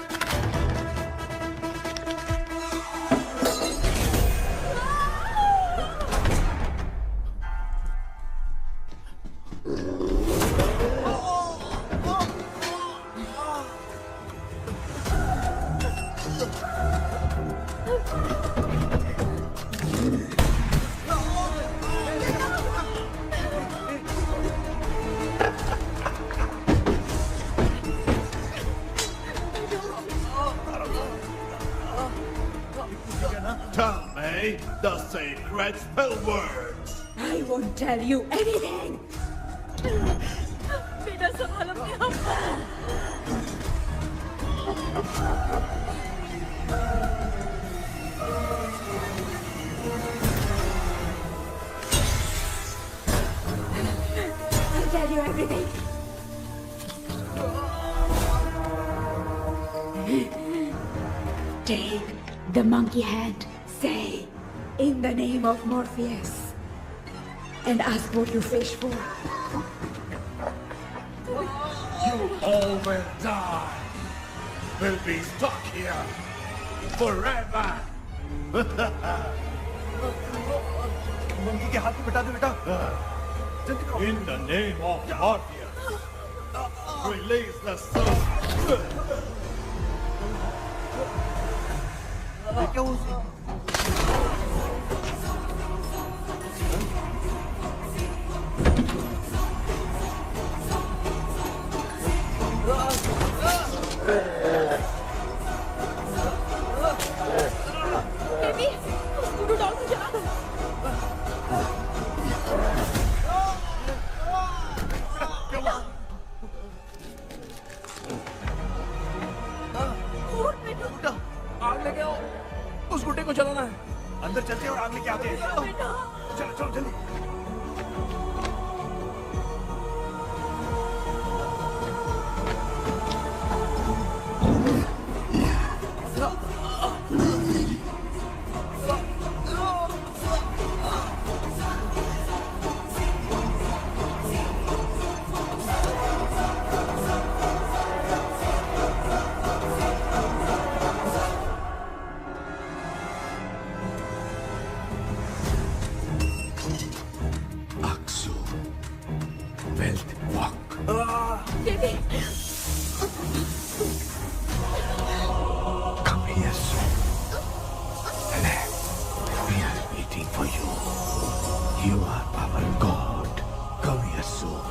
Tell me the sacred spell words. I won't tell you anything. बेटा संभाल अपने आप को. I'll tell you everything. Take the monkey hand. Say, in the name of Morpheus, and ask what you fish for. You all will die. Will be stuck here forever. Monkey के हाथ में बिठा दे बेटा. In the name of Morpheus, release the soul. क्या हुआ उसे? Baby, scooter doll को चला दो. आग लेके आओ. उस गुड्डे को चलाना है. अंदर चलते हैं और आग लेके आते हैं. चलो चलो जल्दी. You are our God. Come here soon.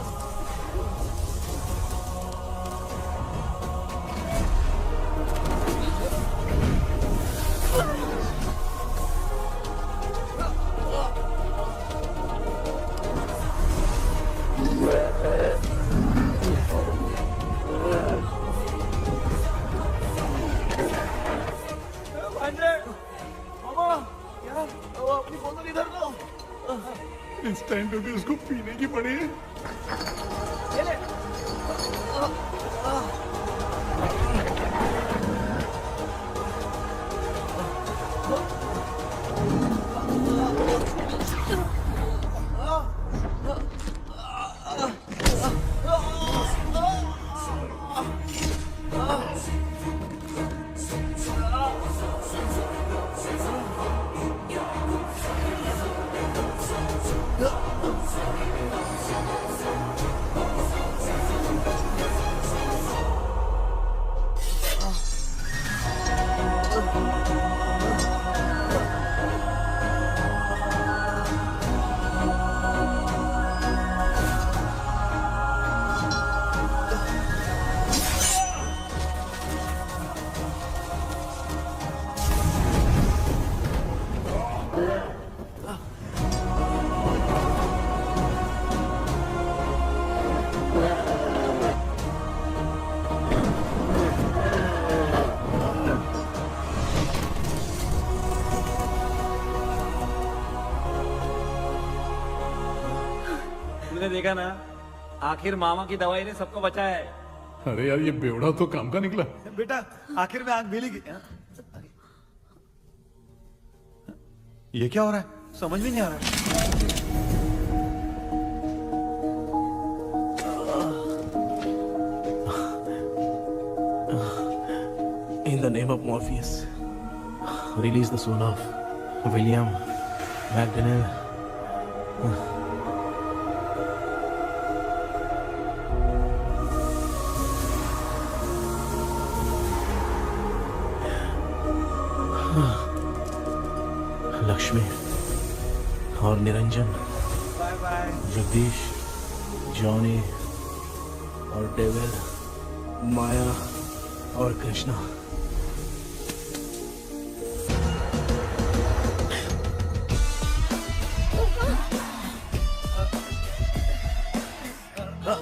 अपनी बोतल इधर लो। इस टाइम पे भी उसको पीने की पड़ी है। तुमने देखा ना, आखिर मामा की दवाई ने सबको बचाया है। अरे यार ये बेवड़ा तो काम का निकला। बेटा आखिर में आंख मिली। ये क्या हो रहा है? समझ में नहीं आ रहा है। In the name of Morpheus, release the soul of William McDonnell. Lakshmi और निरंजन, जगदीश, जॉनी और डेविड, माया और कृष्णा।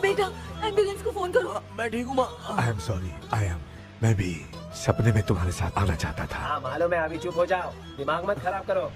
बेटा एम्बुलेंस को फोन करो। मैं ठीक हूँ माँ। आई एम सॉरी, मैं भी सपने में तुम्हारे साथ आना चाहता था। हाँ मालूम है, अभी चुप हो जाओ, दिमाग मत खराब करो।